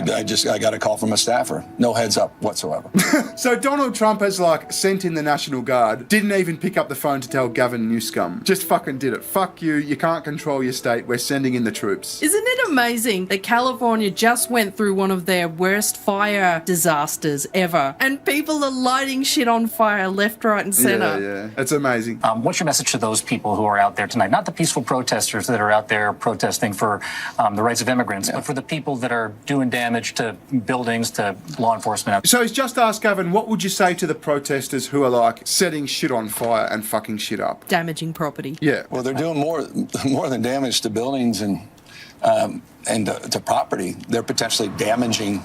I got a call from a staffer. No heads up whatsoever. So Donald Trump has like sent in the National Guard, didn't even pick up the phone to tell Gavin Newsom. Just fucking did it. Fuck you. You can't control your state. We're sending in the troops. Isn't it amazing that California just went through one of their worst fire disasters ever, and people are lighting shit on fire left, right, and center? Yeah. It's amazing. What's your message to those people who are out there tonight? Not the peaceful protesters that are out there protesting for the rights of immigrants, but for the people that are doing damage to buildings, to law enforcement. So he's just asked Gavin, what would you say to the protesters who are like setting shit on fire and fucking shit up? Damaging property. Yeah. Well, they're doing more than damage to buildings and to property. They're potentially damaging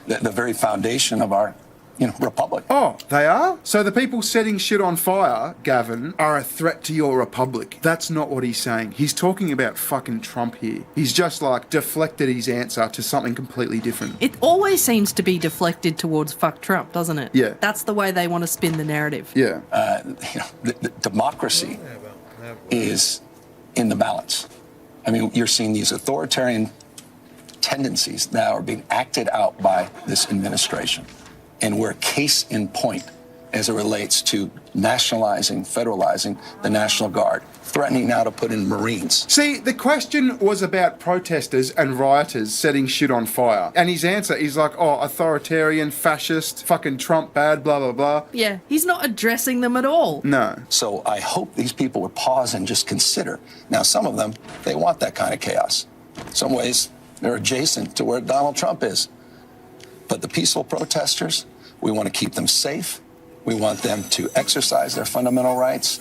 the very foundation of our republic. Oh, they are? So the people setting shit on fire, Gavin, are a threat to your republic. That's not what he's saying. He's talking about fucking Trump here. He's just like deflected his answer to something completely different. It always seems to be deflected towards fuck Trump, doesn't it? Yeah. That's the way they want to spin the narrative. Yeah. The democracy is in the balance. I mean, you're seeing these authoritarian tendencies now are being acted out by this administration. And we're case in point as it relates to nationalizing, federalizing the National Guard, threatening now to put in Marines. See, the question was about protesters and rioters setting shit on fire. And his answer is like, oh, authoritarian, fascist, fucking Trump bad, blah, blah, blah. Yeah, he's not addressing them at all. No. So I hope these people would pause and just consider. Now, some of them, they want that kind of chaos. In some ways, they're adjacent to where Donald Trump is. But the peaceful protesters, we want to keep them safe. We want them to exercise their fundamental rights.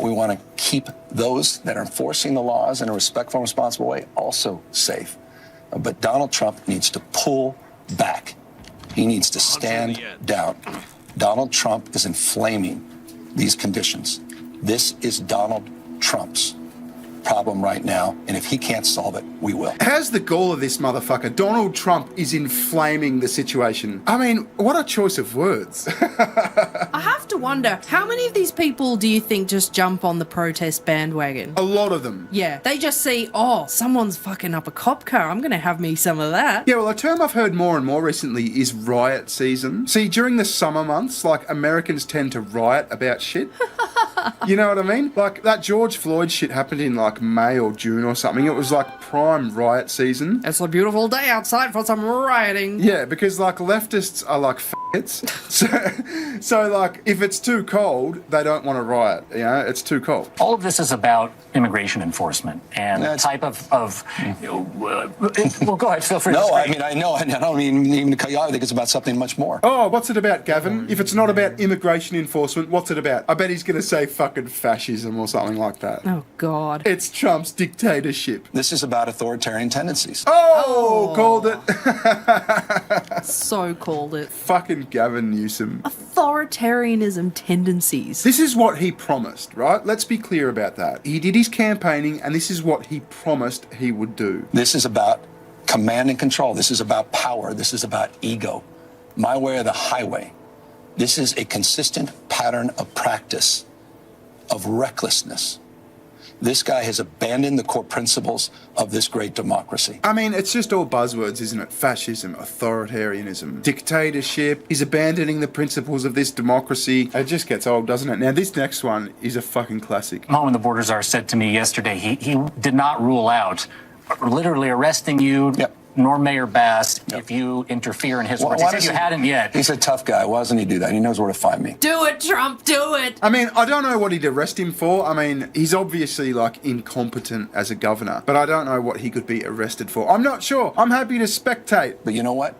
We want to keep those that are enforcing the laws in a respectful and responsible way also safe. But Donald Trump needs to pull back. He needs to stand down. Donald Trump is inflaming these conditions. This is Donald Trump's problem right now, and if he can't solve it, we will. How's the gall of this motherfucker? Donald Trump is inflaming the situation. I mean, what a choice of words. I have to wonder, how many of these people do you think just jump on the protest bandwagon? A lot of them. Yeah, they just see, oh, someone's fucking up a cop car. I'm going to have me some of that. Yeah, well, a term I've heard more and more recently is riot season. See, during the summer months, like, Americans tend to riot about shit. You know what I mean? Like, that George Floyd shit happened in, like, May or June or something. It was, like, prime riot season. It's a beautiful day outside for some rioting. Yeah, because, like, leftists are, like, f***its. So, like, if it's too cold, they don't want to riot. You know, it's too cold. All of this is about immigration enforcement and the type of well, go ahead, feel free to No, say. I mean, I know, I don't mean even to cut you off. I think it's about something much more. Oh, what's it about, Gavin? If it's not about immigration enforcement, what's it about? I bet he's going to say fucking fascism or something like that. Oh, God. It's Trump's dictatorship. This is about authoritarian tendencies. Oh, called it. So called it. Fucking Gavin Newsom. Authoritarianism tendencies. This is what he promised, right? Let's be clear about that. He did his campaigning, and this is what he promised he would do. This is about command and control. This is about power. This is about ego. My way or the highway. This is a consistent pattern of practice, of recklessness. This guy has abandoned the core principles of this great democracy. I mean, it's just all buzzwords, isn't it? Fascism, authoritarianism, dictatorship. He's abandoning the principles of this democracy. It just gets old, doesn't it? Now, this next one is a fucking classic. Mohammed the Border Czar said to me yesterday, he did not rule out literally arresting you, nor Mayor Bass, if you interfere in his words. He said you hadn't yet. He's a tough guy. Why doesn't he do that? He knows where to find me. Do it, Trump, do it! I mean, I don't know what he'd arrest him for. I mean, he's obviously, like, incompetent as a governor. But I don't know what he could be arrested for. I'm not sure. I'm happy to spectate. But you know what?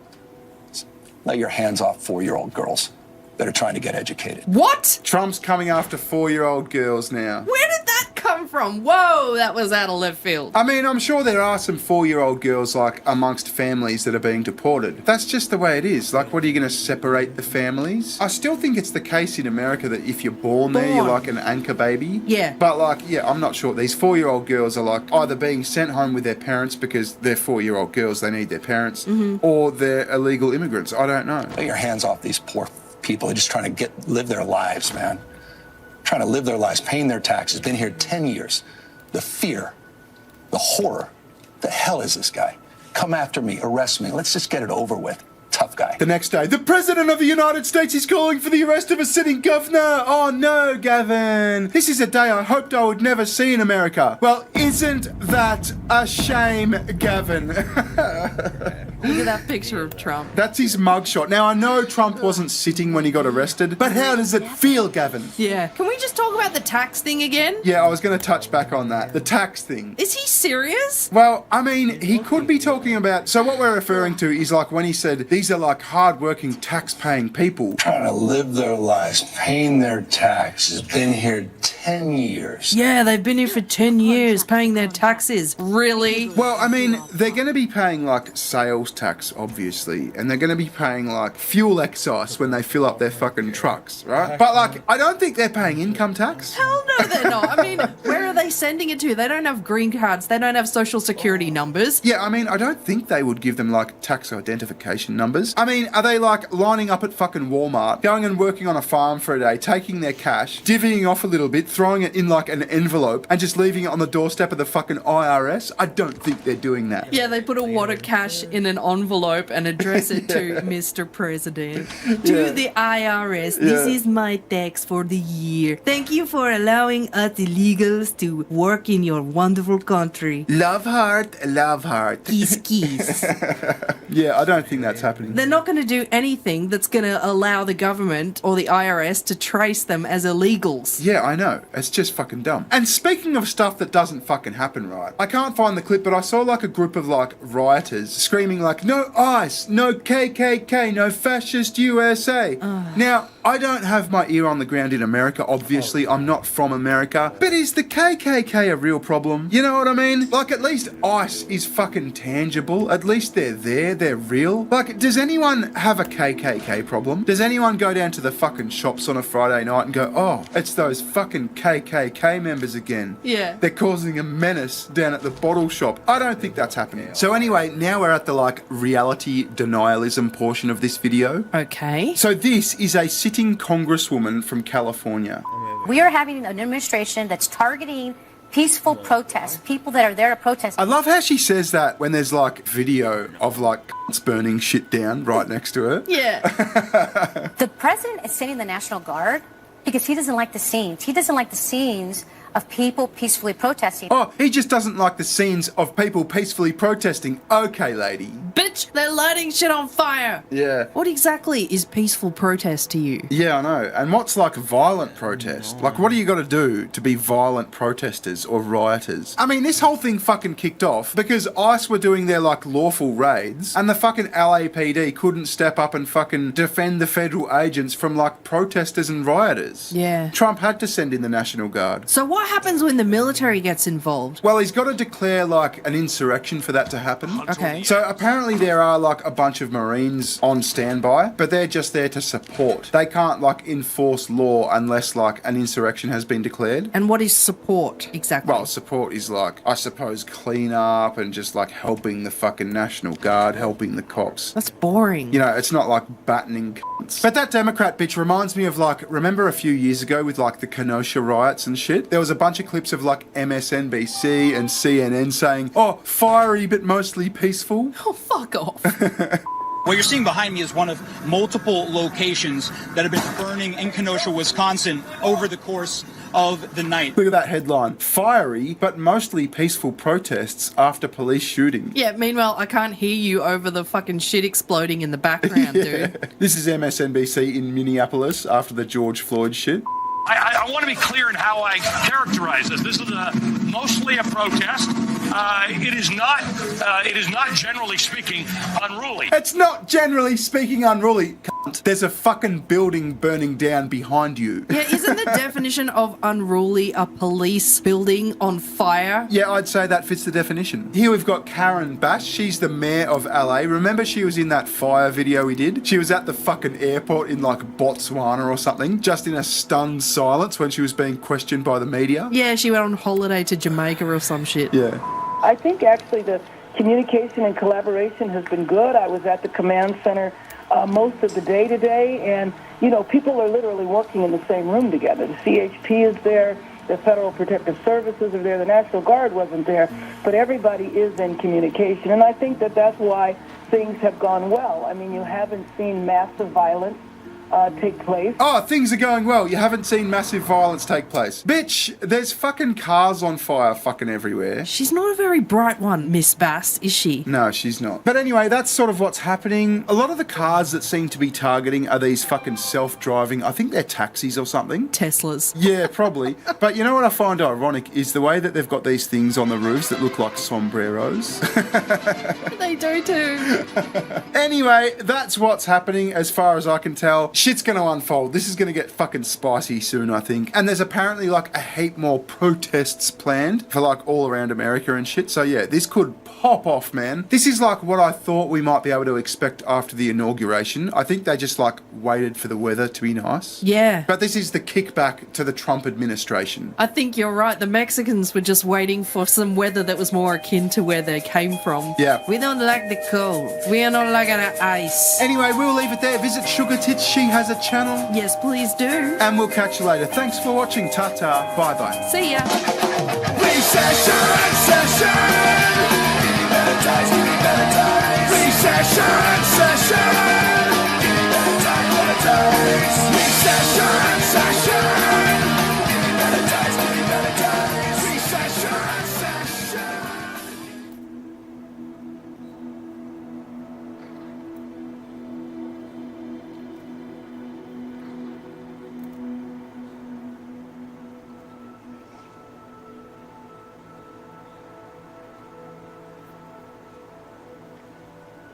Let your hands off 4-year-old girls that are trying to get educated. What? Trump's coming after 4-year-old girls now. Where did that come from? Whoa, that was out of left field. I mean, I'm sure there are some 4-year-old girls, like, amongst families that are being deported. That's just the way it is. Like, what are you going to separate the families? I still think it's the case in America that if you're born there, you're like an anchor baby. Yeah. But, like, yeah, I'm not sure. These 4-year-old girls are, like, either being sent home with their parents because they're 4-year-old girls, they need their parents, or they're illegal immigrants. I don't know. Let your hands off these poor people. They're just trying to live their lives, man. Trying to live their lives, paying their taxes, been here 10 years. The fear, the horror, the hell is this guy? come after me, arrest me. Let's just get it over with. Tough guy. The next day, the President of the United States is calling for the arrest of a sitting governor. Oh no, Gavin. This is a day I hoped I would never see in America. Well, isn't that a shame, Gavin? Look at that picture of Trump. That's his mugshot. Now, I know Trump wasn't sitting when he got arrested, but how does it feel, Gavin? Yeah. Can we just talk about the tax thing again? Yeah, I was going to touch back on that. The tax thing. Is he serious? Well, I mean, he could be talking about... So what we're referring to is like when he said, these are like hard-working, tax-paying people. Trying to live their lives, paying their taxes, been here 10 years. Yeah, they've been here for 10 years paying their taxes. Really? Well, I mean, they're going to be paying like sales tax, obviously, and they're going to be paying like fuel excise when they fill up their fucking trucks, right? But like, I don't think they're paying income tax. Hell no, they're not. I mean, where are they sending it to? They don't have green cards. They don't have social security numbers. Yeah, I mean, I don't think they would give them like tax identification numbers. I mean, are they like lining up at fucking Walmart, going and working on a farm for a day, taking their cash, divvying off a little bit, throwing it in like an envelope, and just leaving it on the doorstep of the fucking IRS? I don't think they're doing that. Yeah, they put a wad of cash in an envelope and address it to Mr. President. To the IRS, this is my tax for the year. Thank you for allowing us illegals to work in your wonderful country. Love heart, love heart. Kiss, kiss. Yeah, I don't think that's happening. They're not going to do anything that's going to allow the government or the IRS to trace them as illegals. Yeah, I know. It's just fucking dumb. And speaking of stuff that doesn't fucking happen, right? I can't find the clip, but I saw like a group of like rioters screaming like, no ICE, no KKK, no fascist USA. Now, I don't have my ear on the ground in America, obviously. I'm not from America. But is the KKK a real problem? You know what I mean? Like, at least ICE is fucking tangible. At least they're there, they're real. Like, does anyone have a KKK problem? Does anyone go down to the fucking shops on a Friday night and go, oh, it's those fucking KKK members again? Yeah. They're causing a menace down at the bottle shop. I don't think that's happening. So anyway, now we're at the like reality denialism portion of this video. Okay. So this is a sitting congresswoman from California. We are having an administration that's targeting peaceful protests, people that are there to protest. I love how she says that when there's like video of like cunts burning shit down right next to her. Yeah. The president is sending the National Guard because he doesn't like the scenes. He doesn't like the scenes of people peacefully protesting. Oh, he just doesn't like the scenes of people peacefully protesting. Okay, lady. Bitch, they're lighting shit on fire. Yeah. What exactly is peaceful protest to you? Yeah, I know. And what's like violent protest? Like, what do you got to do to be violent protesters or rioters? I mean, this whole thing fucking kicked off because ICE were doing their like lawful raids and the fucking LAPD couldn't step up and fucking defend the federal agents from like protesters and rioters. Yeah. Trump had to send in the National Guard. So what happens when the military gets involved? Well, he's got to declare like an insurrection for that to happen. Okay. So apparently there are like a bunch of Marines on standby, but they're just there to support. They can't like enforce law unless like an insurrection has been declared. And what is support exactly? Well, support is like, I suppose, clean up and just like helping the fucking National Guard, helping the cops. That's boring. You know, it's not like battening cunts. But that Democrat bitch reminds me of like, remember a few years ago with like the Kenosha riots and shit? There was a bunch of clips of like MSNBC and CNN saying, oh, fiery but mostly peaceful. Oh, fuck off. What you're seeing behind me is one of multiple locations that have been burning in Kenosha, Wisconsin over the course of the night. Look at that headline. Fiery but mostly peaceful protests after police shooting. Yeah, meanwhile, I can't hear you over the fucking shit exploding in the background, dude. This is MSNBC in Minneapolis after the George Floyd shit. I want to be clear in how I characterize this. This is mostly a protest. It is not generally speaking unruly. It's not generally speaking unruly, cunt. There's a fucking building burning down behind you. Yeah, isn't the definition of unruly a police building on fire? Yeah, I'd say that fits the definition. Here we've got Karen Bass. She's the mayor of LA. Remember she was in that fire video we did? She was at the fucking airport in like Botswana or something, just in a stunned silence when she was being questioned by the media. Yeah, she went on holiday to Jamaica or some shit. Yeah. I think actually the communication and collaboration has been good. I was at the command center most of the day today, and, you know, people are literally working in the same room together. The CHP is there, the Federal Protective Services are there, the National Guard wasn't there, but everybody is in communication. And I think that that's why things have gone well. I mean, you haven't seen massive violence take place. Oh, things are going well. You haven't seen massive violence take place. Bitch, there's fucking cars on fire fucking everywhere. She's not a very bright one, Miss Bass, is she? No, she's not. But anyway, that's sort of what's happening. A lot of the cars that seem to be targeting are these fucking self-driving, I think they're taxis or something. Teslas. Yeah, probably. But you know what I find ironic is the way that they've got these things on the roofs that look like sombreros. They do too. Anyway, that's what's happening as far as I can tell. Shit's going to unfold. This is going to get fucking spicy soon, I think. And there's apparently like a heap more protests planned for like all around America and shit. So yeah, this could pop off, man. This is like what I thought we might be able to expect after the inauguration. I think they just like waited for the weather to be nice. Yeah. But this is the kickback to the Trump administration. I think you're right. The Mexicans were just waiting for some weather that was more akin to where they came from. Yeah. We don't like the cold. We are not like the ice. Anyway, we'll leave it there. Visit Sugar Tits. She has a channel. Yes, please do. And we'll catch you later. Thanks for watching. Ta-ta. Bye-bye. See ya. Recession, session. Give me better times, give me better times. Recession, session. Give me better times, better times. Recession, session. Give me better times, give me better times. Recession, session.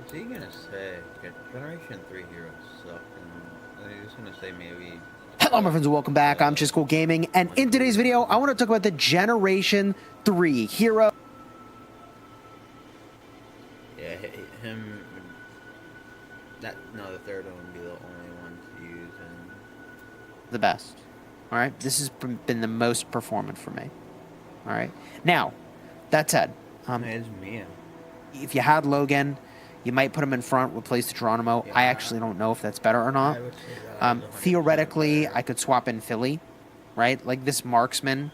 Is he gonna say Generation 3 heroes suck? And he's gonna say maybe. Hello, my friends, and welcome back. I'm Chisco Gaming, and in today's video, I want to talk about the Generation 3 hero. Yeah, him. No, the third one would be the only one to use. And The best. All right, this has been the most performant for me. All right. Now, that said, it's Mia. if you had Logan, you might put him in front, replace the Geronimo. Yeah. I actually don't know if that's better or not. I would say that. Theoretically, I could swap in Philly, right? Like this marksman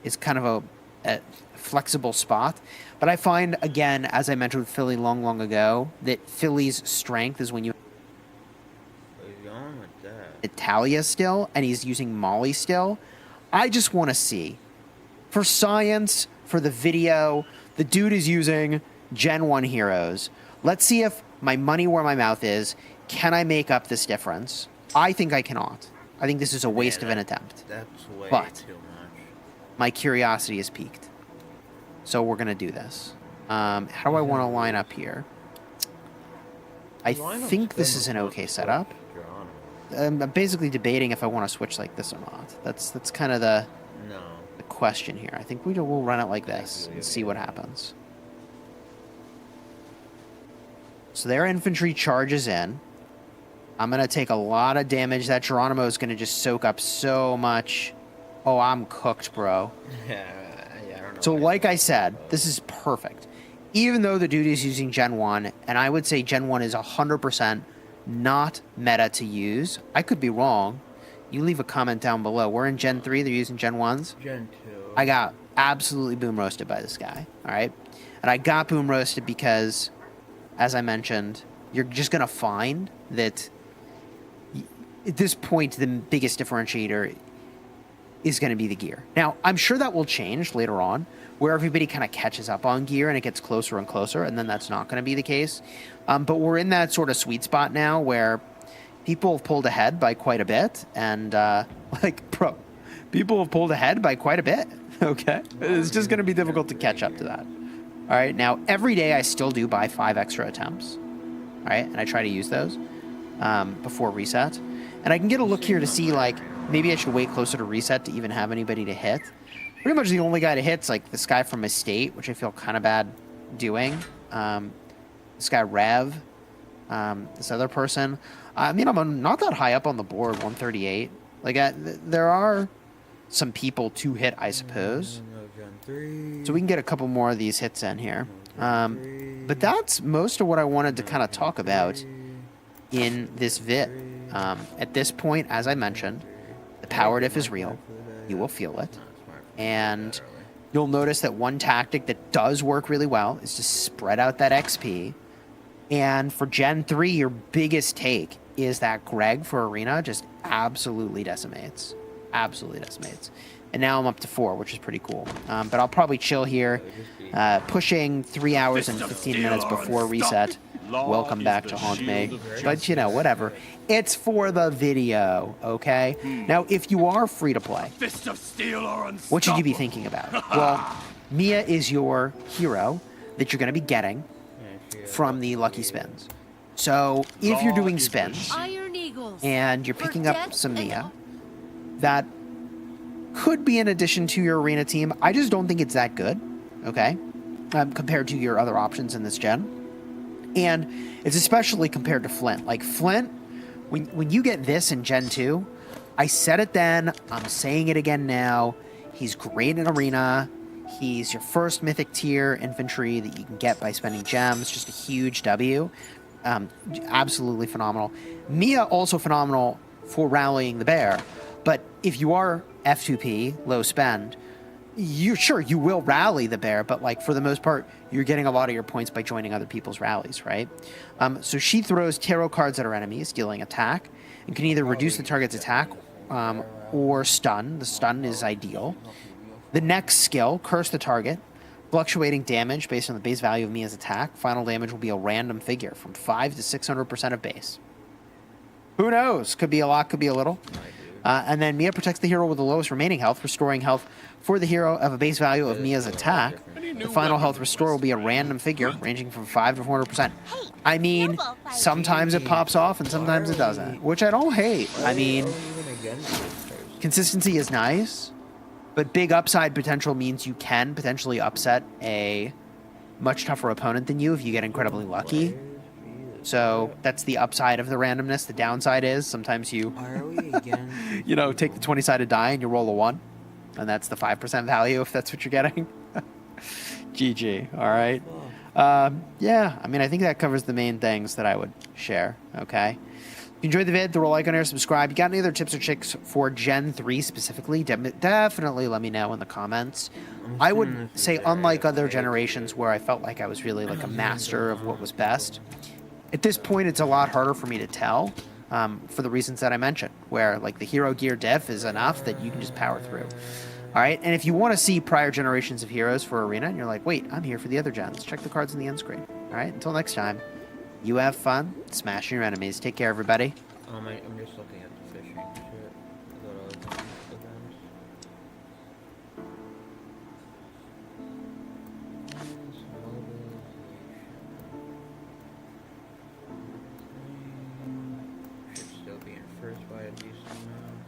is kind of a flexible spot. But I find, again, as I mentioned with Philly long ago, that Philly's strength is when you He's going with that. Italia still, and he's using Molly still. I just want to see, for science, for the video, the dude is using Gen 1 heroes. Let's see if my money where my mouth is. Can I make up this difference? I think I cannot. I think this is a waste of an attempt. That's way But too much. my curiosity is piqued. So we're going to do this. How do I want to line up here? I think this is an okay setup. I'm basically debating if I want to switch like this or not. That's kind of the question here. I think we'll run it like this and see what happens. So their infantry charges in. I'm going to take a lot of damage. That Geronimo is going to just soak up so much. Oh, I'm cooked, bro. Yeah, I don't know. So like I said, this is perfect. Even though the dude is using Gen 1, and I would say Gen 1 is 100% not meta to use. I could be wrong. You leave a comment down below. We're in Gen 3, they're using Gen 1s. Gen 2. I got absolutely boom roasted by this guy, all right? And I got boom roasted because, as I mentioned, you're just going to find that at this point, the biggest differentiator is going to be the gear. Now, I'm sure that will change later on, where everybody kind of catches up on gear and it gets closer and closer, and then that's not going to be the case. But we're in that sort of sweet spot now where people have pulled ahead by quite a bit, and people have pulled ahead by quite a bit, okay? It's just going to be difficult to catch up to that. All right, now, every day I still do buy 5 extra attempts, all right? And I try to use those before reset. And I can get a look here to see, like, maybe I should wait closer to reset to even have anybody to hit. Pretty much the only guy to hit's, like, this guy from Estate, which I feel kind of bad doing. This guy, Rev. This other person. I mean, I'm not that high up on the board, 138. Like, there are some people to hit, I suppose. So we can get a couple more of these hits in here. But that's most of what I wanted to kind of talk about in this vid. At this point, as I mentioned, the power diff is real. You will feel it. And you'll notice that one tactic that does work really well is to spread out that XP. And for Gen 3, your biggest take is that Greg for Arena just absolutely decimates. Absolutely decimates. And now I'm up to 4, which is pretty cool. But I'll probably chill here, pushing 3 hours and 15 minutes before reset. Welcome back to Haunt Me. But, you know, whatever. It's for the video, okay? Now, if you are free to play, what should you be thinking about? Well, Mia is your hero that you're going to be getting from the Lucky Spins. So, if you're doing spins and you're picking up some Mia, that could be an addition to your arena team. I just don't think it's that good, okay, compared to your other options in this gen. And it's especially compared to Flint. Like, Flint, when you get this in Gen 2, I said it then, I'm saying it again now, he's great in arena. He's your first mythic tier infantry that you can get by spending gems. Just a huge W. Absolutely phenomenal. Mia also phenomenal for rallying the bear. But if you are F2P, low spend, you will rally the bear, but like for the most part, you're getting a lot of your points by joining other people's rallies, right? So she throws tarot cards at her enemies, dealing attack, and can either reduce the target's attack or stun. The stun is ideal. The next skill, curse the target, fluctuating damage based on the base value of Mia's attack. Final damage will be a random figure from 5 to 600% of base. Who knows? Could be a lot, could be a little. And then Mia protects the hero with the lowest remaining health, restoring health for the hero of a base value of Mia's attack. The final health restore will be a random figure, ranging from 5 to 400%. I mean, sometimes it pops off and sometimes it doesn't, which I don't hate. I mean, consistency is nice, but big upside potential means you can potentially upset a much tougher opponent than you if you get incredibly lucky. So that's the upside of the randomness. The downside is sometimes you, you know, take the 20-sided die and you roll a 1. And that's the 5% value if that's what you're getting. GG. All right. Yeah, I mean, I think that covers the main things that I would share. Okay. If you enjoyed the vid, throw a like on here, subscribe. You got any other tips or tricks for Gen 3 specifically? Definitely let me know in the comments. I would say, unlike other generations where I felt like I was really like a master of what was best, at this point, it's a lot harder for me to tell for the reasons that I mentioned, where like the hero gear diff is enough that you can just power through. All right, and if you want to see prior generations of heroes for Arena, and you're like, wait, I'm here for the other gens, check the cards in the end screen. All right, until next time, you have fun smashing your enemies. Take care, everybody. I'm just looking at the fishing shit. Should still be in first by a decent amount.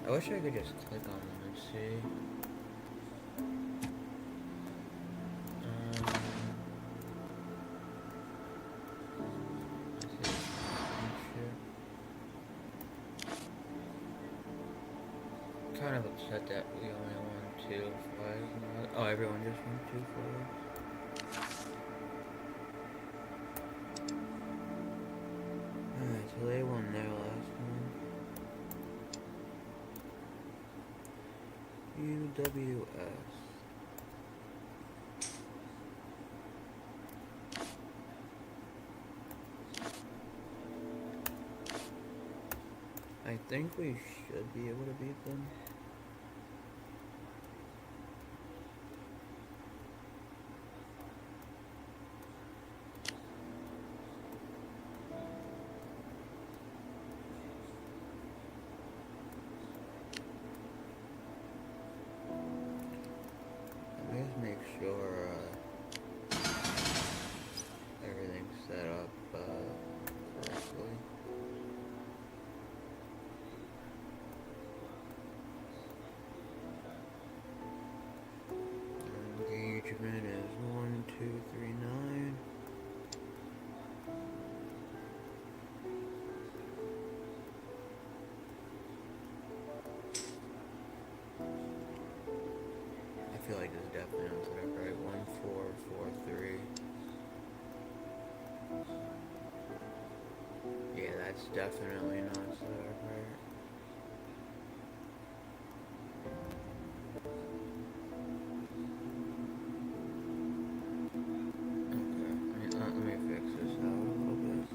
I wish I could just click on them and see. Kind of upset that we only won 2 flags. Oh, everyone just won 2 flags. Alright, so they won their last one. UWS. I think we should be able to beat them. Let's make sure everything's set up correctly. Engagement is 1, 2, 3, 9. I feel like this is definitely not set up right. 1, 4, 4, 3. It's definitely not server. Okay, let me fix this out a little bit.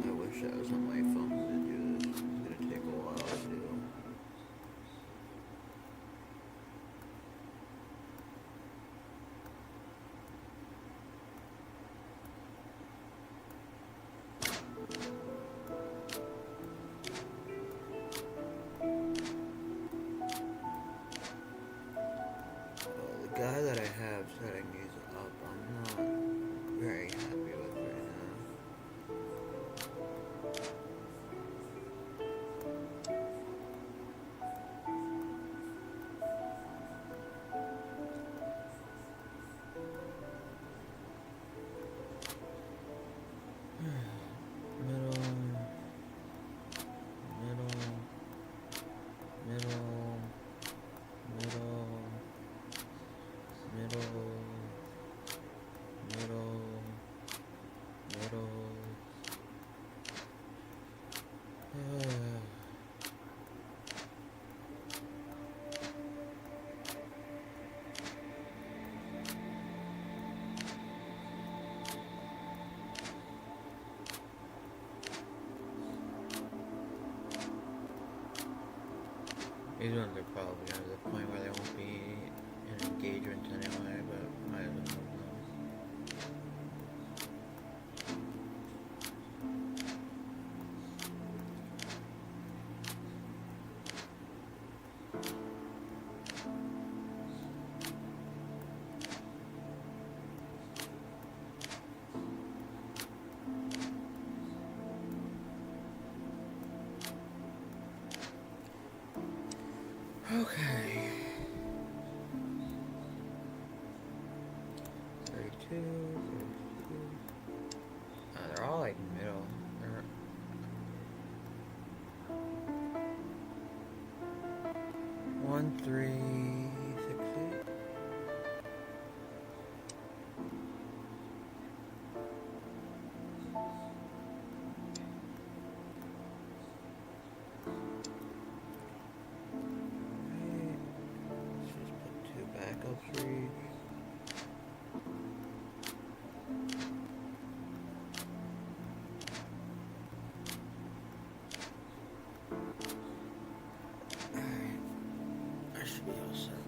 I wish I was on my phone to do this. It's gonna take a while to do. The guy that I have setting these up, I'm not very happy with right now. These ones are probably to the point where they won't be an engagement anyway, but I don't know. Okay. 32. They're all like middle. They're... 1, 3, 6, 8. Backup trees. Alright, I should be all set.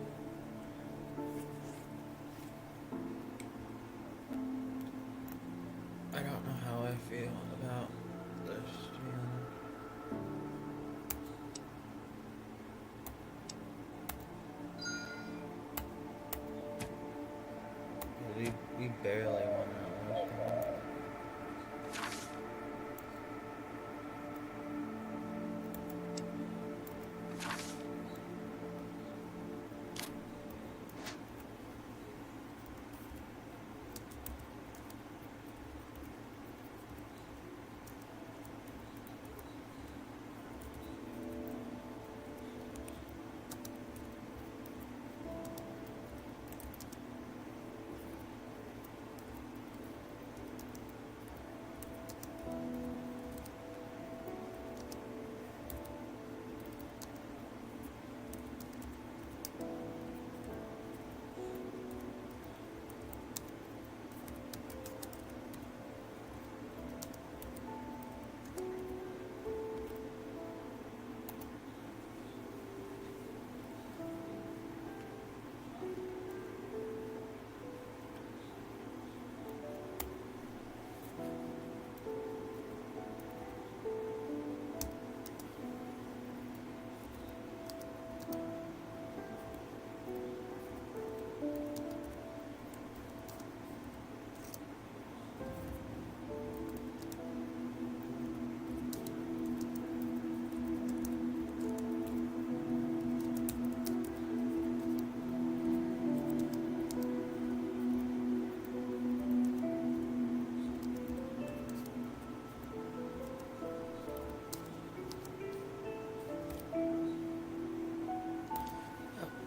I don't know how I feel about this, to be honest. We barely won that last time.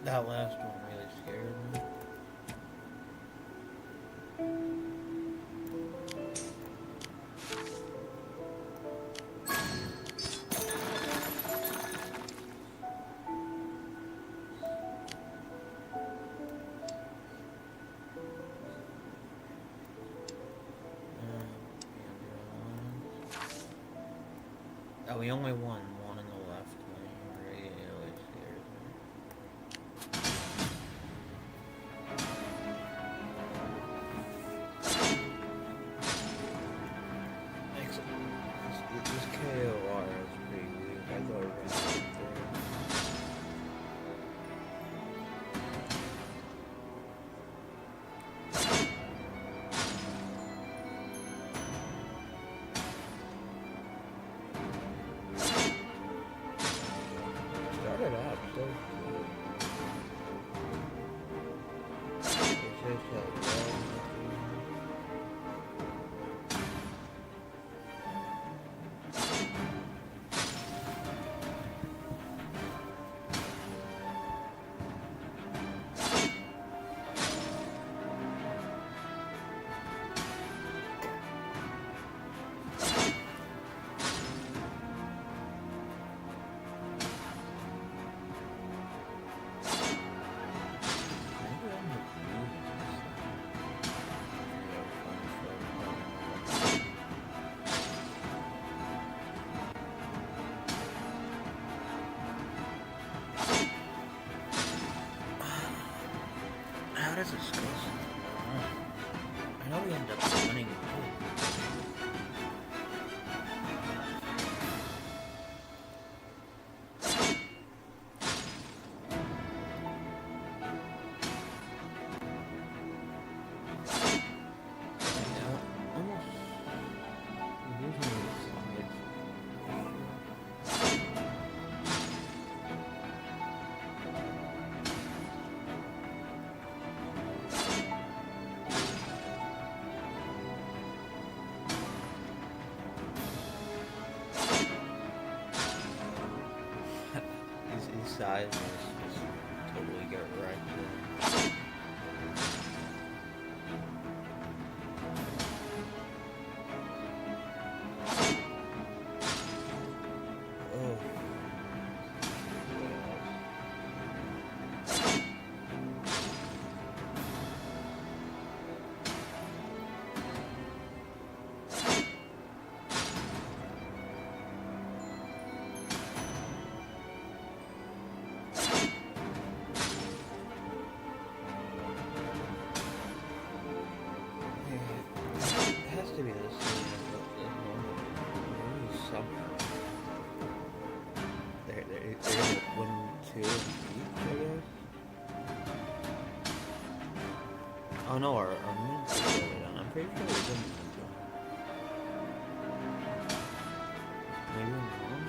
That last one really scared me. Yeah, we only won one on the left lane. Really scares me. This KOR is pretty weak. I thought it was right there. Started out so good. It's just like, how does this go? I know we end up winning. These sides just totally get wrecked. To be this they're gonna win 2 each, I guess. Oh no, our mints is going down. I'm pretty sure we're gonna maybe I'm wrong.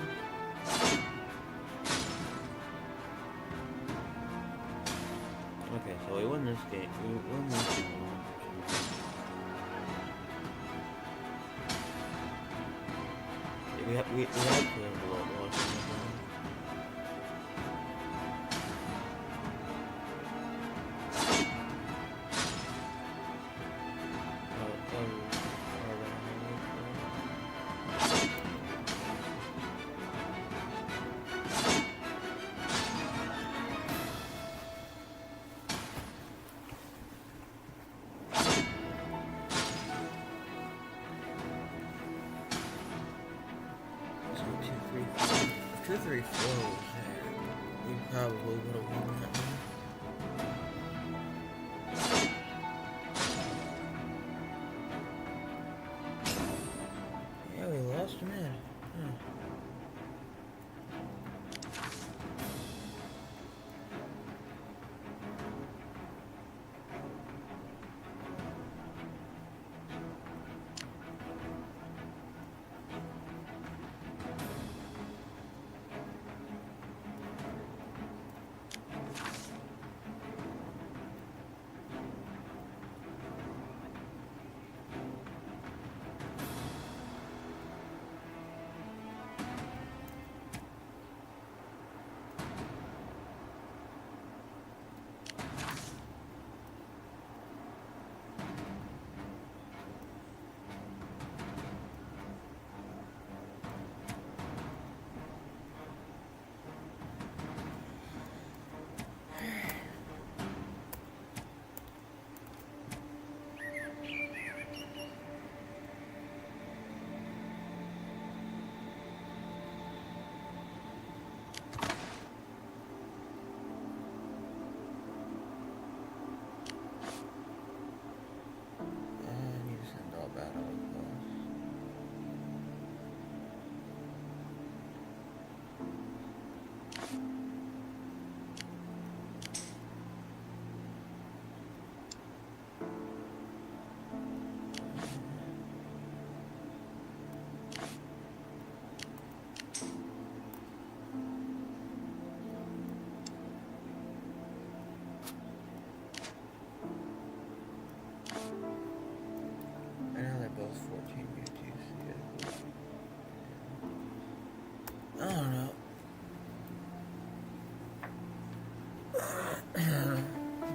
Okay, so we win this game. We win this game. We have to have a lot more. If 2, 3, 4 was there, we probably would have won that one. Yeah, we lost him in. Huh.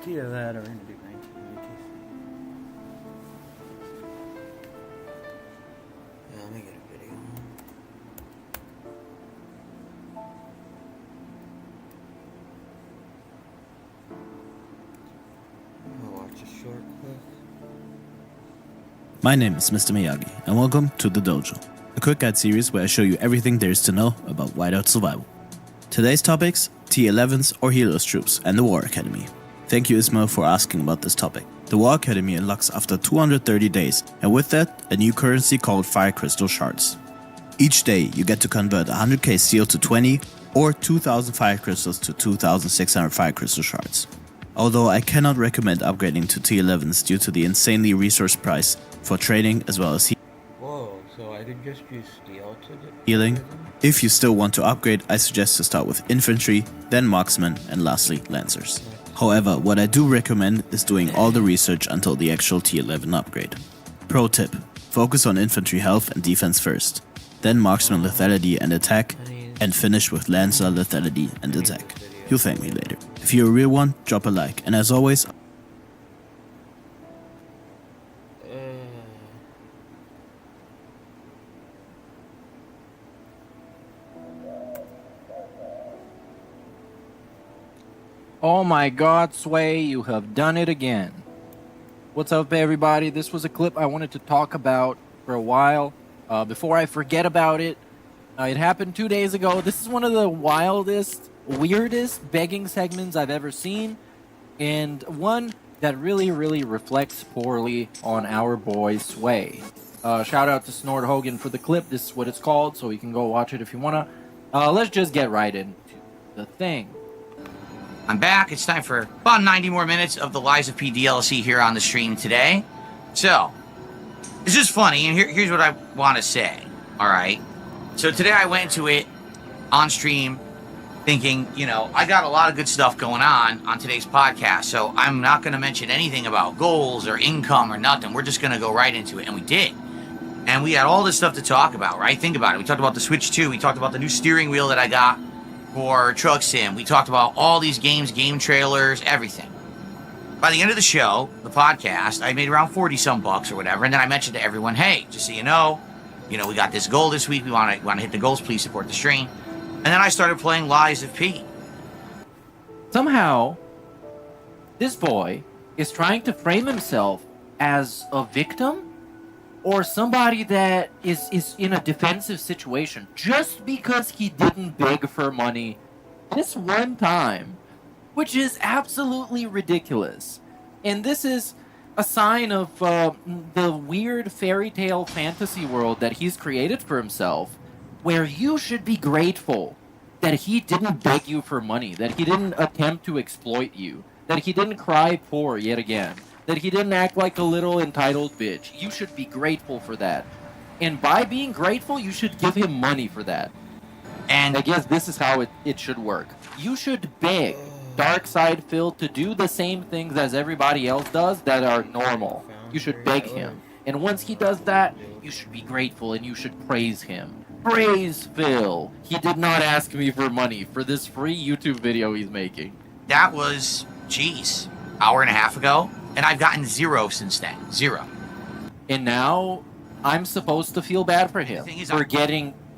It's either that or into 1983. Yeah, let me get a video. I'll watch a short clip. My name is Mr. Miyagi, and welcome to The Dojo, a quick guide series where I show you everything there is to know about whiteout survival. Today's topics, T11s or Heroes troops and the War Academy. Thank you Ismail for asking about this topic. The War Academy unlocks after 230 days, and with that, a new currency called Fire Crystal Shards. Each day, you get to convert 100k steel to 20, or 2000 Fire Crystals to 2600 Fire Crystal Shards. Although I cannot recommend upgrading to T11s due to the insanely resource price for trading as well as Whoa, so I could just use steel to get healing. If you still want to upgrade, I suggest to start with infantry, then marksmen, and lastly lancers. However, what I do recommend is doing all the research until the actual T11 upgrade. Pro tip: focus on infantry health and defense first, then marksman lethality and attack, and finish with lancer lethality and attack. You'll thank me later. If you're a real one, drop a like, and as always, Oh my god, Sway, you have done it again. What's up, everybody? This was a clip I wanted to talk about for a while. Before I forget about it, it happened 2 days ago. This is one of the wildest, weirdest begging segments I've ever seen, and one that really, really reflects poorly on our boy Sway. Shout out to Snort Hogan for the clip. This is what it's called, so you can go watch it if you wanna. Let's just get right into the thing. I'm back. It's time for about 90 more minutes of the Lies of P DLC here on the stream today. So, it's just funny, and here's what I want to say, alright? So today I went into it on stream thinking, you know, I got a lot of good stuff going on today's podcast, so I'm not going to mention anything about goals or income or nothing. We're just going to go right into it, and we did. And we had all this stuff to talk about, right? Think about it. We talked about the Switch 2. We talked about the new steering wheel that I got for Truck Sim. We talked about all these games, game trailers, everything. By the end of the show, the podcast, I made around 40 some bucks or whatever, and then I mentioned to everyone, hey, just so you know, we got this goal this week. We want to hit the goals. Please support the stream. And then I started playing Lies of P. Somehow, this boy is trying to frame himself as a victim or somebody that is in a defensive situation just because he didn't beg for money this one time, which is absolutely ridiculous. And this is a sign of the weird fairy tale fantasy world that he's created for himself, where you should be grateful that he didn't beg you for money, that he didn't attempt to exploit you, that he didn't cry poor yet again, that he didn't act like a little entitled bitch. You should be grateful for that. And by being grateful, you should give him money for that. And I guess this is how it should work. You should beg Darkside Phil to do the same things as everybody else does that are normal. You should beg him. And once he does that, you should be grateful and you should praise him. Praise Phil. He did not ask me for money for this free YouTube video he's making. That was, geez, hour and a half ago. And I've gotten 0 since then. 0. And now I'm supposed to feel bad for him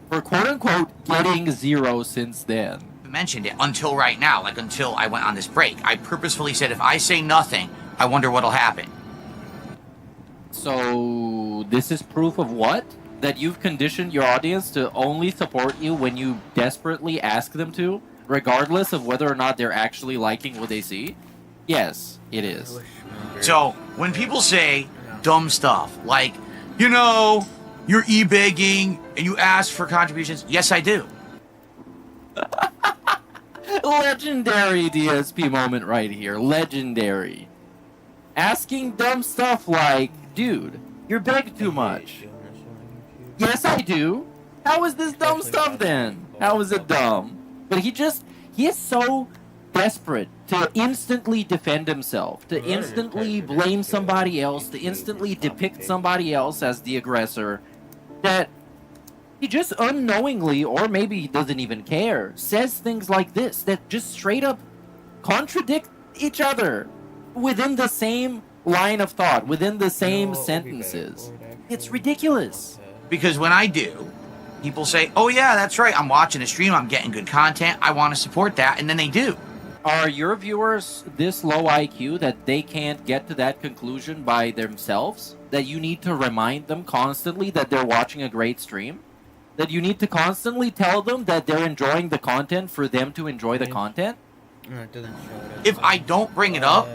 for quote unquote getting 0 since then. I mentioned it until right now, like until I went on this break. I purposefully said if I say nothing, I wonder what'll happen. So this is proof of what? That you've conditioned your audience to only support you when you desperately ask them to, regardless of whether or not they're actually liking what they see? Yes, it is. So, when people say dumb stuff, like, you know, you're e-begging and you ask for contributions, yes, I do. Legendary DSP moment right here. Legendary. Asking dumb stuff like, dude, you're begging too much. Yes, I do. How is this dumb stuff then? How is it dumb? But he is so desperate to instantly defend himself, to instantly blame somebody else, to instantly depict somebody else as the aggressor, that he just unknowingly, or maybe he doesn't even care, says things like this that just straight up contradict each other. within the same line of thought, within the same sentences. It's ridiculous. Because when I do, people say, oh yeah, that's right, I'm watching a stream, I'm getting good content, I want to support that, and then they do. Are your viewers this low IQ that they can't get to that conclusion by themselves? That you need to remind them constantly that they're watching a great stream? That you need to constantly tell them that they're enjoying the content for them to enjoy the content? No, it doesn't show it. If I don't bring it up,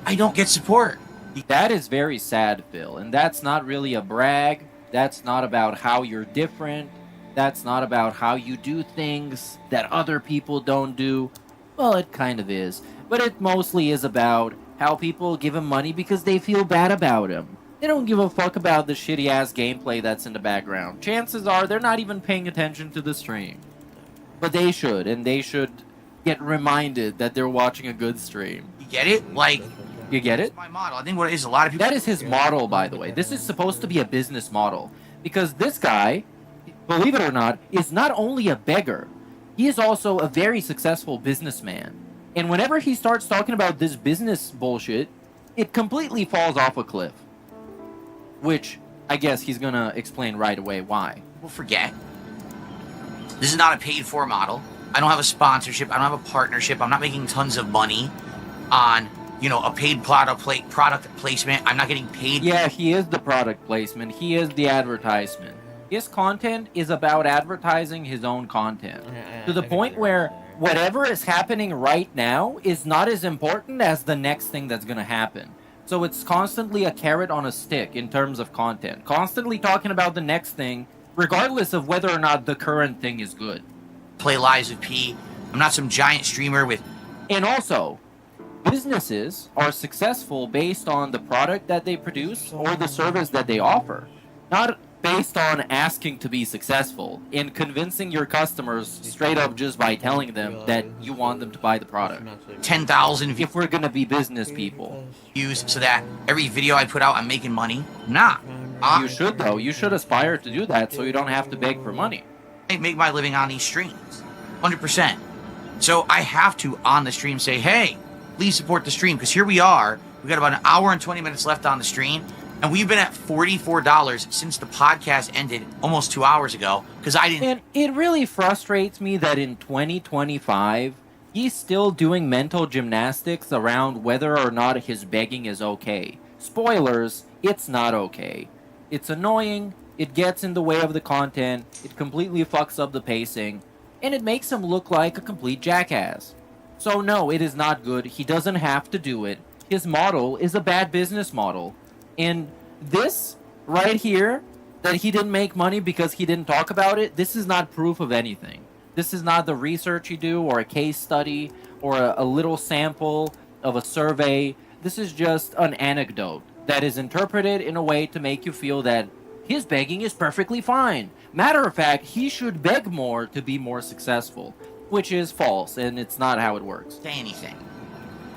I don't get support. That is very sad, Phil, and that's not really a brag. That's not about how you're different. That's not about how you do things that other people don't do. Well, it kind of is, but it mostly is about how people give him money because they feel bad about him. They don't give a fuck about the shitty-ass gameplay that's in the background. Chances are they're not even paying attention to the stream. But they should, and they should get reminded that they're watching a good stream. You get it? Like, you get it? my model. I think what it is, a lot of people... That is his model, by the way. This is supposed to be a business model. Because this guy, believe it or not, is not only a beggar, he is also a very successful businessman. And whenever he starts talking about this business bullshit, it completely falls off a cliff. Which, I guess he's gonna explain right away why. People forget. This is not a paid-for model. I don't have a sponsorship. I don't have a partnership. I'm not making tons of money on, a paid product placement. I'm not getting paid. Yeah, he is the product placement. He is the advertisement. His content is about advertising his own content. To the point where whatever is happening right now is not as important as the next thing that's going to happen. So it's constantly a carrot on a stick in terms of content. Constantly talking about the next thing, regardless of whether or not the current thing is good. Play Lies of P. I'm not some giant streamer with... And also, businesses are successful based on the product that they produce or the service that they offer. Not based on asking to be successful in convincing your customers straight up just by telling them that you want them to buy the product. 10,000 views. If we're gonna be business people. So that every video I put out, I'm making money. Nah. You should, though. You should aspire to do that so you don't have to beg for money. I make my living on these streams. 100%. So I have to, on the stream, say, hey, please support the stream. Because here we are. We got about an hour and 20 minutes left on the stream. And we've been at $44 since the podcast ended almost 2 hours ago. Because I didn't... And it really frustrates me that in 2025, he's still doing mental gymnastics around whether or not his begging is okay. Spoilers, it's not okay. It's annoying, it gets in the way of the content, it completely fucks up the pacing, and it makes him look like a complete jackass. So no, it is not good. He doesn't have to do it. His model is a bad business model. And this right here, that he didn't make money because he didn't talk about it, this is not proof of anything. This is not the research you do or a case study or a little sample of a survey. This is just an anecdote that is interpreted in a way to make you feel that his begging is perfectly fine. Matter of fact, he should beg more to be more successful, which is false, and it's not how it works. Say anything.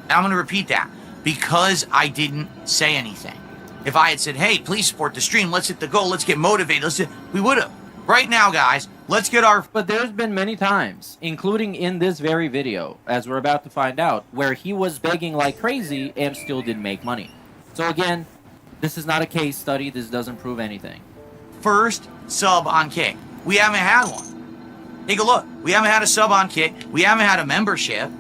And I'm going to repeat that. Because I didn't say anything. If I had said, hey, please support the stream, let's hit the goal, let's get motivated, we would have. Right now, guys, let's get our... But there's been many times, including in this very video, as we're about to find out, where he was begging like crazy and still didn't make money. So again, this is not a case study, this doesn't prove anything. First sub on Kick. We haven't had one. Take a look. We haven't had a sub on Kick. We haven't had a membership.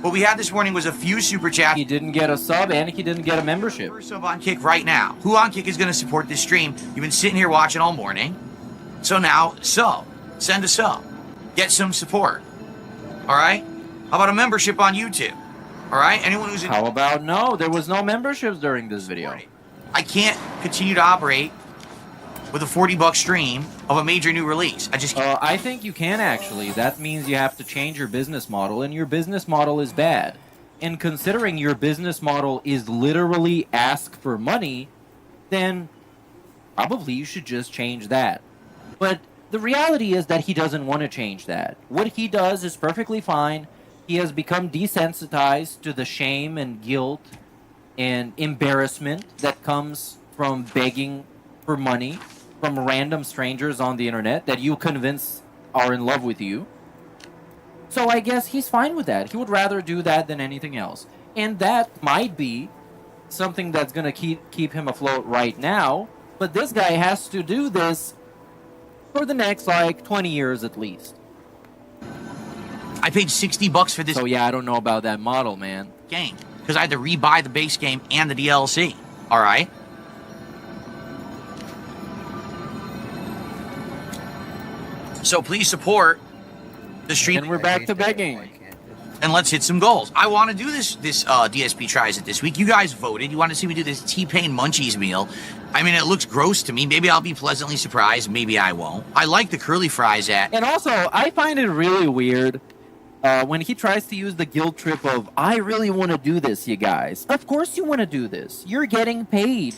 What we had this morning was a few super chats. He didn't get a sub and he didn't get a membership. First sub on Kick right now. Who on Kick is going to support this stream? You've been sitting here watching all morning. So now, sub. Send a sub. Get some support. All right? How about a membership on YouTube? All right? Anyone who's... How about no? There was no memberships during this video. I can't continue to operate with a $40 stream of a major new release. I just can't. I think you can, actually. That means you have to change your business model, and your business model is bad. And considering your business model is literally ask for money, then probably you should just change that. But the reality is that he doesn't want to change that. What he does is perfectly fine. He has become desensitized to the shame and guilt and embarrassment that comes from begging for money from random strangers on the internet that you convince are in love with you. So I guess he's fine with that. He would rather do that than anything else. And that might be something that's going to keep him afloat right now. But this guy has to do this for the next, like, 20 years at least. I paid $60 for this. So yeah, I don't know about that model, man. Game. Because I had to rebuy the base game and the DLC. All right? So please support the stream. And we're back to begging. And let's hit some goals. I want to do this DSP Tries It this week. You guys voted. You want to see me do this T-Pain Munchies meal. I mean, it looks gross to me. Maybe I'll be pleasantly surprised. Maybe I won't. I like the curly fries at. And also, I find it really weird when he tries to use the guilt trip of, I really want to do this, you guys. Of course you want to do this. You're getting paid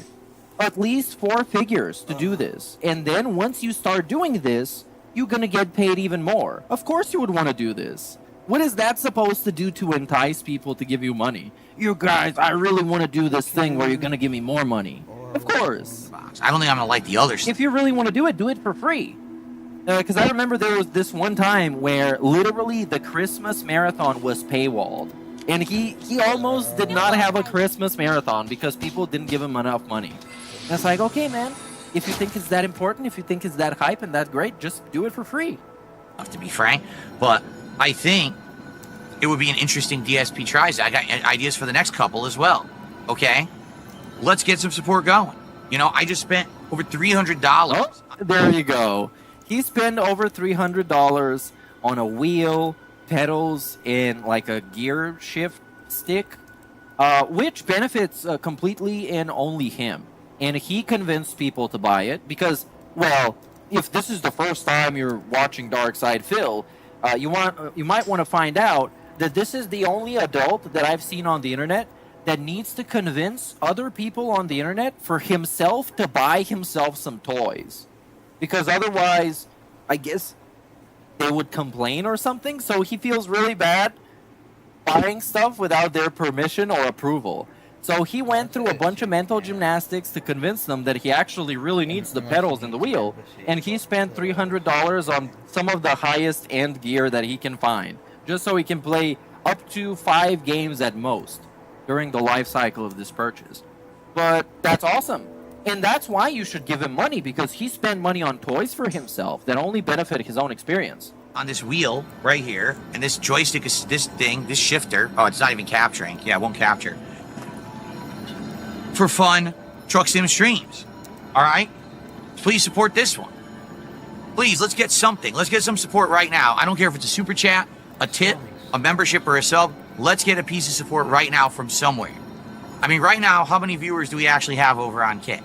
at least 4 figures to do this. And then once you start doing this, you're going to get paid even more. Of course you would want to do this. What is that supposed to do to entice people to give you money? You guys, I really want to do this thing where you're going to give me more money. Of course. I don't think I'm going to like the other stuff. If you really want to do it for free. Because I remember there was this one time where literally the Christmas marathon was paywalled. And he almost did not have a Christmas marathon because people didn't give him enough money. And it's like, okay, man, if you think it's that important, if you think it's that hype and that great, just do it for free. To be frank, but I think it would be an interesting DSP Tries. I got ideas for the next couple as well. Okay? Let's get some support going. You know, I just spent over $300. Oh, there you go. He spent over $300 on a wheel, pedals, and like a gear shift stick, which benefits completely and only him. And he convinced people to buy it because, well, if this is the first time you're watching Dark Side Phil, you might want to find out that this is the only adult that I've seen on the internet that needs to convince other people on the internet for himself to buy himself some toys. Because otherwise, I guess they would complain or something. So he feels really bad buying stuff without their permission or approval. So he went through a bunch of mental gymnastics to convince them that he actually really needs the pedals and the wheel. And he spent $300 on some of the highest end gear that he can find, just so he can play up to 5 games at most during the life cycle of this purchase. But that's awesome. And that's why you should give him money, because he spent money on toys for himself that only benefit his own experience. On this wheel right here, and this joystick is this thing, this shifter. Oh, it's not even capturing. Yeah, it won't capture. For fun truck sim streams. All right? Please support this one. Please, let's get something. Let's get some support right now. I don't care if it's a super chat, a tip, a membership, or a sub. Let's get a piece of support right now from somewhere. I mean, right now, how many viewers do we actually have over on Kick?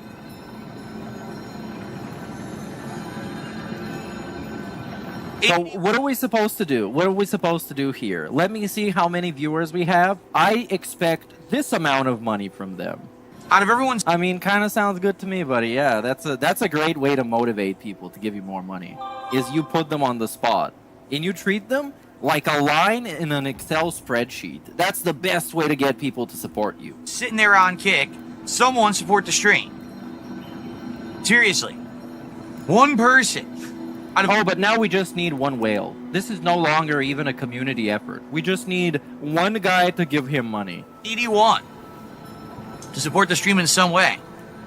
So what are we supposed to do? What are we supposed to do here? Let me see how many viewers we have. I expect this amount of money from them. Out of everyone's... I mean, kind of sounds good to me, buddy. Yeah, that's a great way to motivate people to give you more money, is you put them on the spot. And you treat them like a line in an Excel spreadsheet. That's the best way to get people to support you. Sitting there on Kick, someone support the stream. Seriously. One person. Oh, but now we just need one whale. This is no longer even a community effort. We just need one guy to give him money. ED1. To support the stream in some way.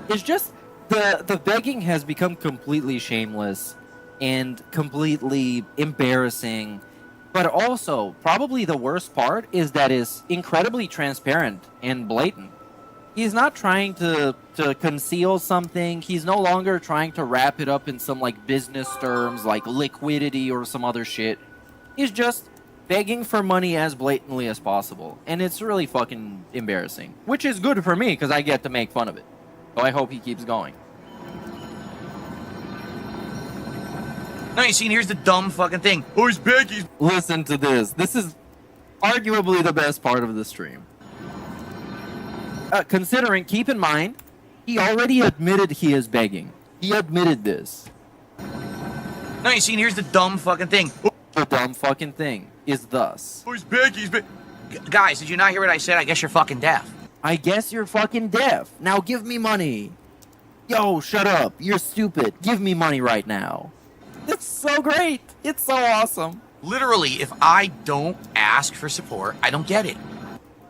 It's just the begging has become completely shameless and completely embarrassing. But also, probably the worst part is that it's incredibly transparent and blatant. He's not trying to conceal something. He's no longer trying to wrap it up in some like business terms like liquidity or some other shit. He's just begging for money as blatantly as possible. And it's really fucking embarrassing. Which is good for me because I get to make fun of it. So I hope he keeps going. No, you see, here's the dumb fucking thing. Oh, he's begging. Listen to this. This is arguably the best part of the stream. Considering, keep in mind, he already admitted he is begging. He admitted this. No, you see, here's the dumb fucking thing. The dumb fucking thing is thus. Oh, he's begging. Guys, did you not hear what I said? I guess you're fucking deaf. I guess you're fucking deaf. Now give me money. Yo, shut up. You're stupid. Give me money right now. It's so great. It's so awesome. Literally, if I don't ask for support, I don't get it.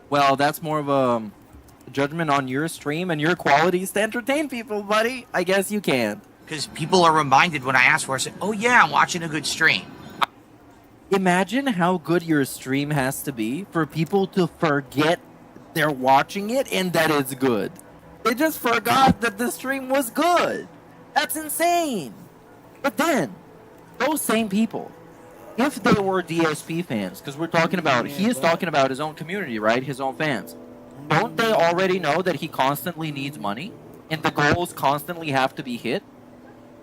Well, that's more of a judgment on your stream and your qualities to entertain people, buddy. I guess you can. Because people are reminded when I ask for it, I say, oh yeah, I'm watching a good stream. Imagine how good your stream has to be for people to forget they're watching it and that it's good. They just forgot that the stream was good. That's insane. But then, those same people, if they were DSP fans, because he is talking about his own community, right? His own fans. Don't they already know that he constantly needs money? And the goals constantly have to be hit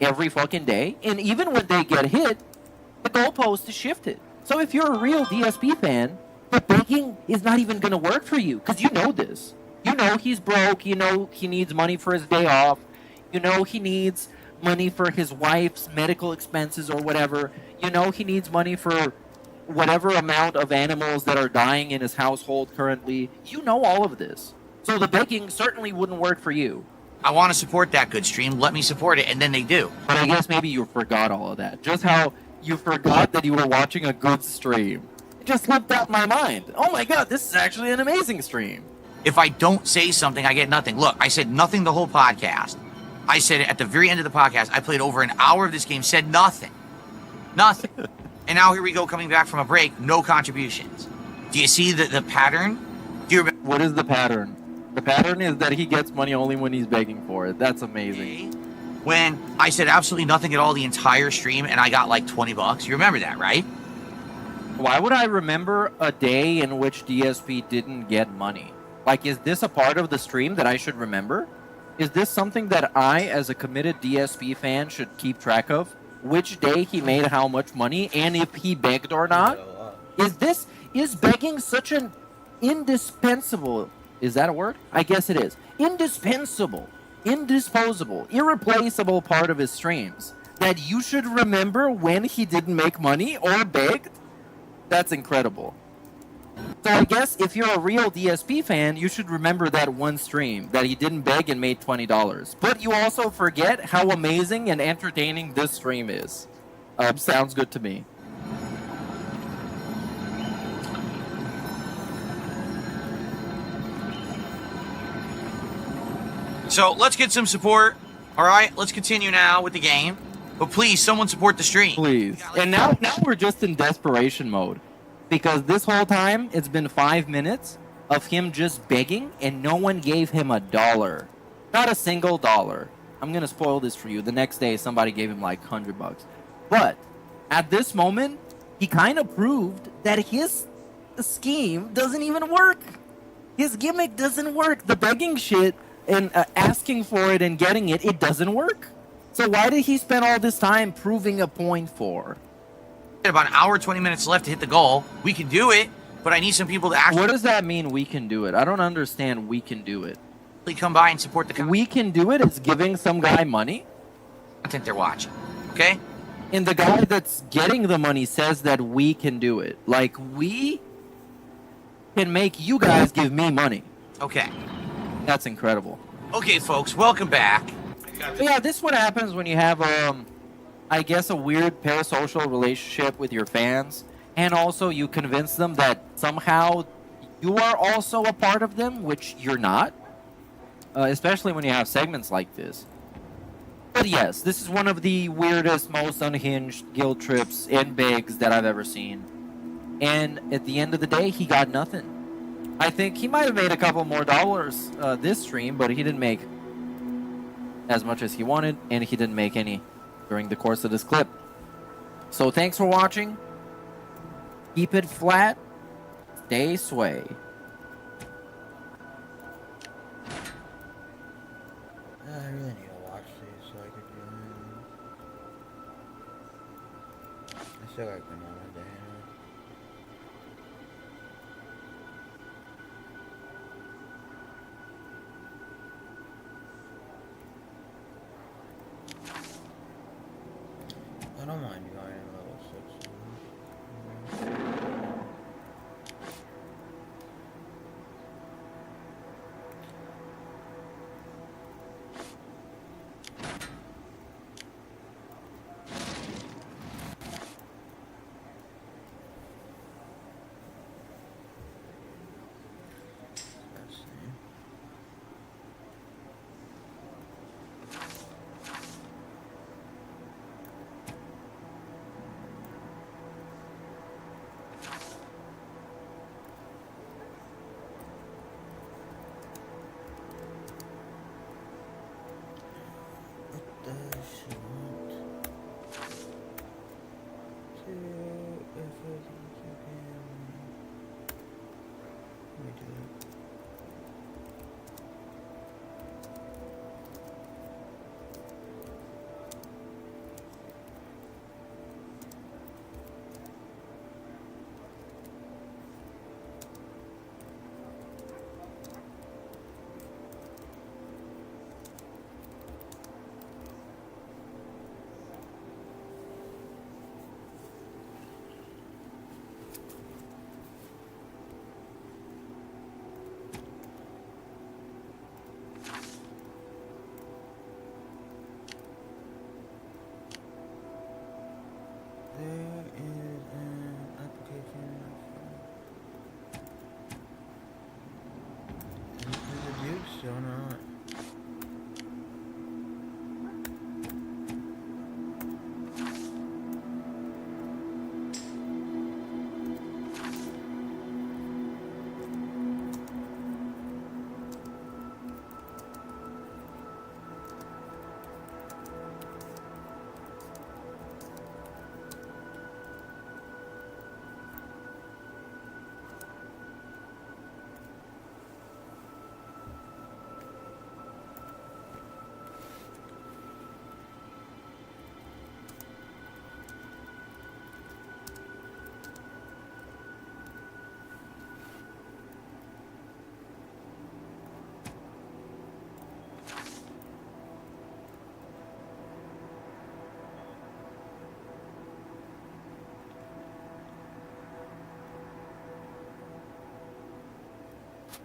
every fucking day? And even when they get hit, the goalpost is shifted. So if you're a real DSP fan, the begging is not even going to work for you, because you know this. You know he's broke. You know he needs money for his day off. You know he needs money for his wife's medical expenses or whatever. You know he needs money for whatever amount of animals that are dying in his household currently. You know all of this. So the begging certainly wouldn't work for you. I want to support that good stream. Let me support it. And then they do. But I guess maybe you forgot all of that. Just how you forgot that you were watching a good stream. It just slipped out my mind. Oh my god, this is actually an amazing stream. If I don't say something, I get nothing. Look, I said nothing the whole podcast. I said it at the very end of the podcast. I played over an hour of this game, said nothing. Nothing. And now here we go, coming back from a break, no contributions. Do you see the pattern? Do you remember? What is the pattern? The pattern is that he gets money only when he's begging for it. That's amazing. When I said absolutely nothing at all the entire stream and I got like $20. You remember that, right? Why would I remember a day in which DSP didn't get money? Like, is this a part of the stream that I should remember? Is this something that I, as a committed DSP fan, should keep track of? Which day he made how much money, and if he begged or not? Is begging such an indispensable, is that a word? I guess it is. Indispensable, indisposable, irreplaceable part of his streams that you should remember when he didn't make money or begged? That's incredible. So I guess if you're a real DSP fan, you should remember that one stream that he didn't beg and made $20. But you also forget how amazing and entertaining this stream is. Sounds good to me. So let's get some support. All right, let's continue now with the game. But please, someone support the stream. Please. And now we're just in desperation mode. Because this whole time, it's been 5 minutes of him just begging, and no one gave him $1. Not a single dollar. I'm going to spoil this for you. The next day, somebody gave him like $100. But at this moment, he kind of proved that his scheme doesn't even work. His gimmick doesn't work. The begging shit and asking for it and getting it, it doesn't work. So why did he spend all this time proving a point for? About an hour, 20 minutes left to hit the goal. We can do it, but I need some people to actually... What does that mean, we can do it? I don't understand we can do it. Come by and support the... We can do it is giving some guy money? Content they're watching, okay? And the guy that's getting the money says that we can do it. Like, we can make you guys give me money. Okay. That's incredible. Okay, folks, welcome back. But yeah, this is what happens when you have, I guess, a weird parasocial relationship with your fans. And also you convince them that somehow you are also a part of them, which you're not. Especially when you have segments like this. But yes, this is one of the weirdest, most unhinged guilt trips and begs that I've ever seen. And at the end of the day, he got nothing. I think he might have made a couple more dollars this stream, but he didn't make as much as he wanted, and he didn't make any during the course of this clip. So thanks for watching. Keep it flat. Stay sway. I really need to watch these so I could join. I still got banana day. I don't mind going level 6. me do that. There is an application. Is the dude still not?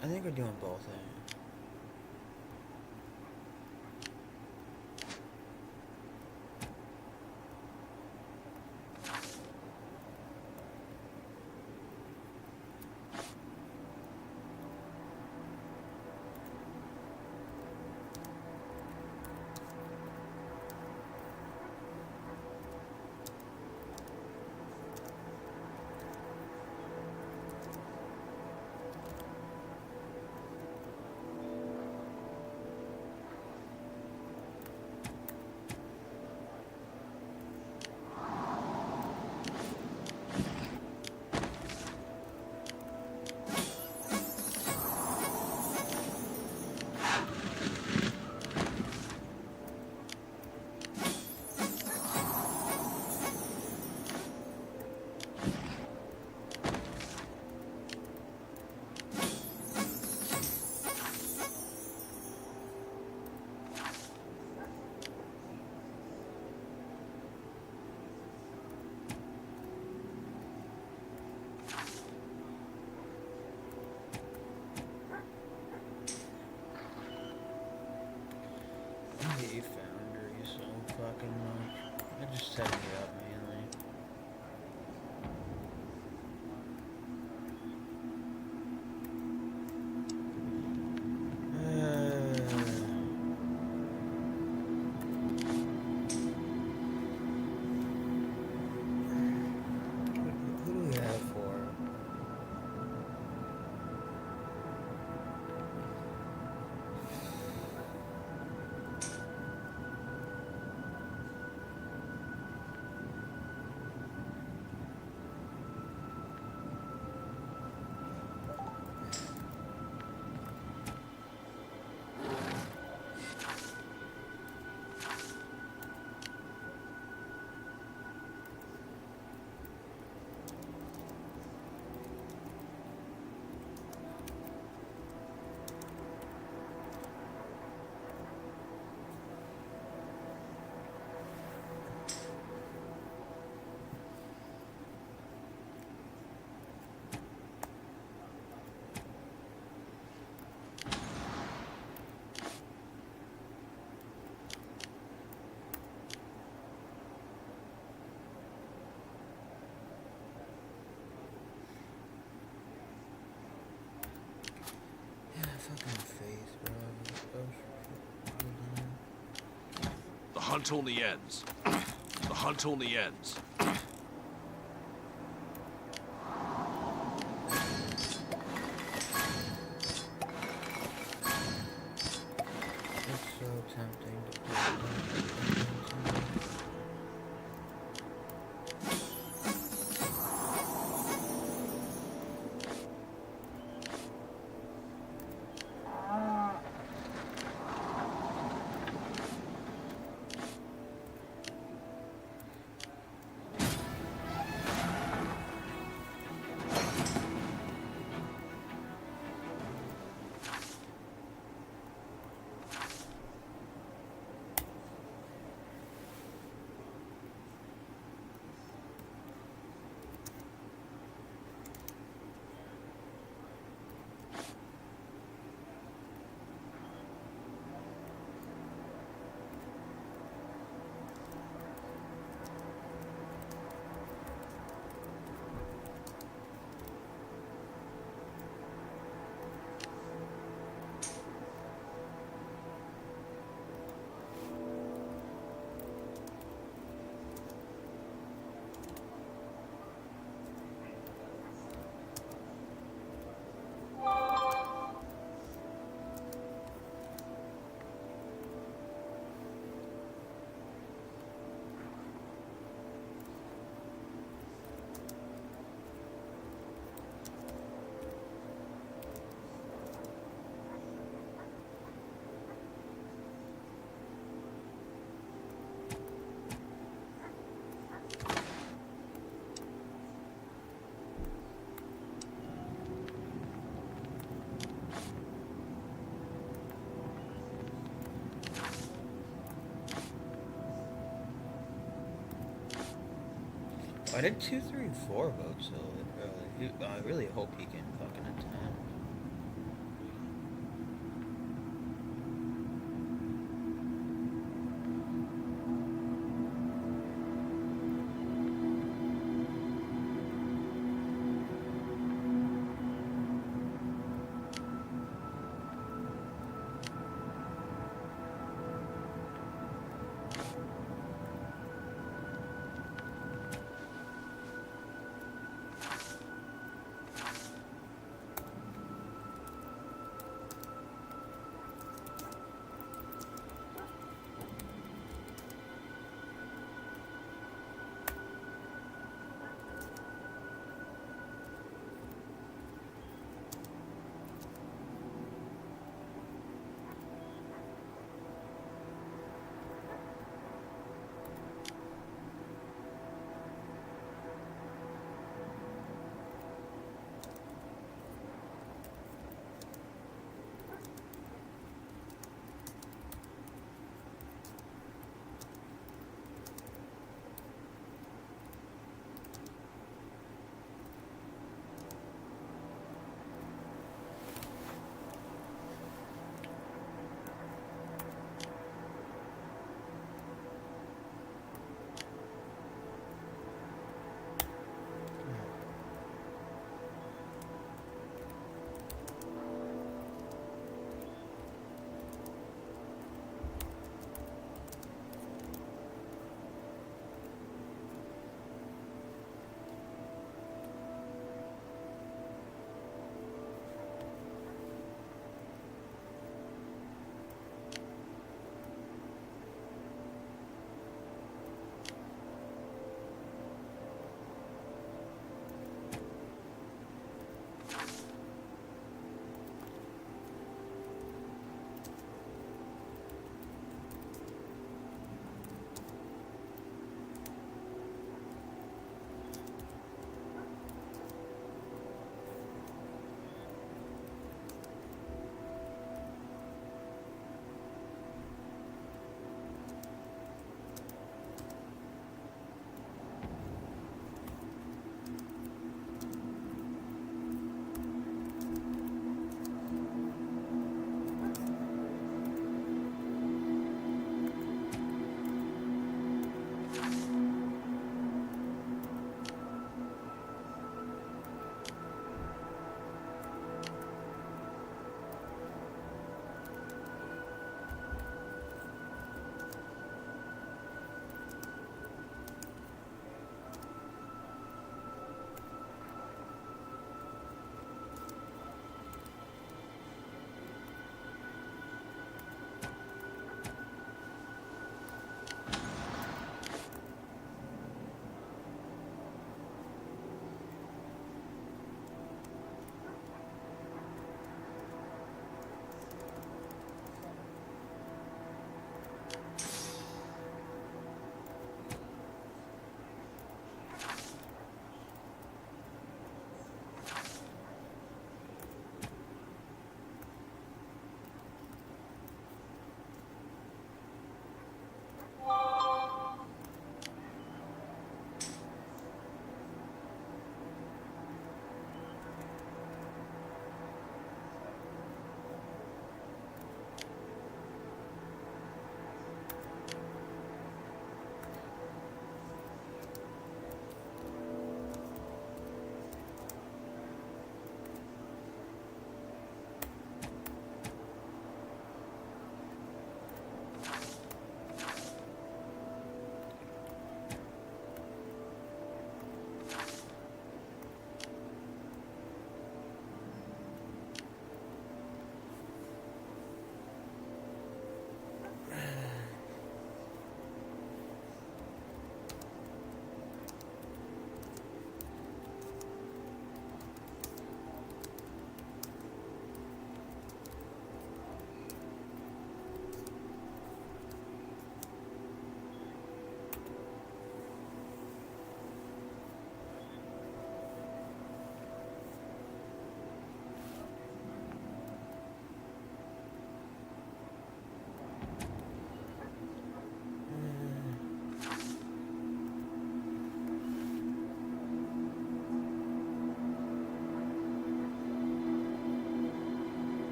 I think we're doing both. I hate Foundry so fucking much. I just set me up mainly. Who do we have for? The hunt only ends. The hunt only ends. It's so tempting to play. I did 2, 3, 4 votes, so I really hope he can fucking attend.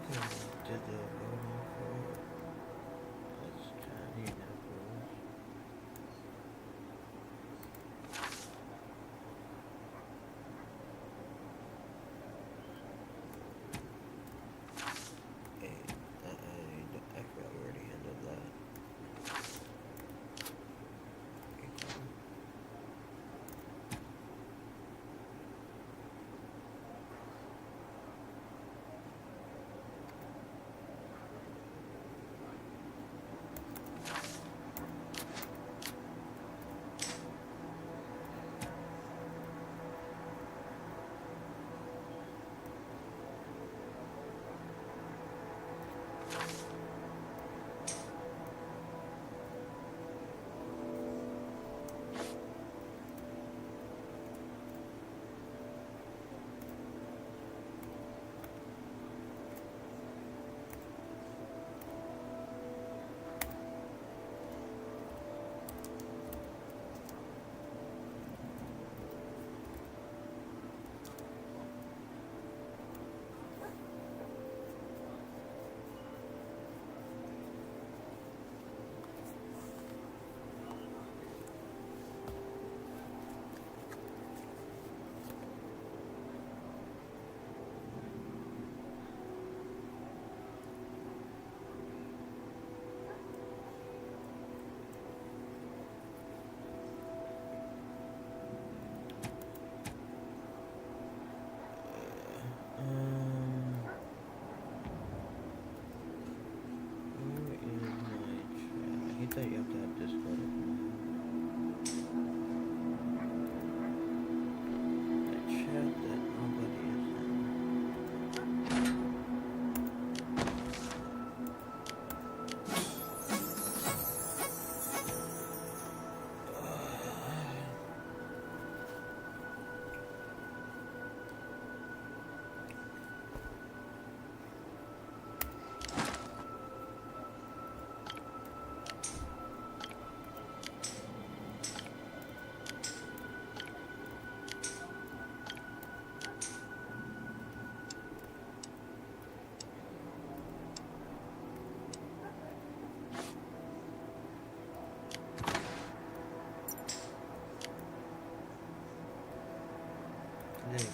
did the voting for it. That's Johnny Knuckles. I forgot we already handled that. Okay, cool. Where is my chat? I hate that you have to have Discord open. A chat that nobody is in. There you go.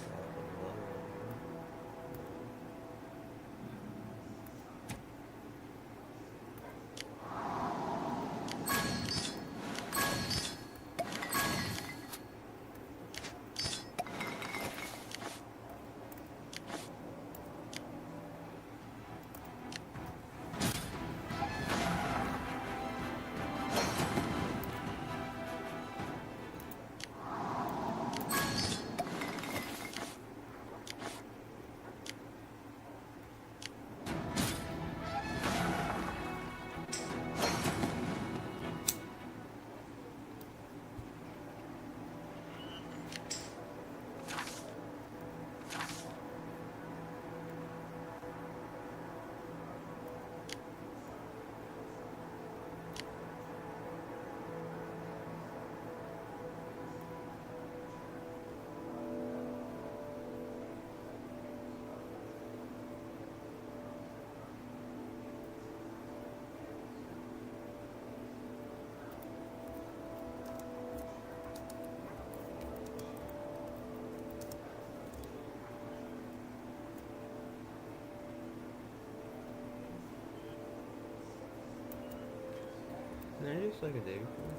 Can I just like a day before?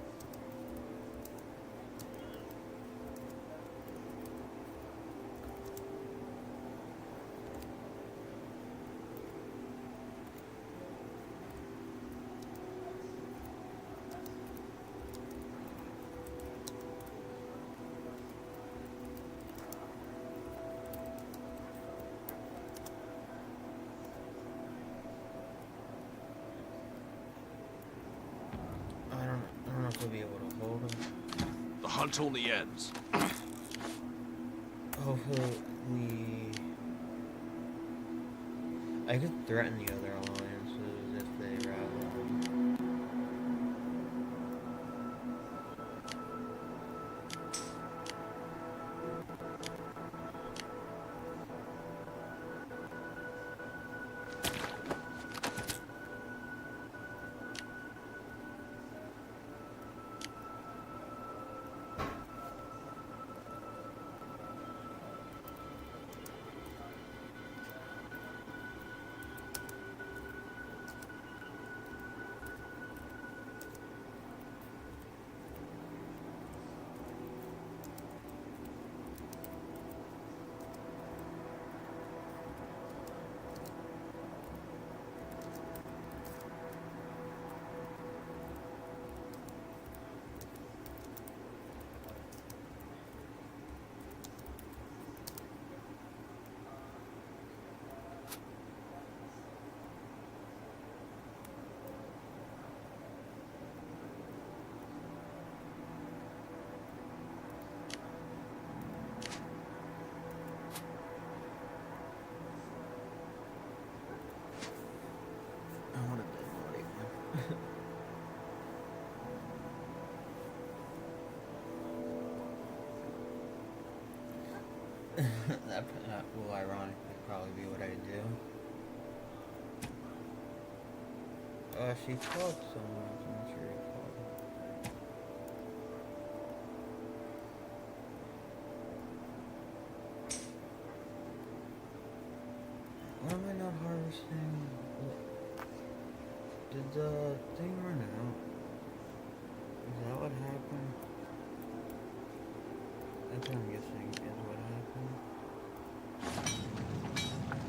I don't know if we'll be able to hold him. The hunt only ends. Hopefully, I could threaten the other alliances if they rally. That will ironically probably be what I do. She called someone. I'm not sure who called. Why am I not harvesting? Did the thing run out? Is that what happened? That's what I'm guessing is what happened.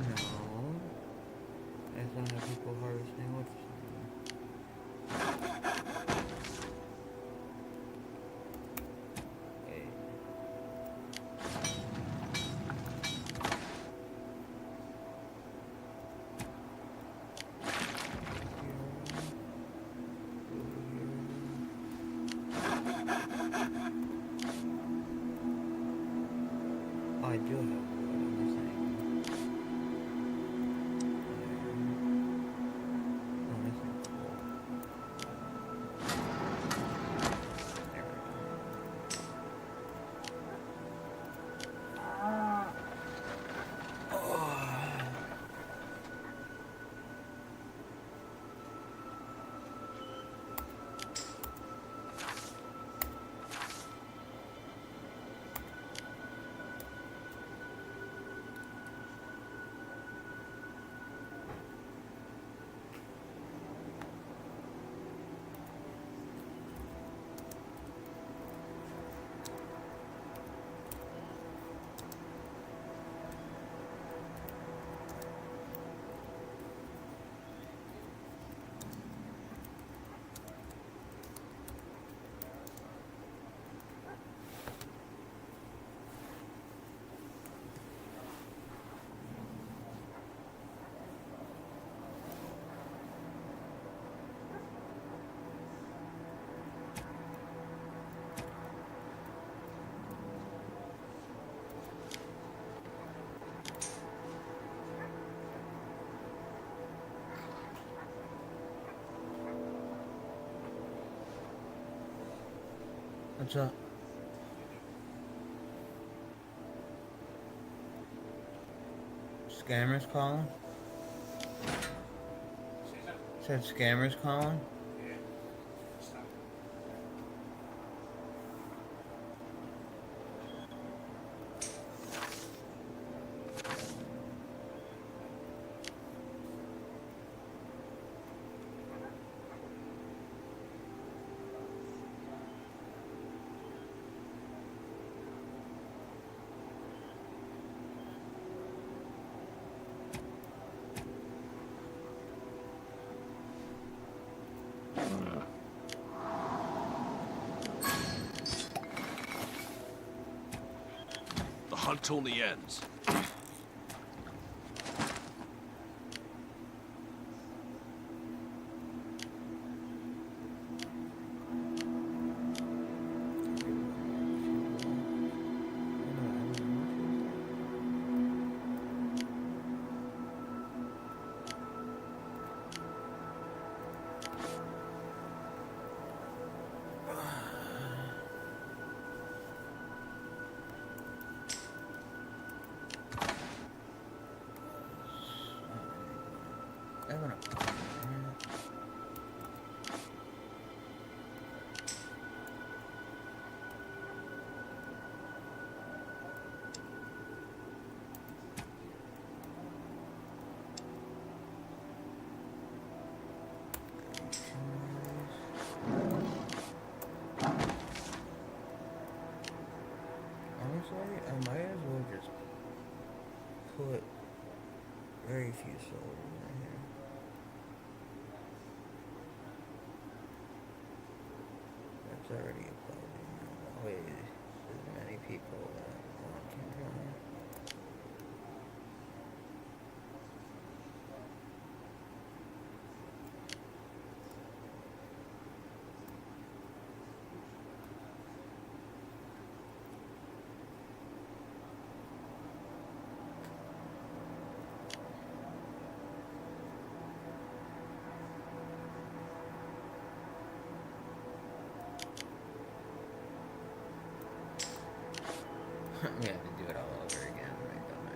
No. I don't have people harvesting what's I do have wood, I'm missing. I'm missing coal. There we What's up? Scammers calling? Said scammers calling? The hunt only ends. Honestly, I might as well just put very few soldiers in here. That's already a problem. Always as many people that want to join. We have to do it all over again, right? Don't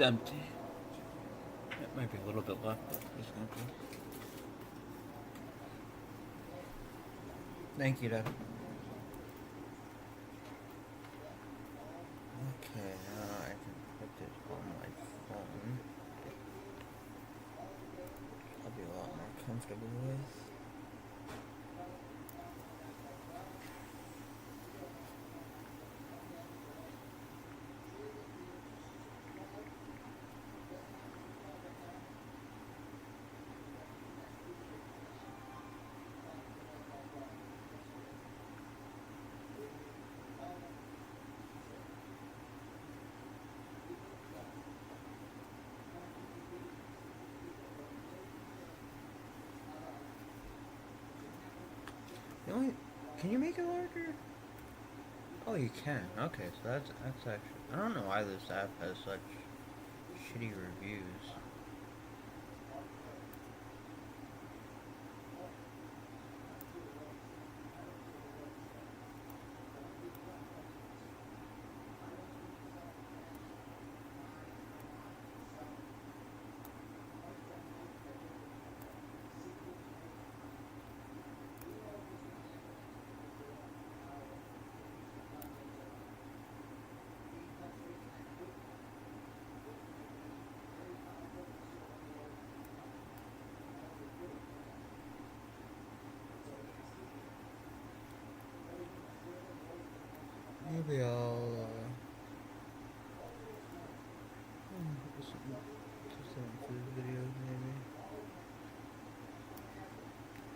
empty. It might be a little bit left, but it's empty. Thank you, Dad. Okay, now I can put this on my phone. I'll be a lot more comfortable with. Can you make it larger? Oh, you can. Okay, so that's actually. I don't know why this app has such shitty reviews. Maybe I'll just food videos maybe.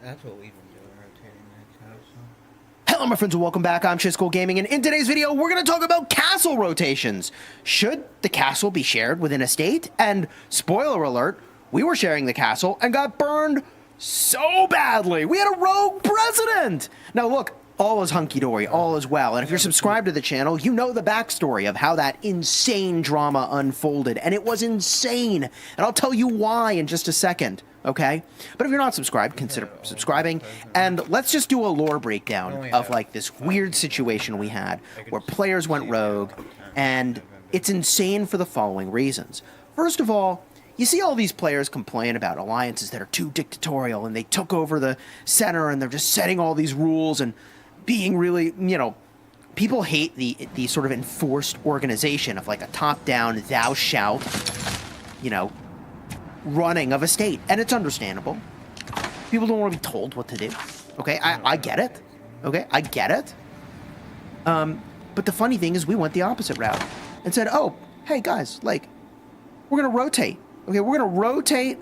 That's what we've been doing, rotating that castle. Hello, my friends, and welcome back. I'm Chisco Gaming, and in today's video, we're going to talk about castle rotations. Should the castle be shared within a state? And spoiler alert, we were sharing the castle and got burned so badly. We had a rogue president. Now, look, all is hunky-dory, all is well. And if you're subscribed to the channel, you know the backstory of how that insane drama unfolded. And it was insane. And I'll tell you why in just a second, okay? But if you're not subscribed, consider subscribing. And let's just do a lore breakdown of, like, this weird situation we had where players went rogue. And it's insane for the following reasons. First of all, you see all these players complain about alliances that are too dictatorial, and they took over the center, and they're just setting all these rules and being really, you know, people hate the sort of enforced organization of like a top-down, thou shalt, you know, running of a state. And it's understandable. People don't want to be told what to do. Okay, I get it. Okay, I get it. But the funny thing is we went the opposite route and said, oh, hey guys, like, we're going to rotate. Okay, we're going to rotate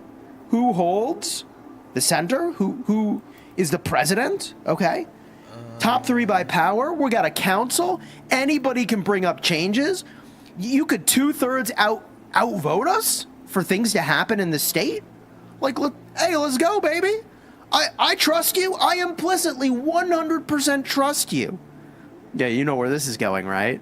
who holds the center, who is the president, okay? Top 3 by power. We got a council. Anybody can bring up changes. You could 2/3 outvote us for things to happen in the state. Like, look, hey, let's go, baby. I trust you. I implicitly 100% trust you. Yeah, you know where this is going, right?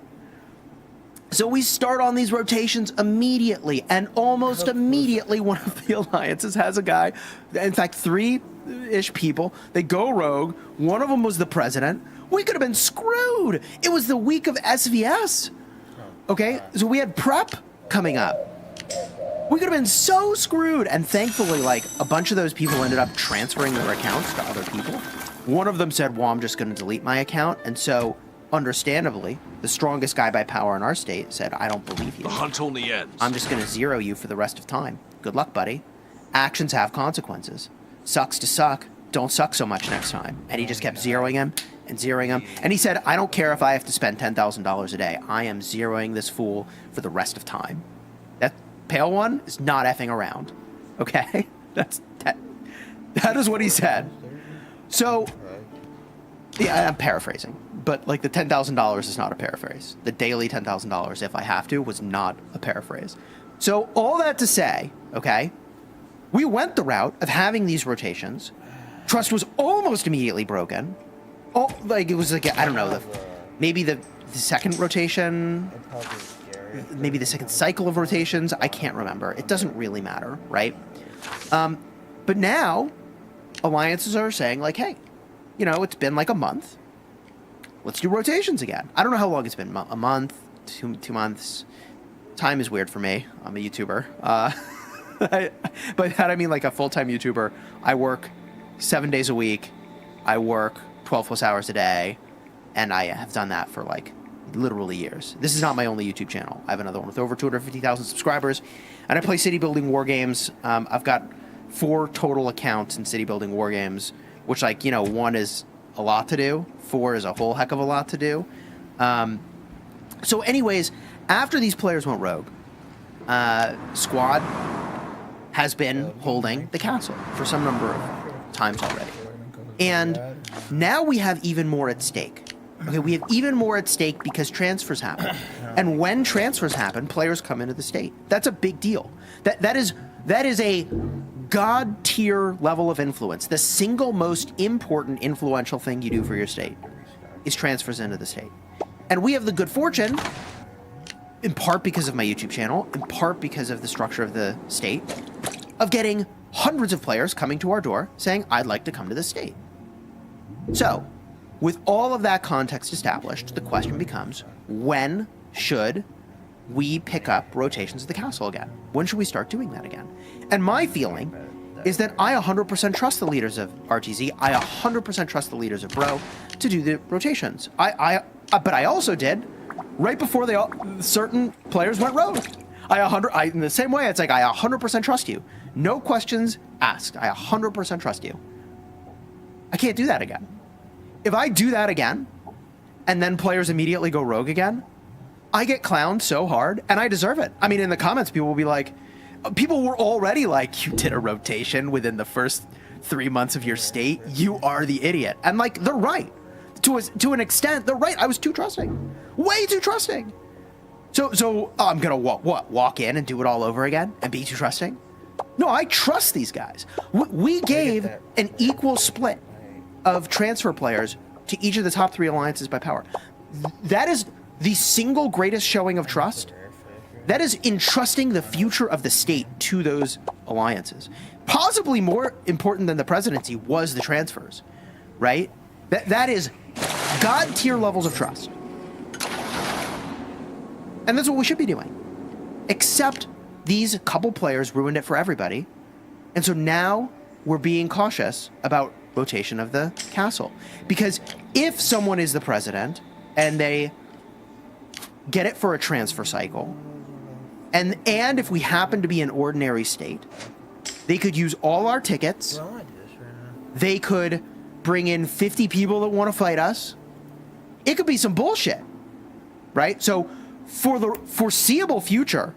So we start on these rotations immediately, and almost immediately one of the alliances has a guy, in fact, 3-ish people, they go rogue. One of them was the president. We could have been screwed. It was the week of SVS. Okay, so we had prep coming up. We could have been so screwed, and thankfully, like, a bunch of those people ended up transferring their accounts to other people. One of them said, well, I'm just going to delete my account, and so understandably, the strongest guy by power in our state said, I don't believe you. The hunt only ends. I'm just going to zero you for the rest of time. Good luck, buddy. Actions have consequences. Sucks to suck. Don't suck so much next time. And he just kept zeroing him and zeroing him. And he said, I don't care if I have to spend $10,000 a day. I am zeroing this fool for the rest of time. That pale one is not effing around. Okay? That is what he said. So, yeah, I'm paraphrasing. But, like, the $10,000 is not a paraphrase. The daily $10,000, if I have to, was not a paraphrase. So, all that to say, okay, we went the route of having these rotations. Trust was almost immediately broken. Oh, like, it was like, I don't know, maybe the second rotation, maybe the second cycle of rotations. I can't remember. It doesn't really matter, right? But now, alliances are saying, like, hey, you know, it's been like a month. Let's do rotations again. I don't know how long it's been. A month, two months, time is weird for me. I'm a YouTuber. But that I mean like a full-time YouTuber. I work 7 days a week. I work 12 plus hours a day. And I have done that for like literally years. This is not my only YouTube channel. I have another one with over 250,000 subscribers. And I play city building war games. I've got 4 total accounts in city building war games, which like, 1 is a lot to do. 4 is a whole heck of a lot to do. So anyways, after these players went rogue, Squad has been holding the castle for some number of times already. And now we have even more at stake. Okay, we have even more at stake because transfers happen. And when transfers happen, players come into the state. That's a big deal. That is a god tier level of influence. The single most important influential thing you do for your state is transfers into the state. And we have the good fortune, in part because of my YouTube channel, in part because of the structure of the state, of getting hundreds of players coming to our door saying, I'd like to come to the state. So, with all of that context established, the question becomes, when should we pick up rotations of the castle again? When should we start doing that again? And my feeling is that I 100% trust the leaders of RTZ. I 100% trust the leaders of Bro to do the rotations. But I also did right before certain players went rogue. In the same way, it's like I 100% trust you. No questions asked. I 100% trust you. I can't do that again. If I do that again, and then players immediately go rogue again, I get clowned so hard, and I deserve it. I mean, in the comments, people will be like, people were already like, you did a rotation within the first 3 months of your state. You are the idiot. And like, they're right. To an extent, they're right. I was too trusting. Way too trusting. So I'm going to walk in and do it all over again and be too trusting? No, I trust these guys. We gave an equal split of transfer players to each of the top 3 alliances by power. That is the single greatest showing of trust. That is entrusting the future of the state to those alliances. Possibly more important than the presidency was the transfers, right? That is god tier levels of trust. And that's what we should be doing. Except these couple players ruined it for everybody. And so now we're being cautious about rotation of the castle. Because if someone is the president and they get it for a transfer cycle, and if we happen to be an ordinary state, they could use all our tickets. They could bring in 50 people that want to fight us. It could be some bullshit, right? So for the foreseeable future,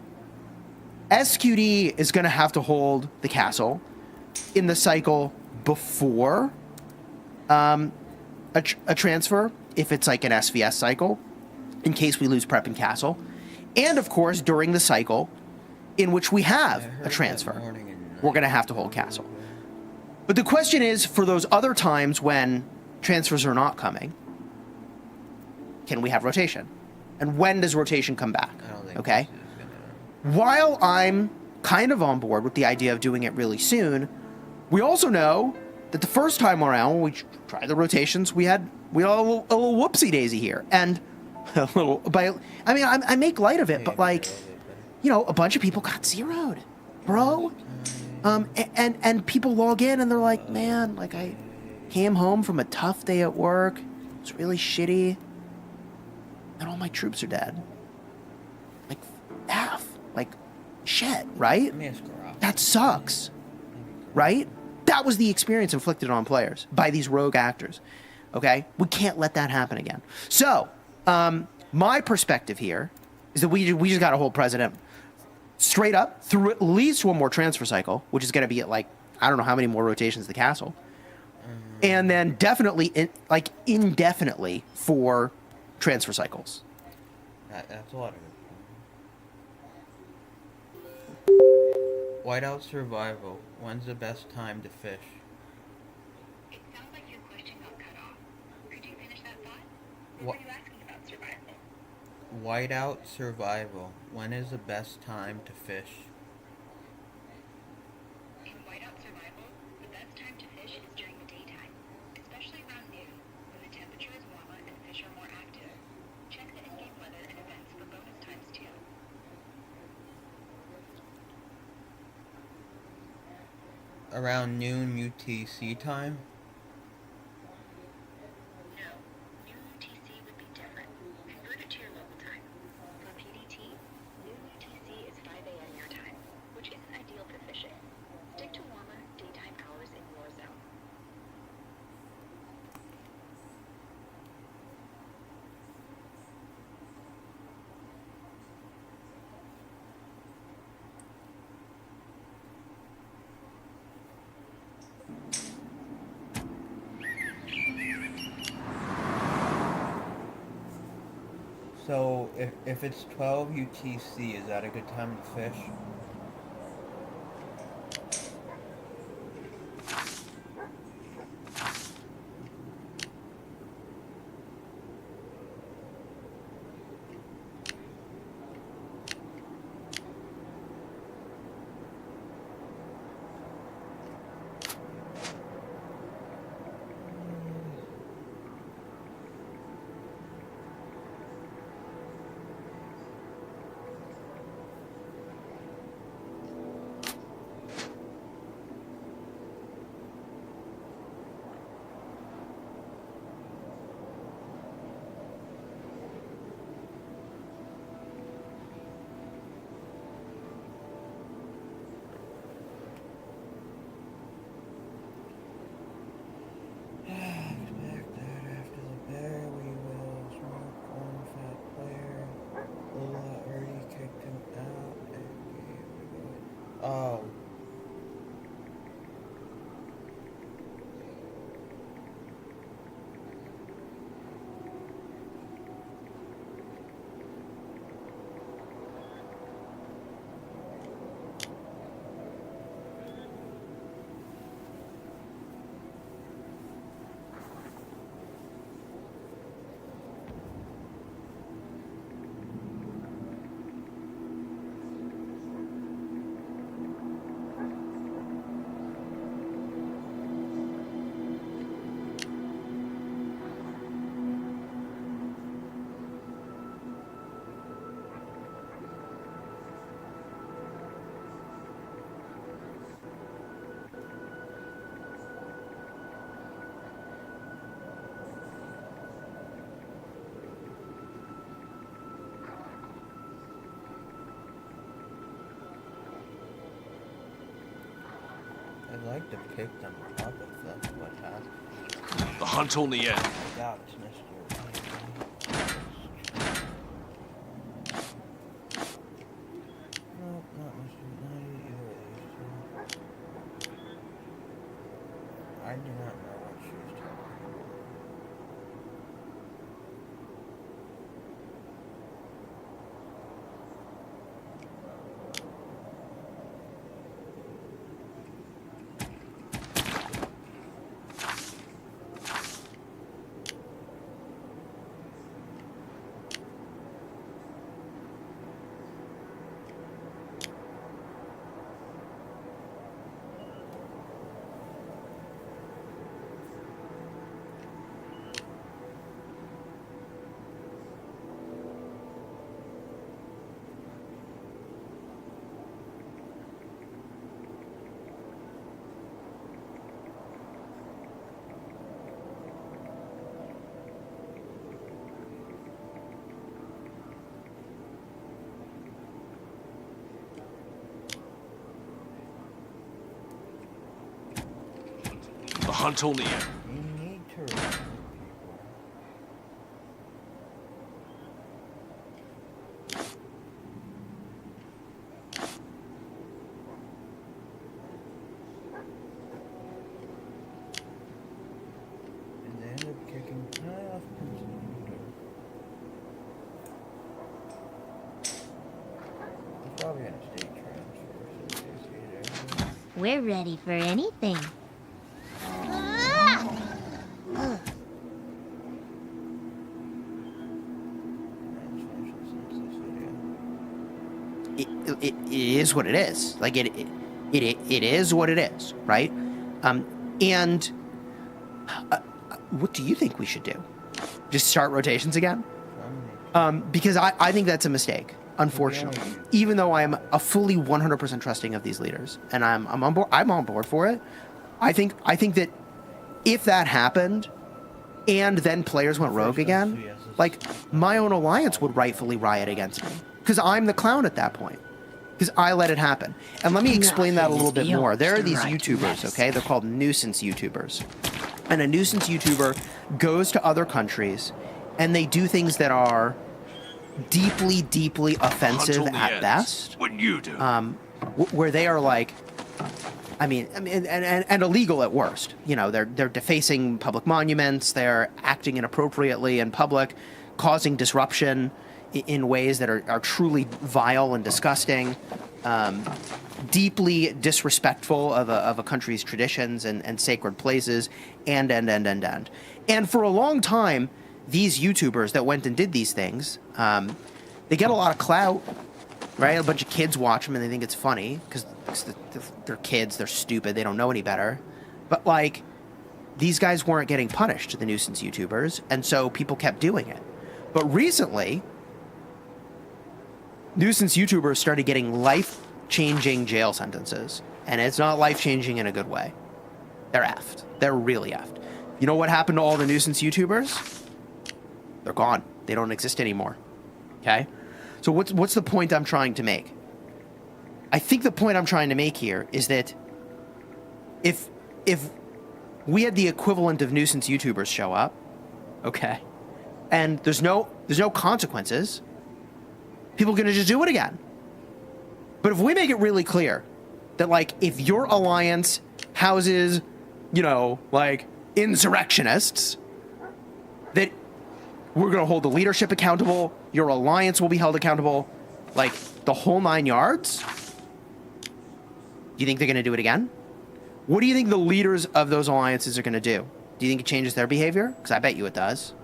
SQD is going to have to hold the castle in the cycle before a transfer, if it's like an SVS cycle, in case we lose prep and castle, and of course during the cycle in which we have a transfer, we're going to have to hold castle. But the question is, for those other times when transfers are not coming, can we have rotation? And when does rotation come back? Okay? While I'm kind of on board with the idea of doing it really soon, we also know that the first time around when we tried the rotations, we had a little whoopsie daisy here. And a little, I make light of it, but like, a bunch of people got zeroed, bro. And people log in and they're like, man, like I came home from a tough day at work. It's really shitty. And all my troops are dead. Like, like, shit, right? That sucks, right? That was the experience inflicted on players by these rogue actors, okay? We can't let that happen again. So, my perspective here is that we just got to hold president straight up through at least one more transfer cycle, which is going to be at like, I don't know how many more rotations the castle. And then definitely, indefinitely for transfer cycles. That's a lot of it. Whiteout survival. When's the best time to fish? It sounds like your question got cut off. Could you finish that thought? What were you asking about survival? Whiteout survival. When is the best time to fish? In whiteout survival, the best time to fish is during the daytime, especially around noon, when the temperature is warmer and fish are more active. Check the in-game weather and events for bonus times too. around noon UTC time? No, noon UTC would be different. Convert it to your local time. For PDT, noon UTC is 5 a.m. your time, which isn't ideal for fishing. Stick to warmer, daytime hours in your zone. So if it's 12 UTC, is that a good time to fish? Expect that after the bear we will smoke one fat player. Lola already kicked him out and gave it away. Oh. I'd like to pick them up if that's what happens. The hunt on the end. I doubt it's Mr. Nope, not Mr. United, either of these two. I do not know what she's talking about. The hunt on the end. You need to remember people. And they end up kicking off It's probably in a state transfer, so they see it. We're ready for anything. It is what it is. Like it is what it is, right? And what do you think we should do? Just start rotations again? Because I think that's a mistake. unfortunately. Even though I'm a fully 100% trusting of these leaders, and I'm on board for it. I think that if that happened, and then players went rogue again, like my own alliance would rightfully riot against me because I'm the clown at that point. Because I let it happen. And let me explain that a little bit more. There are these YouTubers, okay? They're called nuisance YouTubers. And a nuisance YouTuber goes to other countries and they do things that are deeply, deeply offensive at best. What you do? Where they are like, and illegal at worst. You know, they're defacing public monuments, they're acting inappropriately in public, causing disruption in ways that are truly vile and disgusting, deeply disrespectful of a country's traditions and sacred places, and. And for a long time, these YouTubers that went and did these things, they get a lot of clout, right? A bunch of kids watch them and they think it's funny because they're kids, they're stupid, they don't know any better. But like, these guys weren't getting punished, the nuisance YouTubers, and so people kept doing it. But recently, nuisance YouTubers started getting life-changing jail sentences. And it's not life-changing in a good way. They're effed. They're really effed. You know what happened to all the nuisance YouTubers? They're gone. They don't exist anymore. Okay? So what's the point I'm trying to make? I think the point I'm trying to make here is that if we had the equivalent of nuisance YouTubers show up, okay, and there's no consequences, people are going to just do it again. But if we make it really clear that, like, if your alliance houses, you know, like, insurrectionists, that we're going to hold the leadership accountable, your alliance will be held accountable, like, the whole 9 yards, do you think they're going to do it again? What do you think the leaders of those alliances are going to do? Do you think it changes their behavior? Because I bet you it does.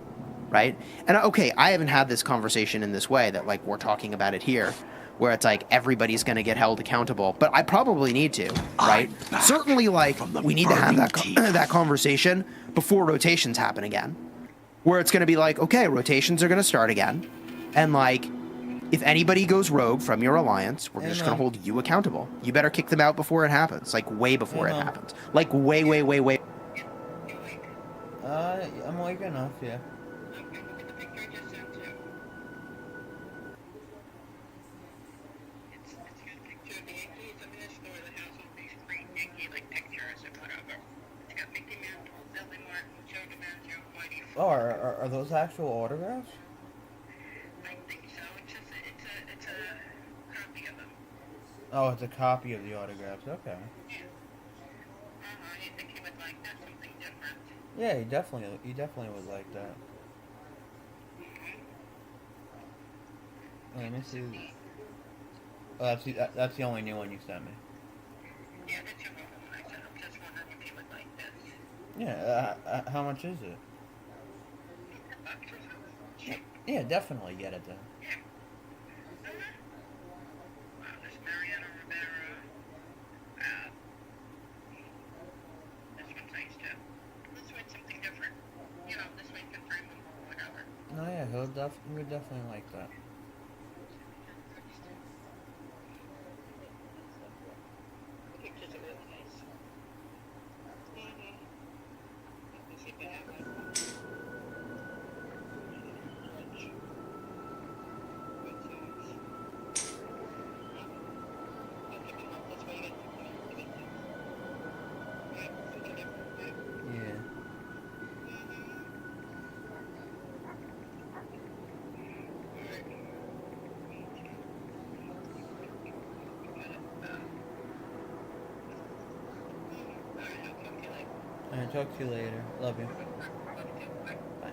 Right? And okay, I haven't had this conversation in this way that like we're talking about it here, where it's like everybody's going to get held accountable, but I probably need to, right? Certainly, like we need to have that conversation before rotations happen again, where it's going to be like, okay, rotations are going to start again, and like if anybody goes rogue from your alliance, we're just going to hold you accountable. You better kick them out before it happens, like way before it happens, like way. I'm awake enough, yeah. Oh, are those actual autographs? I think so. It's a copy of them. Oh, it's a copy of the autographs. Okay. Yeah. You think he would like that? Something different? Yeah, he definitely would like that. Let me see. Oh, that's the only new one you sent me. Yeah, that's the only one I sent. I'm just wondering if he would like this. Yeah. How much is it? Yeah, definitely get it then. No, yeah, he would definitely like that. Alright, talk to you later. Love you. Bye.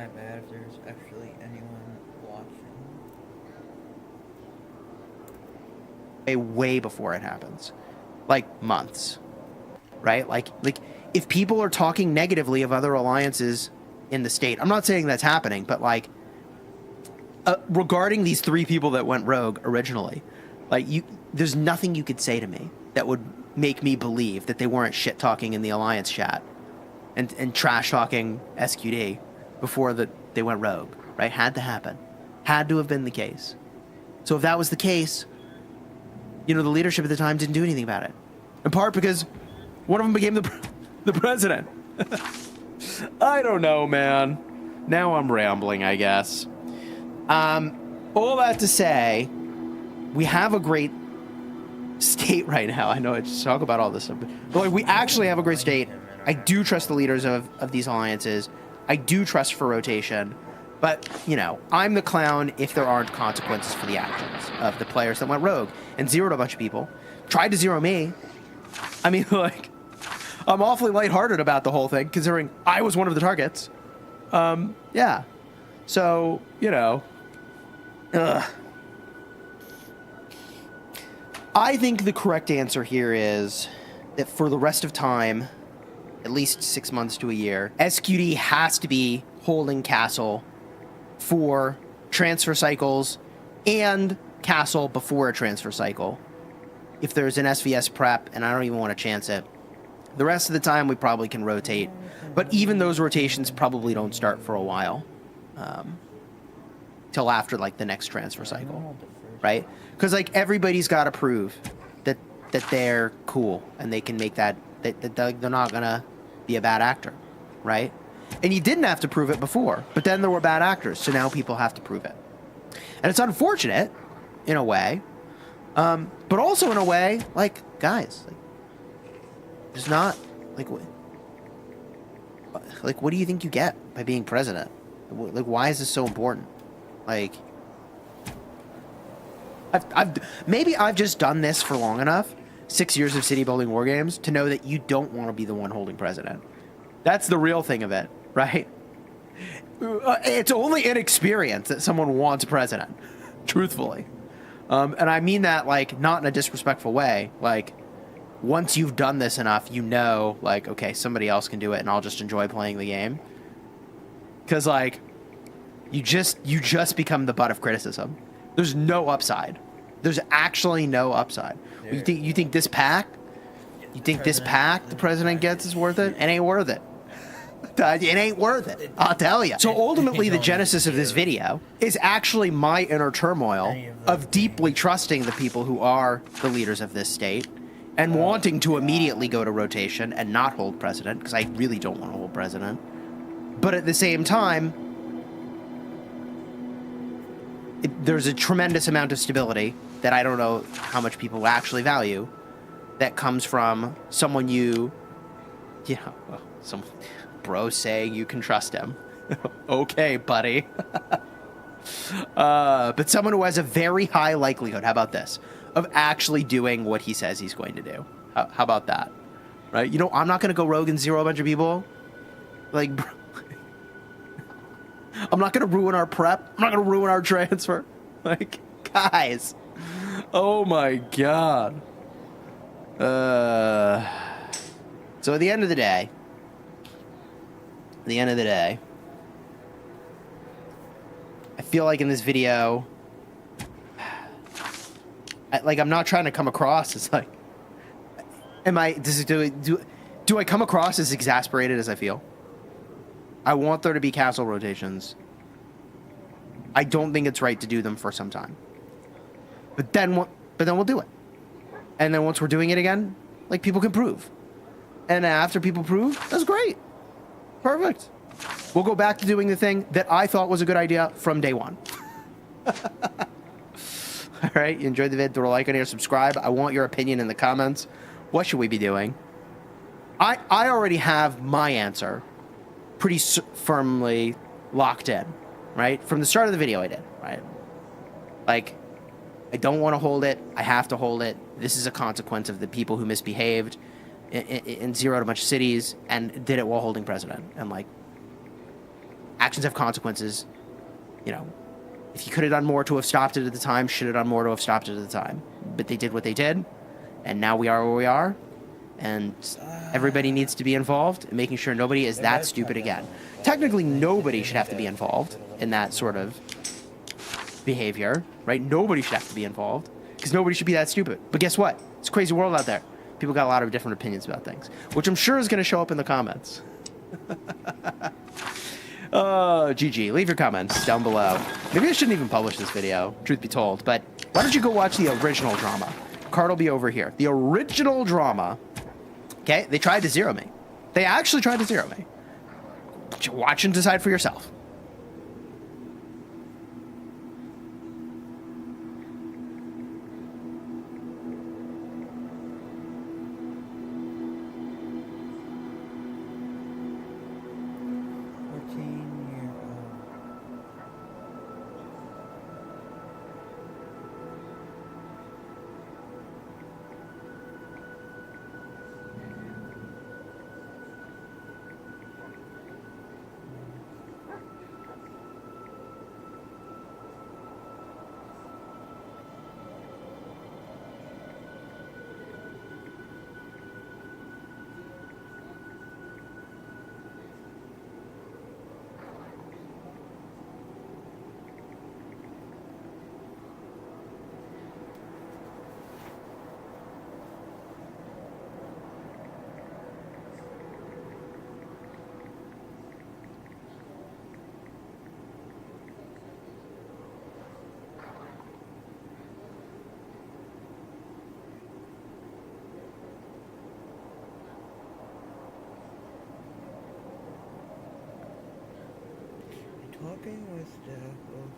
my bad if there's actually anyone watching. Way before it happens, like months, right? Like if people are talking negatively of other alliances in the state, I'm not saying that's happening, but like regarding these 3 people that went rogue originally, like there's nothing you could say to me that would make me believe that they weren't shit talking in the alliance chat and trash talking SQD before they went rogue, right? Had to happen, had to have been the case. So if that was the case, the leadership at the time didn't do anything about it. In part because one of them became the president. I don't know, man. Now I'm rambling, I guess. All that to say, we have a great state right now. I know I just talk about all this stuff, but like we actually have a great state. I do trust the leaders of these alliances. I do trust for rotation. But, I'm the clown if there aren't consequences for the actions of the players that went rogue and zeroed a bunch of people. Tried to zero me. I mean, like, I'm awfully lighthearted about the whole thing, considering I was one of the targets. Yeah. So, I think the correct answer here is that for the rest of time, at least 6 months to a year, SQD has to be holding Castle for transfer cycles and Castle before a transfer cycle. If there's an SVS prep, and I don't even want to chance it, the rest of the time we probably can rotate. But even those rotations probably don't start for a while. Till after, like, the next transfer cycle. Right? Because, like, everybody's got to prove that they're cool and they can make that they're not going to be a bad actor. Right? And you didn't have to prove it before, but then there were bad actors, so now people have to prove it. And it's unfortunate, in a way, but also in a way, like, guys, like, there's not, like, what do you think you get by being president? Like, why is this so important? Like, maybe I've just done this for long enough, 6 years of city building war games, to know that you don't want to be the one holding president. That's the real thing of it. Right? It's only inexperience that someone wants president, truthfully. And I mean that, like, not in a disrespectful way. Like, once you've done this enough, like, okay, somebody else can do it and I'll just enjoy playing the game. Because, like, you just become the butt of criticism. There's no upside. There's actually no upside. You think this pack? You think this pack the president gets is worth it? It ain't worth it. It ain't worth it, I'll tell you. So ultimately, the genesis of this video is actually my inner turmoil of deeply trusting the people who are the leaders of this state and wanting to immediately go to rotation and not hold president, because I really don't want to hold president. But at the same time, there's a tremendous amount of stability that I don't know how much people actually value that comes from someone some bro saying you can trust him. Okay, buddy. But someone who has a very high likelihood, how about this, of actually doing what he says he's going to do. How about that? Right? I'm not going to go rogue and zero a bunch of people. Like, I'm not going to ruin our prep. I'm not going to ruin our transfer. Like, guys. Oh my God. So at the end of the day, I feel like in this video, I'm not trying to come across as like, do I come across as exasperated as I feel? I want there to be castle rotations. I don't think it's right to do them for some time. But then we'll do it. And then once we're doing it again, like, people can prove. And after people prove, that's great. Perfect. We'll go back to doing the thing that I thought was a good idea from day one. All right, you enjoyed the vid, throw a like on here, subscribe. I want your opinion in the comments. What should we be doing? I already have my answer pretty firmly locked in, right? From the start of the video I did, right? Like, I don't want to hold it. I have to hold it. This is a consequence of the people who misbehaved and zeroed a bunch of cities and did it while holding president. And, like, actions have consequences. You know, if you could have done more to have stopped it at the time, should have done more to have stopped it at the time. But they did what they did, and now we are where we are, and everybody needs to be involved in making sure nobody is that stupid again. Technically, nobody should have to be involved in that sort of behavior, right? Nobody should have to be involved, because nobody should be that stupid. But guess what? It's a crazy world out there. People got a lot of different opinions about things, which I'm sure is going to show up in the comments. GG. Leave your comments down below. Maybe I shouldn't even publish this video, truth be told, but why don't you go watch the original drama? Card will be over here. The original drama. Okay? They tried to zero me. They actually tried to zero me. Watch and decide for yourself. Talking with Jackal.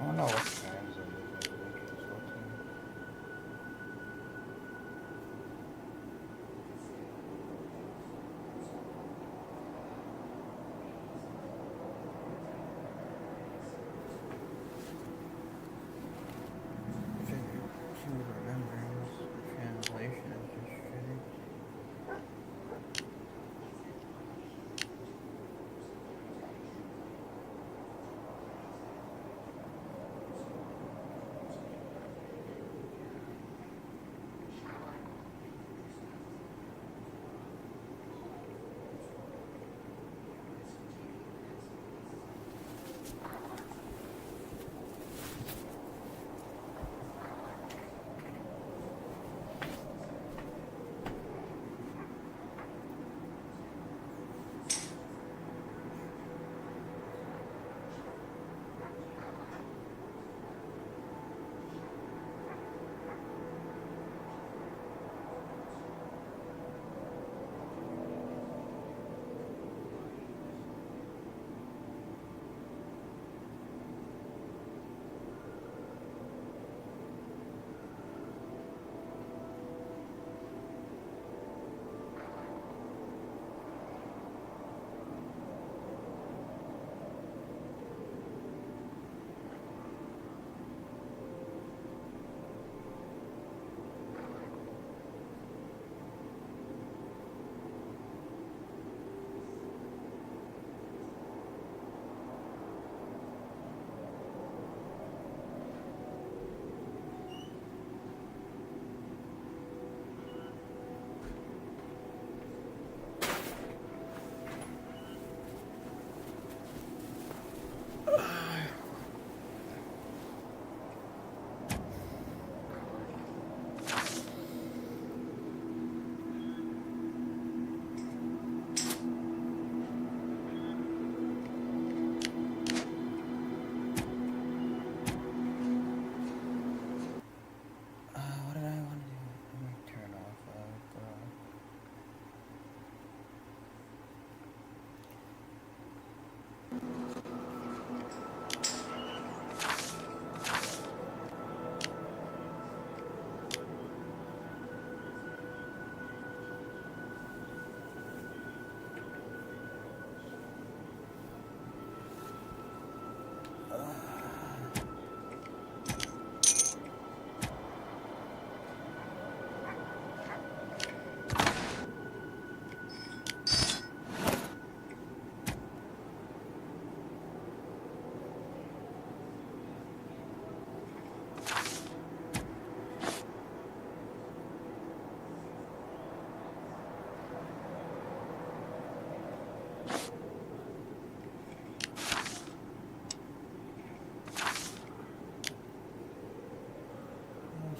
I don't know what times are translation is just shitty.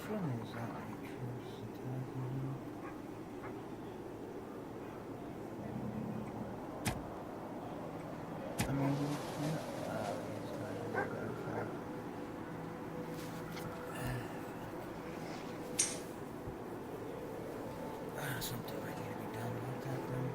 one is that like troops attacking me? I mean, yeah, he's kind of a better fight. Something I need to be done about that though.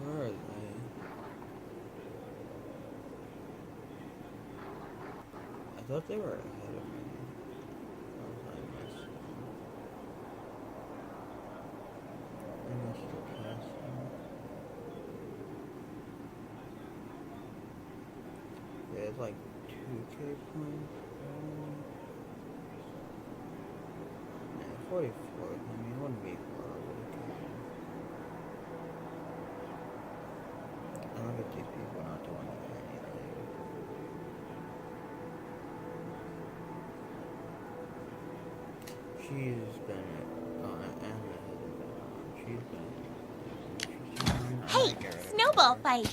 Where are they? I thought they were ahead of me. I missed them. I missed the past one. Yeah, it's like 2K points. Yeah, 44. I mean, it wouldn't be horrible to get. I look at these people not doing anything. She's been Anna hasn't been on. She's been. Hey, snowball fight.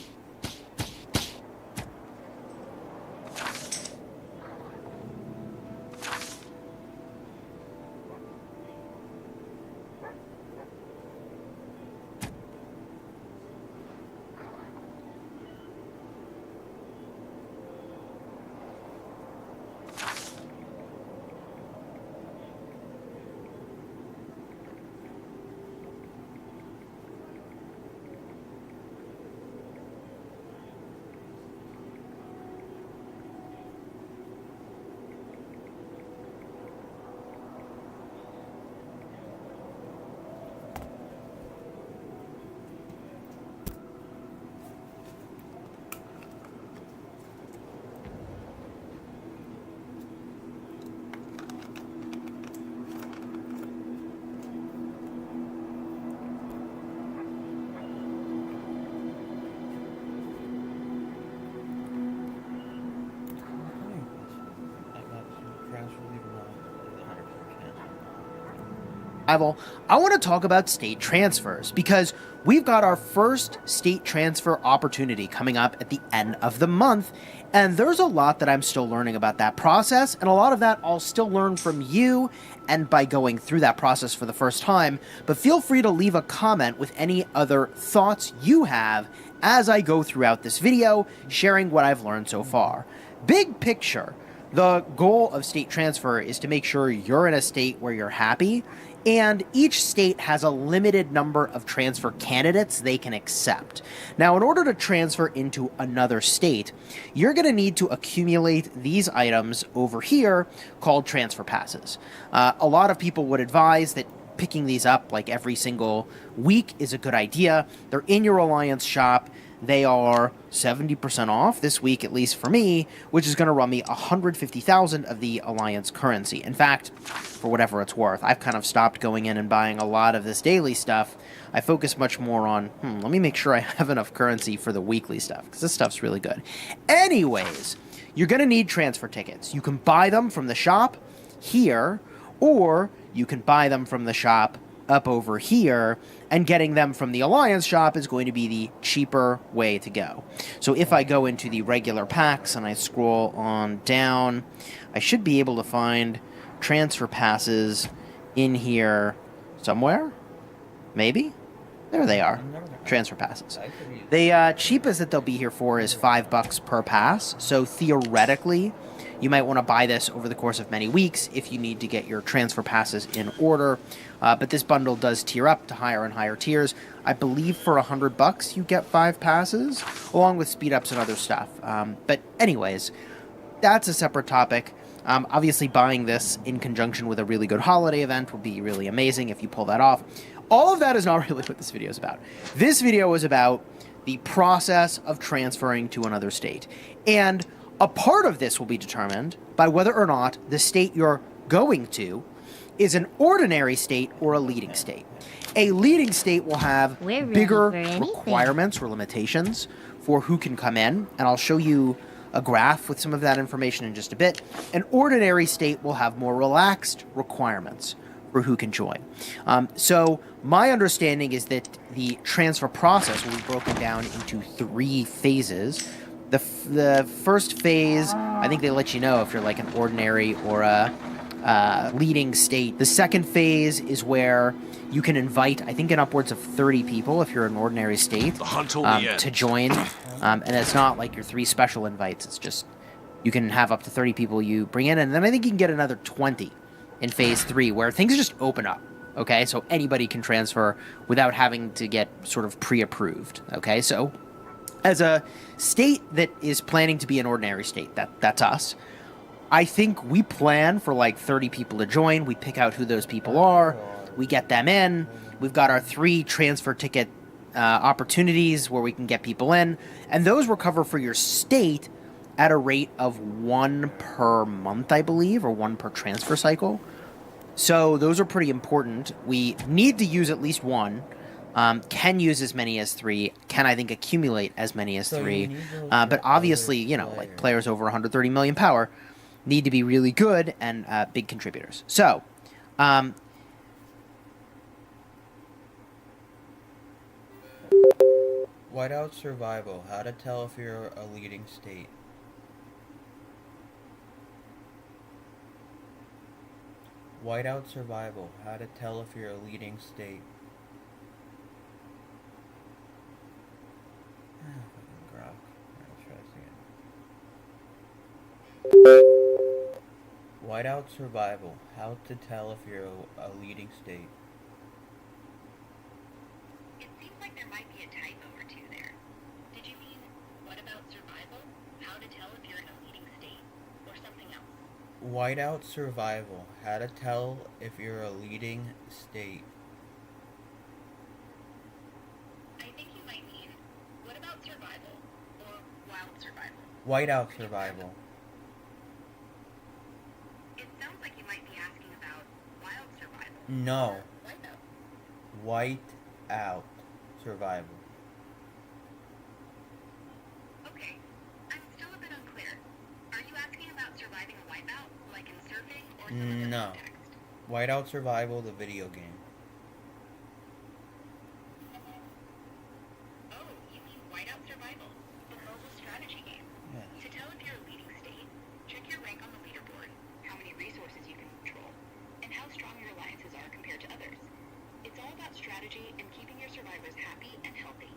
I want to talk about state transfers because we've got our first state transfer opportunity coming up at the end of the month, and there's a lot that I'm still learning about that process, and a lot of that I'll still learn from you and by going through that process for the first time, but feel free to leave a comment with any other thoughts you have as I go throughout this video, sharing what I've learned so far. Big picture, the goal of state transfer is to make sure you're in a state where you're happy And each state has a limited number of transfer candidates they can accept. Now, in order to transfer into another state, you're going to need to accumulate these items over here called transfer passes. A lot of people would advise that picking these up like every single week is a good idea. They're in your Alliance shop. They are 70% off this week, at least for me, which is going to run me 150,000 of the Alliance currency. In fact, for whatever it's worth, I've kind of stopped going in and buying a lot of this daily stuff. I focus much more on, let me make sure I have enough currency for the weekly stuff, because this stuff's really good. Anyways, you're going to need transfer tickets. You can buy them from the shop here, or you can buy them from the shop up over here, and getting them from the Alliance shop is going to be the cheaper way to go. So if I go into the regular packs and I scroll on down, I should be able to find transfer passes in here somewhere. Maybe? There they are. Transfer passes. The cheapest that they'll be here for is $5 per pass. So theoretically, you might want to buy this over the course of many weeks if you need to get your transfer passes in order. But this bundle does tier up to higher and higher tiers. I believe for $100 you get 5 passes, along with speed ups and other stuff. But anyways, that's a separate topic. Obviously, buying this in conjunction with a really good holiday event will be really amazing if you pull that off. All of that is not really what this video is about. This video is about the process of transferring to another state. And a part of this will be determined by whether or not the state you're going to is an ordinary state or a leading state. A leading state will have bigger requirements or limitations for who can come in, and I'll show you a graph with some of that information in just a bit. An ordinary state will have more relaxed requirements for who can join. So my understanding is that the transfer process will be broken down into 3 phases. The first phase, I think they let you know if you're like an ordinary or a leading state. The second phase is where you can invite, I think, in upwards of 30 people if you're an ordinary state to join. And it's not like your 3 special invites. It's just you can have up to 30 people you bring in. And then I think you can get another 20 in phase 3 where things just open up. Okay, so anybody can transfer without having to get sort of pre-approved. Okay, so as a state that is planning to be an ordinary state, that's us. I think we plan for like 30 people to join. We pick out who those people are. We get them in. We've got our 3 transfer ticket opportunities where we can get people in. And those recover for your state at a rate of 1 per month, I believe, or 1 per transfer cycle. So those are pretty important. We need to use at least 1. Can use as many as 3, can I think accumulate as many as 3, but obviously, you know, like players over 130 million power need to be really good and big contributors. So, whiteout survival, how to tell if you're a leading state. Whiteout survival, how to tell if you're a leading state. Whiteout survival, how to tell if you're a leading state. It seems like there might be a typo or 2 there. Did you mean, what about survival? How to tell if you're in a leading state? Or something else? Whiteout survival, how to tell if you're a leading state. I think you might mean, what about survival? Or wild survival? Whiteout survival. It sounds like you might be asking about wild survival. No. Wipeout. Whiteout survival. Okay, I'm still a bit unclear. Are you asking about surviving a wipeout, like in surfing, or some other No. context? Whiteout survival, the video game. Oh, you mean Whiteout Survival, the mobile strategy game. Yeah. To tell if you're a leading state, check your rank on the leaderboard, how many resources you can control, and how strong your alliances are compared to others. It's all about strategy and keeping your survivors happy and healthy.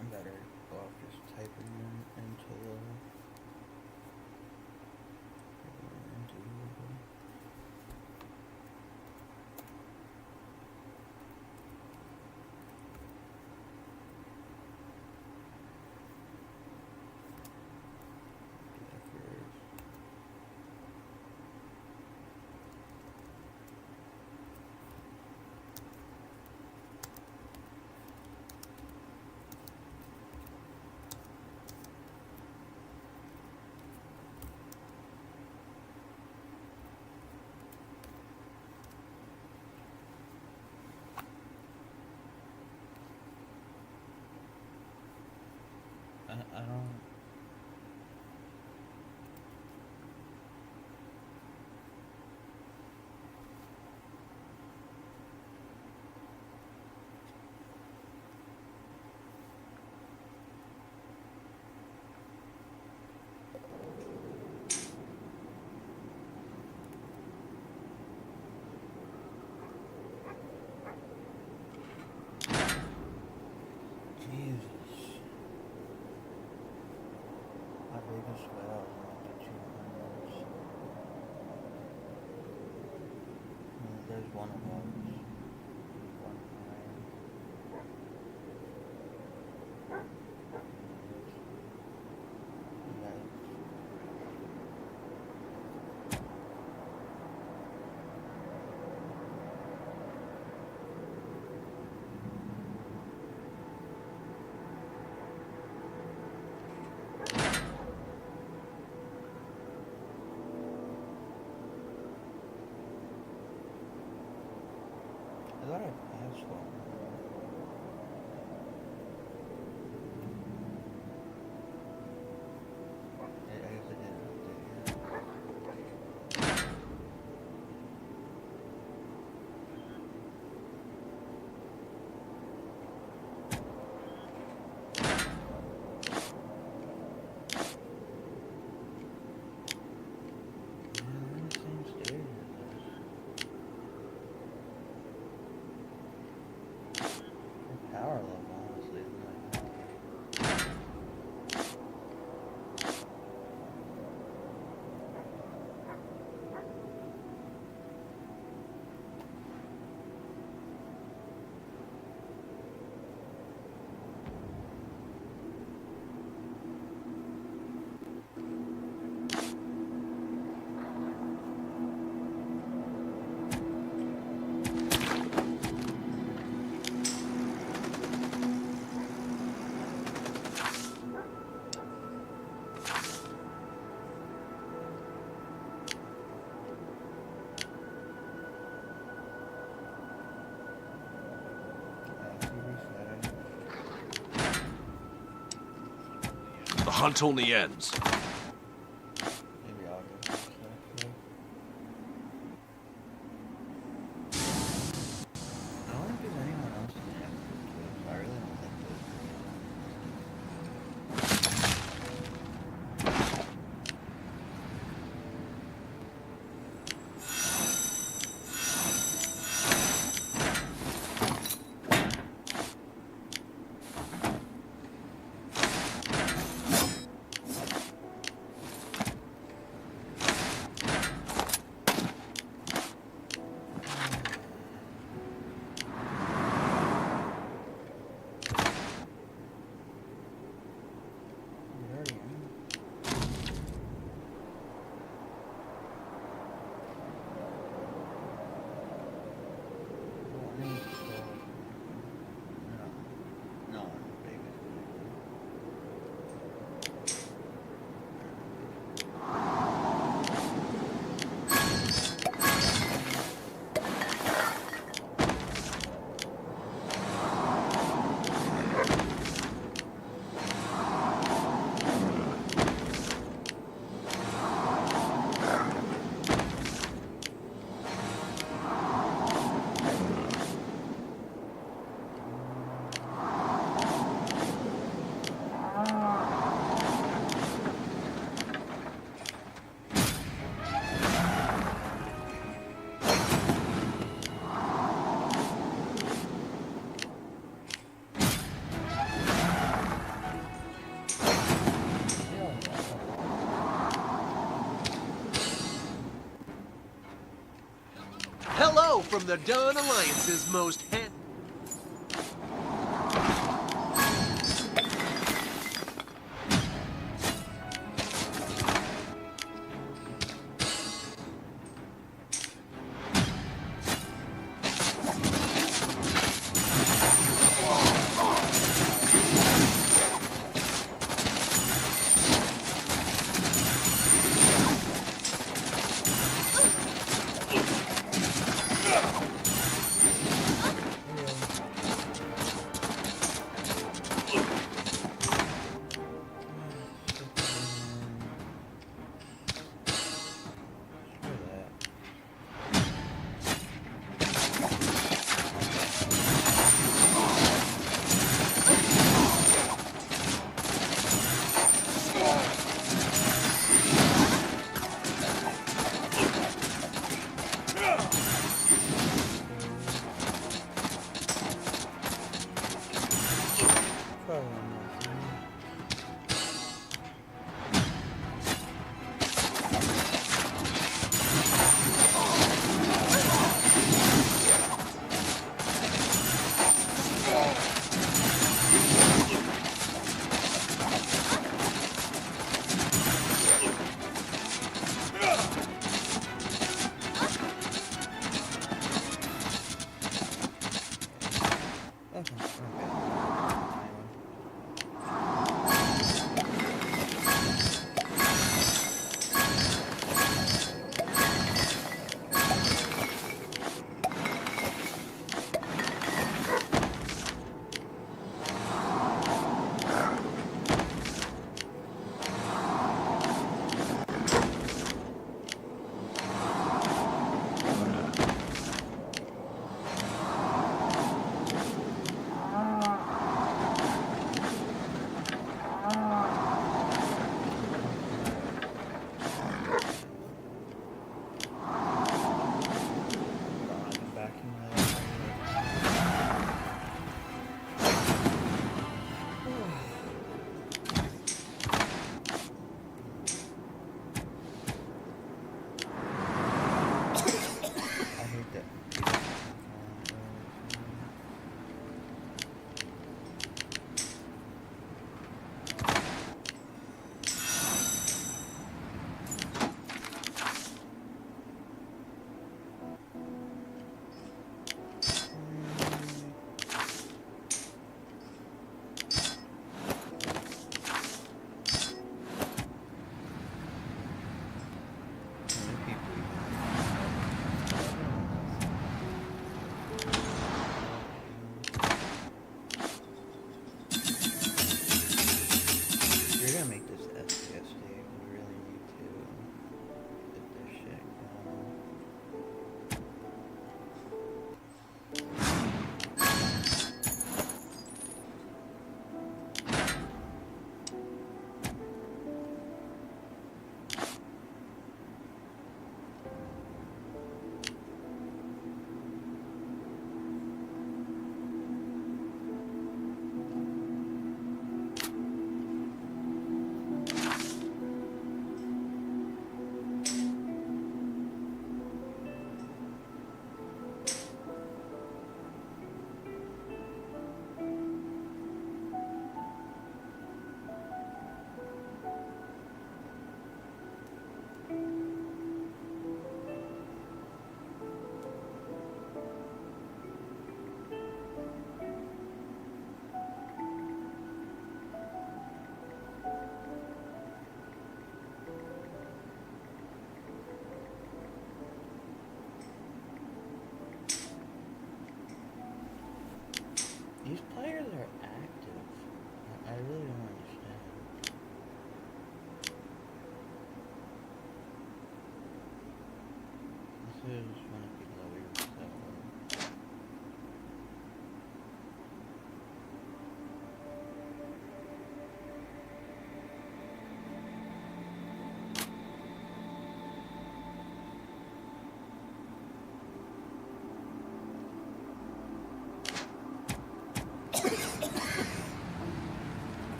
I'm better off just typing them into the there's one above. One higher. I thought I passed one. I guess I didn't update it. Power level, honestly, isn't it? The hunt only ends. Maybe I'll go first, actually. I don't think there's anyone else in the episode, so I really don't think there's. Hello from the Dawn Alliance's most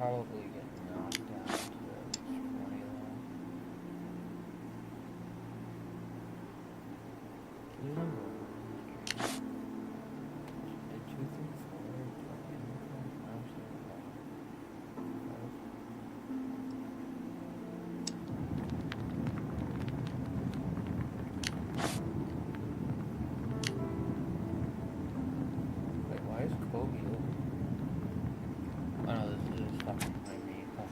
probably get knocked down to 20 though. There's number 2 through 4, Wait, why is Kobe over? Oh no, this is fucking my vehicle.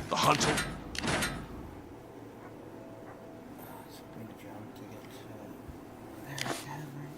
The hunter. It's a big jump to get to there again, right?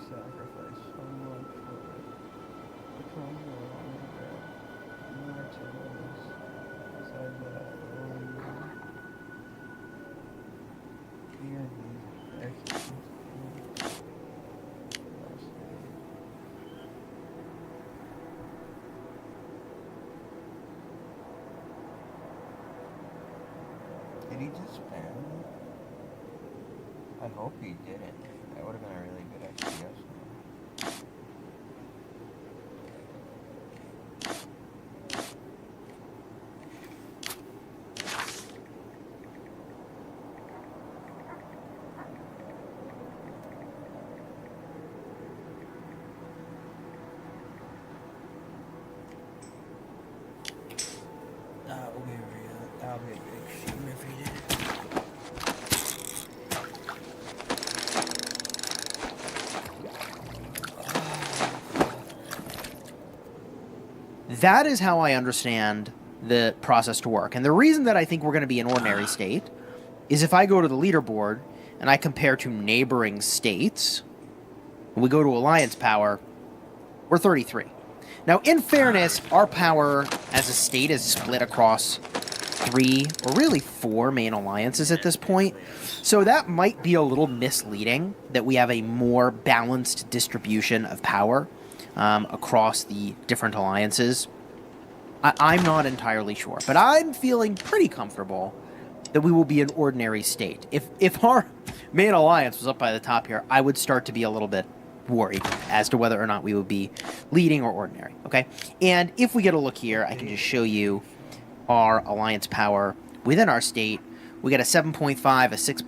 Sacrifice so much for it. The congo on the ground. More to lose. Beside that, fear these executions. Did he just spam it? I hope he didn't. That would have been a really good XPS. That would be a big shame if he did. That is how I understand the process to work. And the reason that I think we're going to be in ordinary state is if I go to the leaderboard and I compare to neighboring states, and we go to alliance power, we're 33. Now, in fairness, our power as a state is split across 3 or really 4 main alliances at this point. So that might be a little misleading that we have a more balanced distribution of power across the different alliances. I'm not entirely sure, but I'm feeling pretty comfortable that we will be an ordinary state. If our main alliance was up by the top here, I would start to be a little bit worried as to whether or not we would be leading or ordinary, okay? And if we get a look here, I can just show you our alliance power within our state. We got a 7.5, a 6.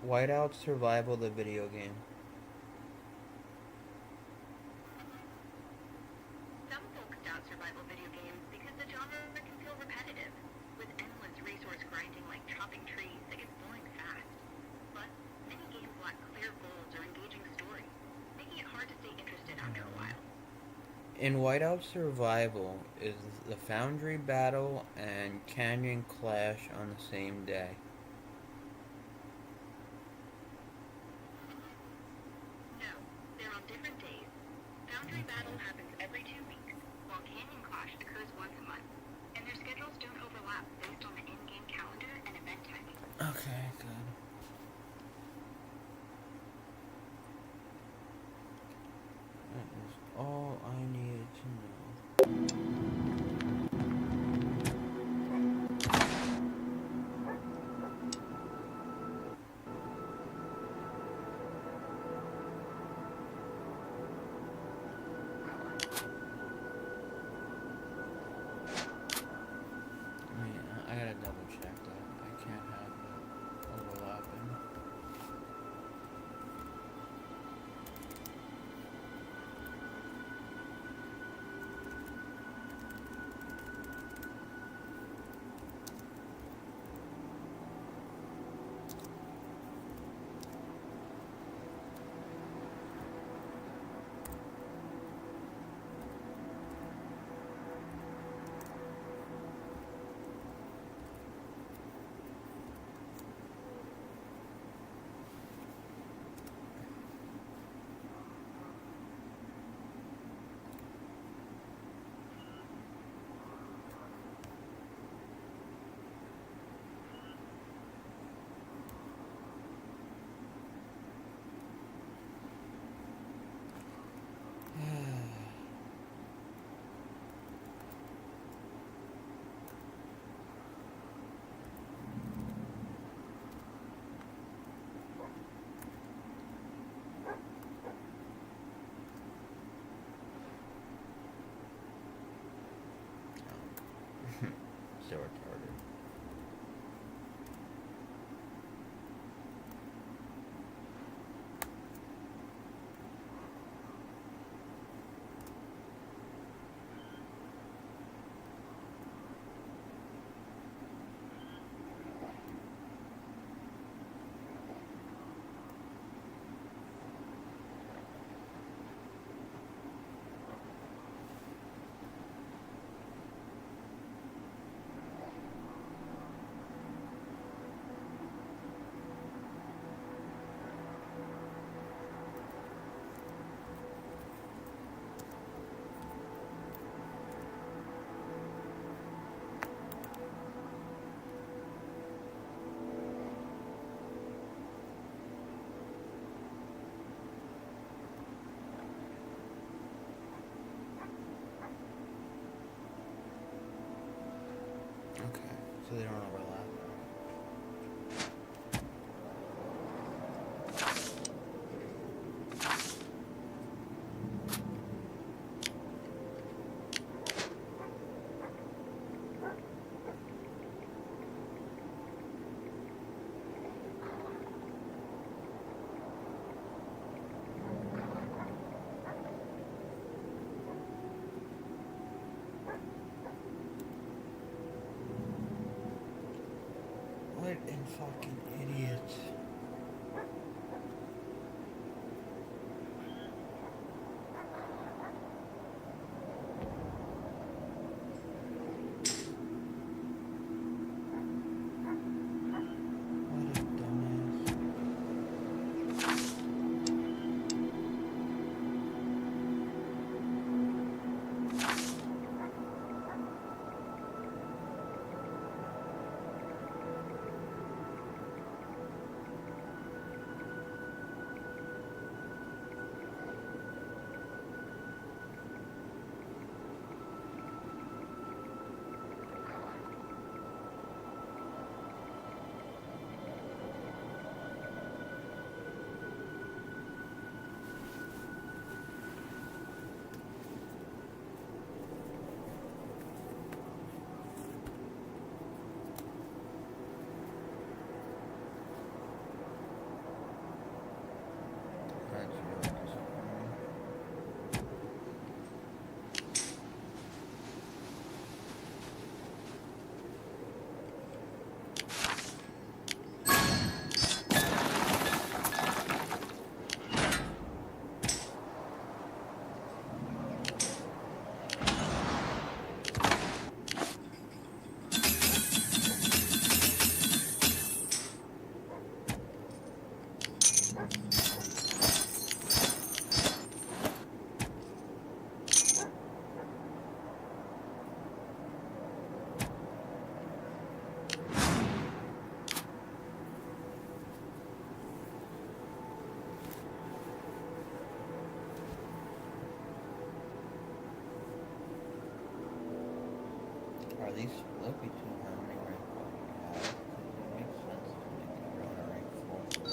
Whiteout Survival, the video game. Some folks doubt survival video games because the genre can feel repetitive, with endless resource grinding like chopping trees that gets boring fast. In Whiteout Survival, is the Foundry Battle and Canyon Clash on the same day? No, they're on different days. Foundry Battle happens every 2 weeks, while Canyon Clash occurs once a month, and their schedules don't overlap based on the in-game calendar and event timing. Okay, good. That is all I needed to know. Yeah, I gotta double check that. I can't have it overlapping. So retarded. Okay, so they don't overlap. What an fucking idiot. What a dumbass. Or at least flippy to them anywhere the fuck you have. It makes sense to make it run a rank 4.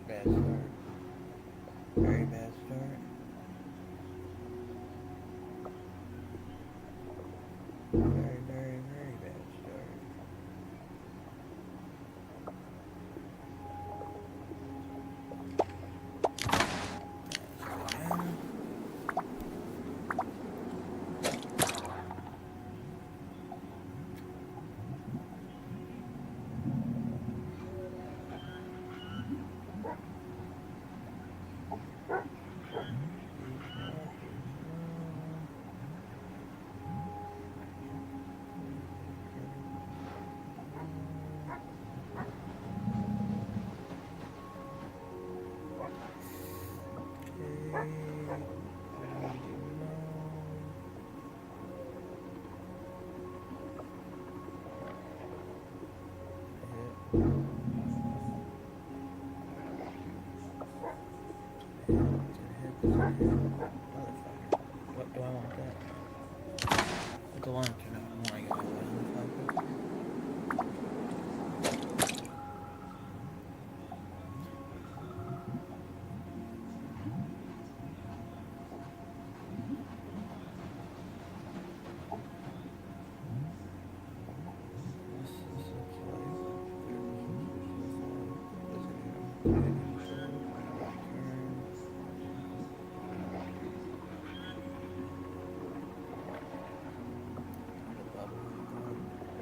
Bad start. Very bad start. Very, very, very bad start. What do I want that? What do I want to know? I want to get my weapon.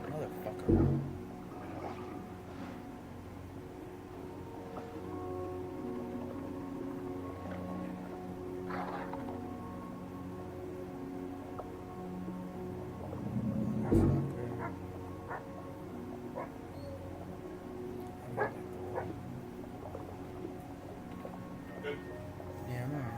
Motherfucker. Yeah, I'm alright.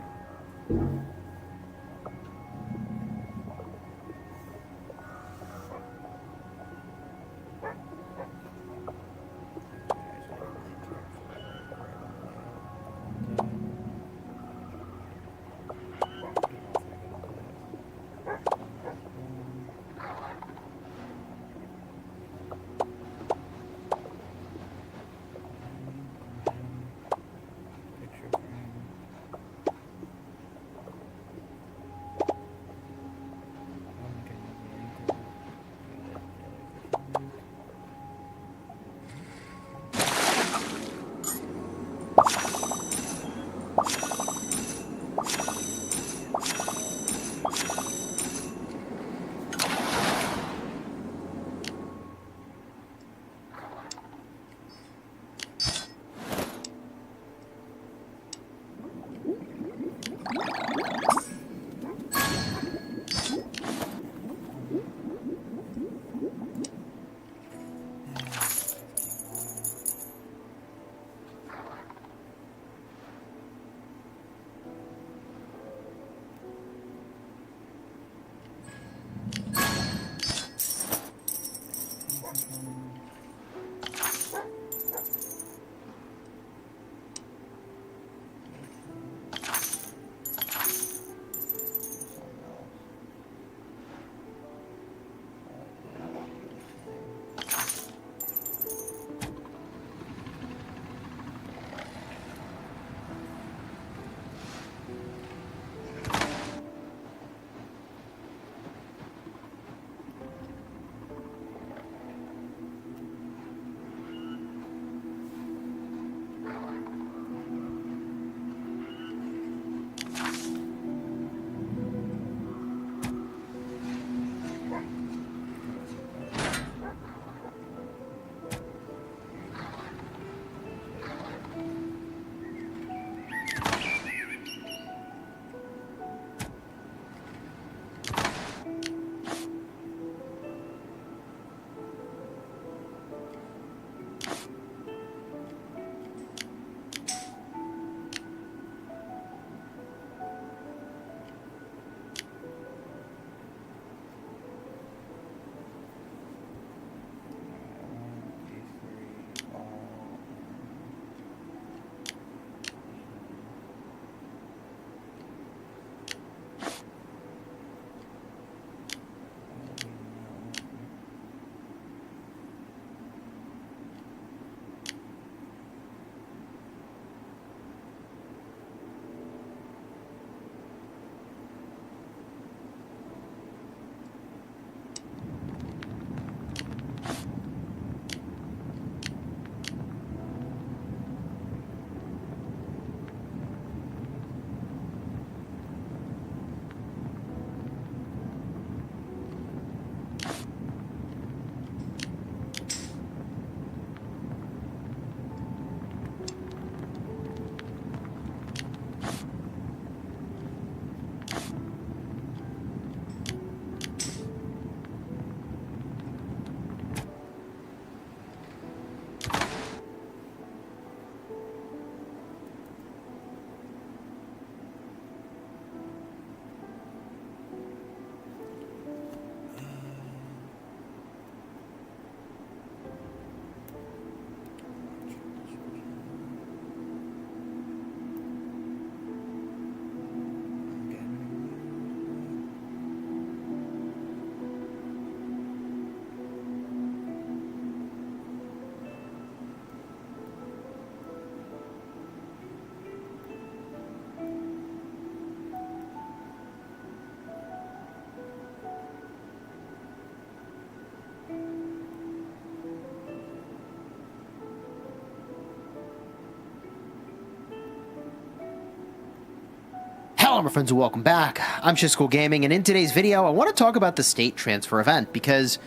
Hello, my friends, and welcome back. I'm Shiscool Gaming, and in today's video, I want to talk about the state transfer event, because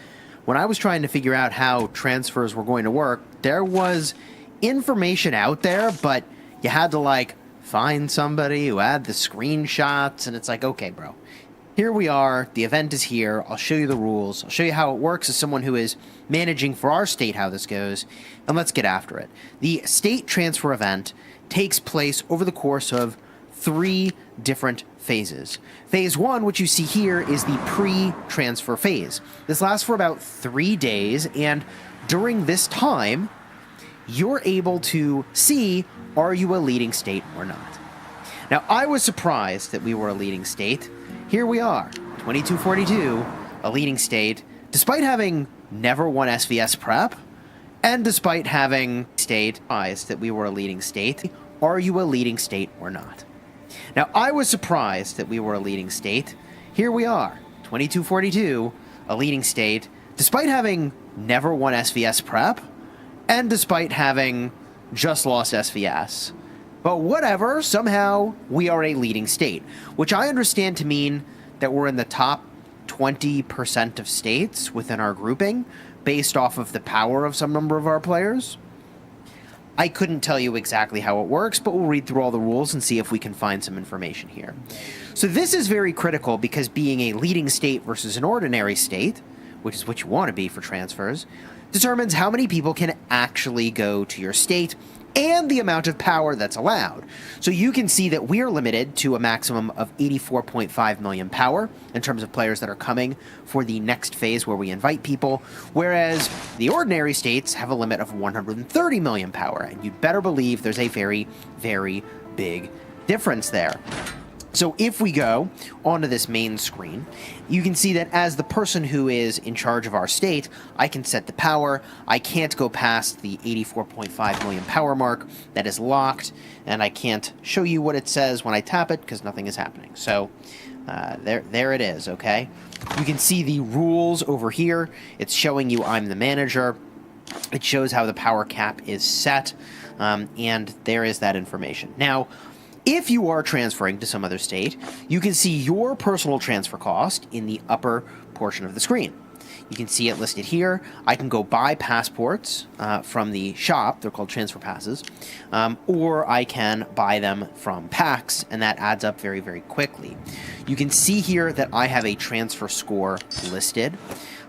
when I was trying to figure out how transfers were going to work, there was information out there, but you had to, like, find somebody who had the screenshots, and it's like, okay, bro. Here we are, the event is here, I'll show you the rules, I'll show you how it works as someone who is managing for our state how this goes, and let's get after it. The state transfer event takes place over the course of 3 different phases. Phase 1, which you see here, is the pre-transfer phase. This lasts for about 3 days, and during this time, you're able to see, are you a leading state or not? Now, I was surprised that we were a leading state. Here we are, 2242, a leading state, despite having never won SVS prep, and despite having surprised that we were a leading state. Are you a leading state or not? Now, I was surprised that we were a leading state. Here we are, 2242, a leading state, despite having never won SVS prep, and despite having just lost SVS. But whatever, somehow we are a leading state, which I understand to mean that we're in the top 20% of states within our grouping, based off of the power of some number of our players. I couldn't tell you exactly how it works, but we'll read through all the rules and see if we can find some information here. So this is very critical, because being a leading state versus an ordinary state, which is what you want to be for transfers, determines how many people can actually go to your state and the amount of power that's allowed. So you can see that we are limited to a maximum of 84.5 million power in terms of players that are coming for the next phase where we invite people, whereas the ordinary states have a limit of 130 million power, and you'd better believe there's a very, very big difference there. So if we go onto this main screen, you can see that as the person who is in charge of our state, I can set the power. I can't go past the 84.5 million power mark. That is locked, and I can't show you what it says when I tap it because nothing is happening. So there it is, okay? You can see the rules over here. It's showing you I'm the manager. It shows how the power cap is set, and there is that information. Now, if you are transferring to some other state, you can see your personal transfer cost in the upper portion of the screen. You can see it listed here. I can go buy passports from the shop. They're called transfer passes. Or I can buy them from packs, and that adds up very, very quickly. You can see here that I have a transfer score listed.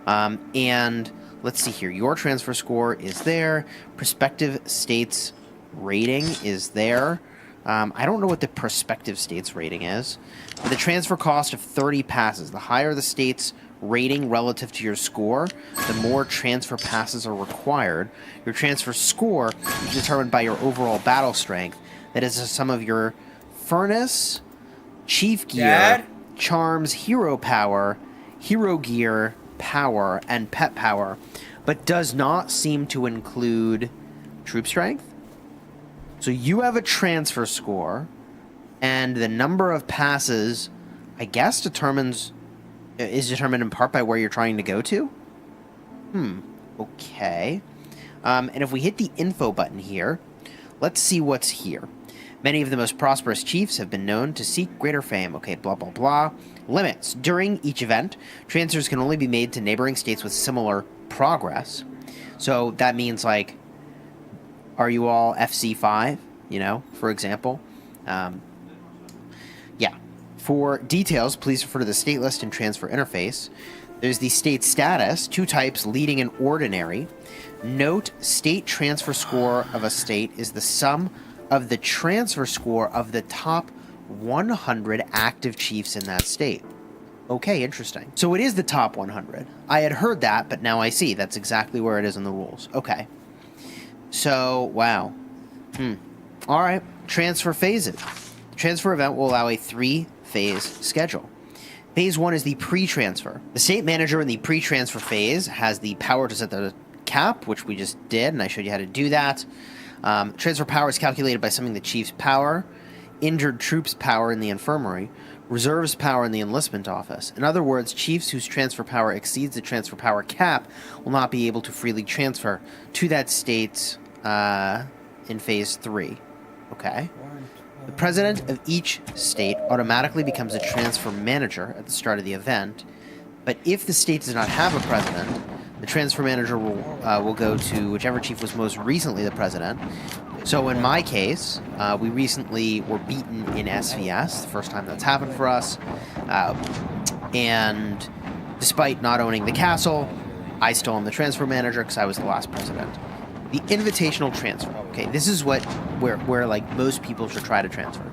And let's see here. Your transfer score is there. Prospective states rating is there. I don't know what the prospective state's rating is. But the transfer cost of 30 passes. The higher the state's rating relative to your score, the more transfer passes are required. Your transfer score is determined by your overall battle strength. That is the sum of your furnace, chief gear, charms, hero power, hero gear, power, and pet power, but does not seem to include troop strength. So you have a transfer score, and the number of passes, I guess, is determined in part by where you're trying to go to? Okay. And if we hit the info button here, let's see what's here. Many of the most prosperous chiefs have been known to seek greater fame. Okay, blah, blah, blah. Limits. During each event, transfers can only be made to neighboring states with similar progress. So that means, like, are you all FC5, you know, for example? Yeah. For details, please refer to the state list and transfer interface. There's the state status, 2 types, leading and ordinary. Note, state transfer score of a state is the sum of the transfer score of the top 100 active chiefs in that state. Okay, interesting. So it is the top 100. I had heard that, but now I see. That's exactly where it is in the rules. Okay. So, wow. All right, transfer phases. Transfer event will allow a 3-phase schedule. Phase 1 is the pre-transfer. The state manager in the pre-transfer phase has the power to set the cap, which we just did, and I showed you how to do that. Transfer power is calculated by summing the chief's power, injured troops' power in the infirmary, reserves power in the enlistment office. In other words, chiefs whose transfer power exceeds the transfer power cap will not be able to freely transfer to that state in phase 3. Okay. The president of each state automatically becomes a transfer manager at the start of the event, but if the state does not have a president, the transfer manager will go to whichever chief was most recently the president. So in my case, we recently were beaten in SVS, the first time that's happened for us, and despite not owning the castle, I still am the transfer manager because I was the last president. The invitational transfer. Okay, this is where like most people should try to transfer.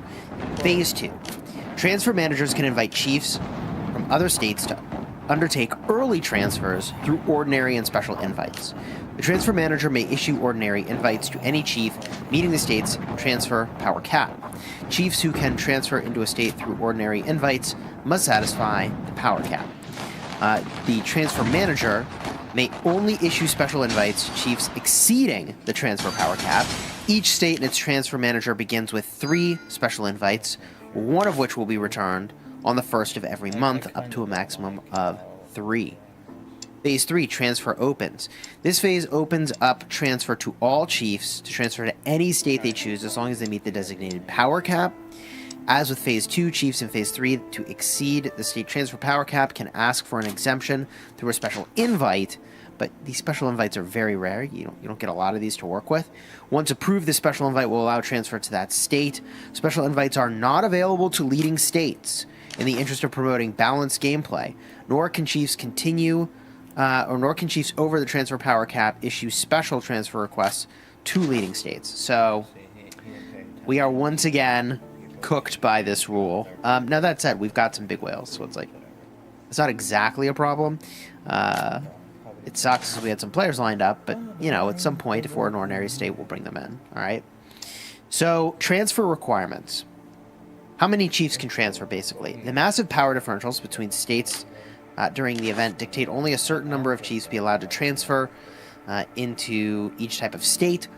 Phase 2. Transfer managers can invite chiefs from other states to undertake early transfers through ordinary and special invites. The transfer manager may issue ordinary invites to any chief meeting the state's transfer power cap. Chiefs who can transfer into a state through ordinary invites must satisfy the power cap. The transfer manager may only issue special invites to chiefs exceeding the transfer power cap. Each state and its transfer manager begins with 3 special invites, one of which will be returned on the first of every month, up to a maximum of 3. Phase 3, transfer opens. This phase opens up transfer to all chiefs to transfer to any state they choose as long as they meet the designated power cap. As with Phase 2, chiefs in Phase 3 to exceed the state transfer power cap can ask for an exemption through a special invite, but these special invites are very rare. You don't get a lot of these to work with. Once approved, the special invite will allow transfer to that state. Special invites are not available to leading states in the interest of promoting balanced gameplay, nor can chiefs over the transfer power cap issue special transfer requests to leading states. So we are once again cooked by this rule. Now that said, we've got some big whales, so it's not exactly a problem. It sucks because we had some players lined up, but at some point, if we're an ordinary state, we'll bring them in. All right. So transfer requirements. How many chiefs can transfer, basically? The massive power differentials between states during the event dictate only a certain number of chiefs be allowed to transfer into each type of state.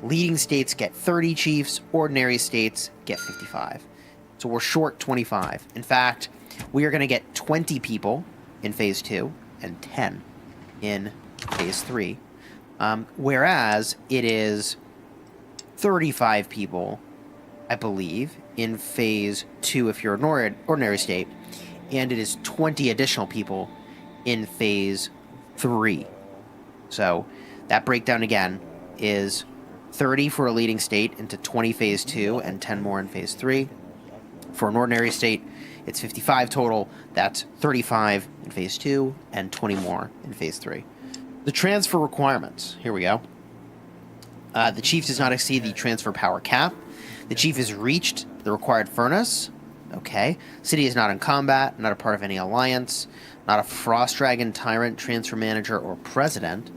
Leading states get 30 chiefs, ordinary states get 55. So we're short 25. In fact, we are going to get 20 people in Phase 2 and 10 in Phase 3, whereas it is 35 people, I believe, in Phase 2 if you're an ordinary state, and it is 20 additional people in Phase 3. So that breakdown again is 30 for a leading state into 20 Phase 2 and 10 more in Phase 3. For an ordinary state, it's 55 total. That's 35 in Phase 2 and 20 more in Phase 3. The transfer requirements. Here we go. The chief does not exceed the transfer power cap. The chief has reached the required furnace. Okay. City is not in combat, not a part of any alliance, not a Frost Dragon, Tyrant, Transfer Manager, or President.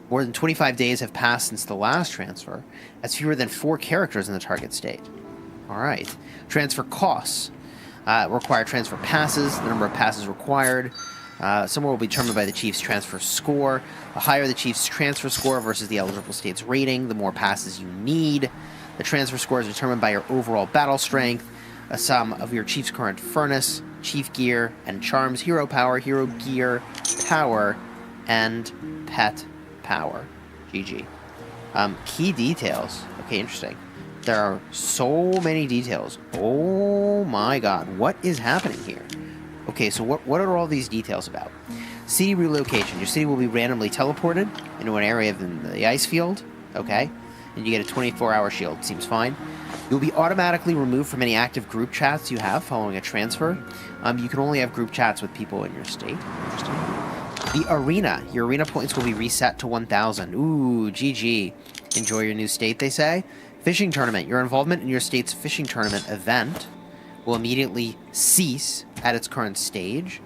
More than 25 days have passed since the last transfer, as fewer than 4 characters in the target state. Alright. Transfer costs. Require transfer passes, the number of passes required. Somewhere will be determined by the chief's transfer score. The higher the chief's transfer score versus the eligible state's rating, the more passes you need. The transfer score is determined by your overall battle strength, a sum of your chief's current furnace, chief gear, and charms, hero power, hero gear, power, and pet power. GG. Key details. Okay, interesting. There are so many details. Oh my god, what is happening here? Okay, so what are all these details about? City relocation. Your city will be randomly teleported into an area in the ice field. Okay. And you get a 24-hour shield. Seems fine. You'll be automatically removed from any active group chats you have following a transfer. You can only have group chats with people in your state. Interesting. The arena. Your arena points will be reset to 1,000. Ooh, GG. Enjoy your new state, they say. Fishing tournament. Your involvement in your state's fishing tournament event will immediately cease at its current stage.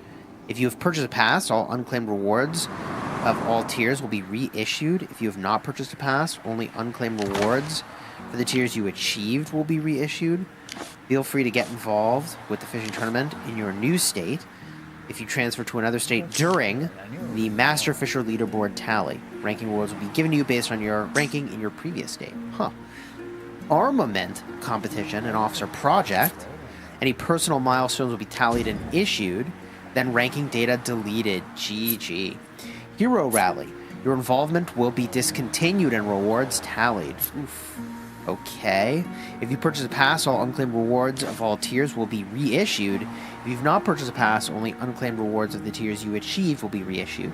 If you have purchased a pass, all unclaimed rewards of all tiers will be reissued. If you have not purchased a pass, only unclaimed rewards for the tiers you achieved will be reissued. Feel free to get involved with the fishing tournament in your new state if you transfer to another state during the Master Fisher Leaderboard tally. Ranking rewards will be given to you based on your ranking in your previous state. Armament competition and officer project. Any personal milestones will be tallied and issued, then ranking data deleted. GG. Hero Rally. Your involvement will be discontinued and rewards tallied. Oof. Okay. If you purchase a pass, all unclaimed rewards of all tiers will be reissued. If you've not purchased a pass, only unclaimed rewards of the tiers you achieve will be reissued.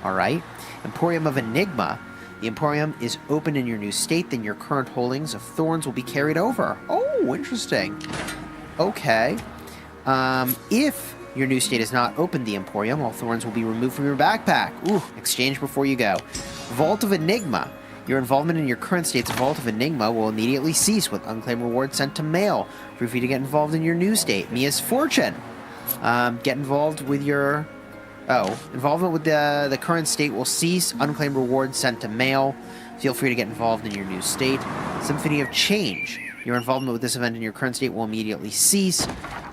Alright. Emporium of Enigma. The Emporium is open in your new state, then your current holdings of thorns will be carried over. Oh, interesting. Okay. If your new state is not open, the Emporium, all thorns will be removed from your backpack. Ooh, exchange before you go. Vault of Enigma. Your involvement in your current state's Vault of Enigma will immediately cease with unclaimed rewards sent to mail. Free for you to get involved in your new state. Mia's Fortune. Get involved with your... involvement with the current state will cease. Unclaimed rewards sent to mail. Feel free to get involved in your new state. Symphony of Change. Your involvement with this event in your current state will immediately cease.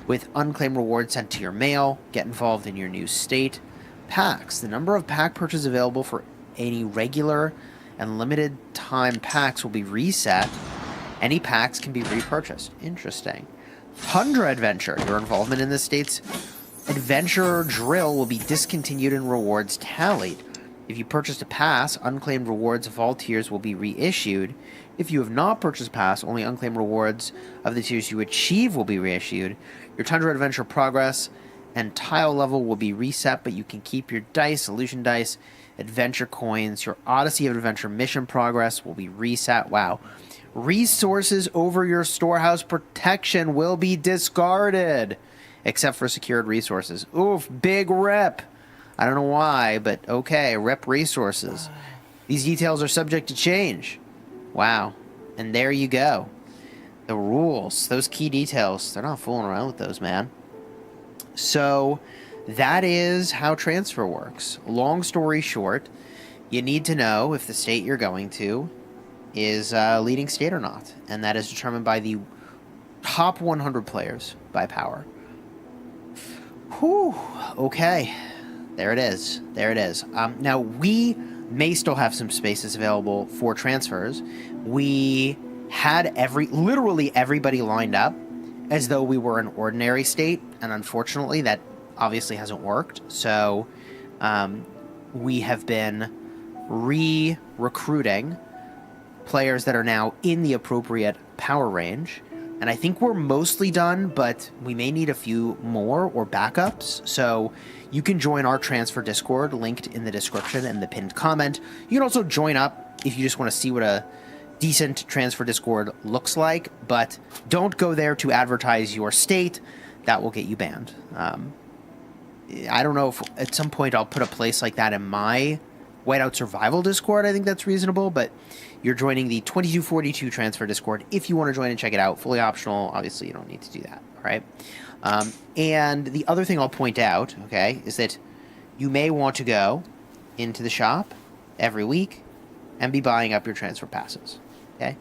With unclaimed rewards sent to your mail. Get involved in your new state. Packs. The number of pack purchases available for any regular and limited time packs will be reset. Any packs can be repurchased. Interesting. Tundra Adventure. Your involvement in the state's adventure drill will be discontinued and rewards tallied. If you purchased a pass, unclaimed rewards of all tiers will be reissued. If you have not purchased a pass, only unclaimed rewards of the tiers you achieve will be reissued. Your Tundra Adventure progress and tile level will be reset, but you can keep your dice, illusion dice, adventure coins. Your Odyssey of Adventure mission progress will be reset. Wow. Resources over your storehouse protection will be discarded, except for secured resources. Oof, big rip. I don't know why, but okay, rip resources. These details are subject to change. Wow. And there you go. The rules, those key details, they're not fooling around with those, man. So that is how transfer works. Long story short, you need to know if the state you're going to is a leading state or not. And that is determined by the top 100 players by power. Whew. Okay. There it is. There it is. Now, we may still have some spaces available for transfers. We had literally everybody lined up as though we were an ordinary state, and unfortunately that obviously hasn't worked. So we have been recruiting players that are now in the appropriate power range, and I think we're mostly done, but we may need a few more or backups. So you can join our transfer Discord, linked in the description and the pinned comment. You can also join up if you just want to see what a decent transfer Discord looks like, but don't go there to advertise your state. That will get you banned. I don't know if at some point I'll put a place like that in my Whiteout Survival Discord. I think that's reasonable, but you're joining the 2242 transfer Discord if you want to join and check it out. Fully optional. Obviously, you don't need to do that, all right? And the other thing I'll point out, okay, is that you may want to go into the shop every week and be buying up your transfer passes, okay?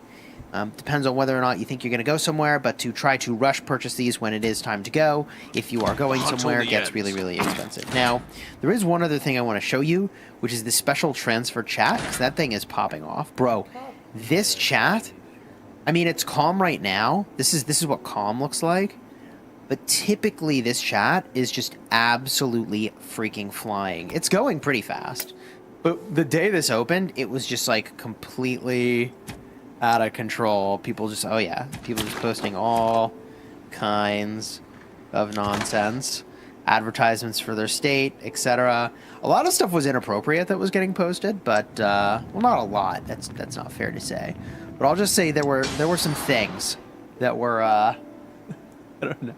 Depends on whether or not you think you're going to go somewhere, but to try to rush purchase these when it is time to go, if you are going somewhere, it gets really, really expensive. Now, there is one other thing I want to show you, which is the special transfer chat, because that thing is popping off. Bro, this chat, I mean, it's calm right now. This is what calm looks like. But typically this chat is just absolutely freaking flying. It's going pretty fast. But the day this opened, it was just like completely out of control. People just, people just posting all kinds of nonsense. Advertisements for their state, etc. A lot of stuff was inappropriate that was getting posted, but, well, not a lot. That's not fair to say. But I'll just say there were some things that were, I don't know,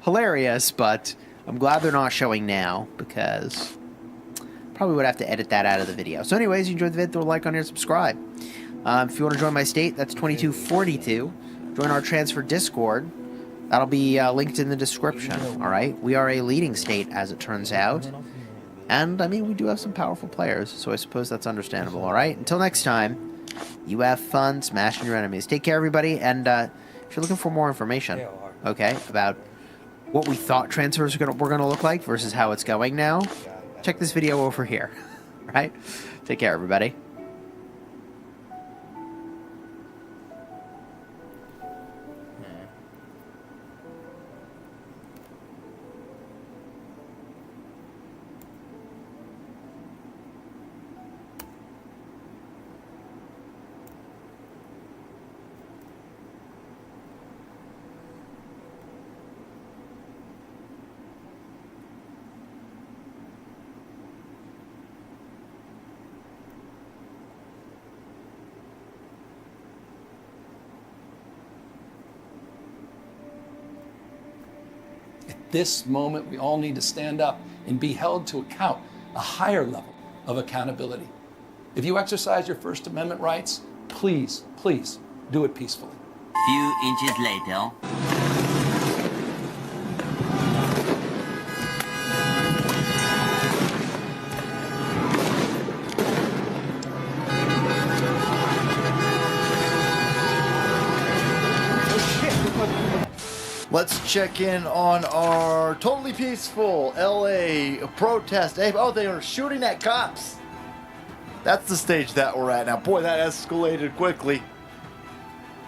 hilarious, but I'm glad they're not showing now, because probably would have to edit that out of the video. So anyways, you enjoyed the video, throw a like on here, subscribe. If you want to join my state, that's 2242. Join our transfer Discord. That'll be linked in the description, all right? We are a leading state, as it turns out. And, I mean, we do have some powerful players, so I suppose that's understandable, all right? Until next time, you have fun smashing your enemies. Take care, everybody, and if you're looking for more information, okay, about what we thought transfers were going to look like versus how it's going now, check this video over here, all right? Take care, everybody. At this moment, we all need to stand up and be held to account, a higher level of accountability. If you exercise your First Amendment rights, please, please do it peacefully. Few inches later. Let's check in on our totally peaceful LA protest. Hey, oh, they are shooting at cops. That's the stage that we're at now. Boy, that escalated quickly.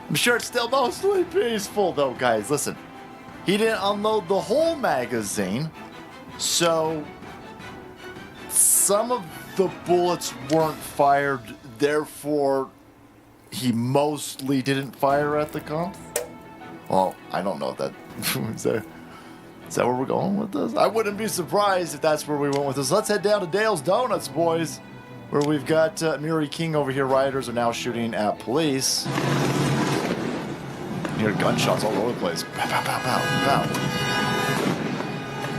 I'm sure it's still mostly peaceful, though, guys. Listen, he didn't unload the whole magazine, so some of the bullets weren't fired. Therefore, he mostly didn't fire at the cops. Well, I don't know if that is that where we're going with this? I wouldn't be surprised if that's where we went with this. Let's head down to Dale's Donuts, boys, where we've got Murray King over here. Rioters are now shooting at police. You hear gunshots all over the place. Pow, pow, pow, pow, pow.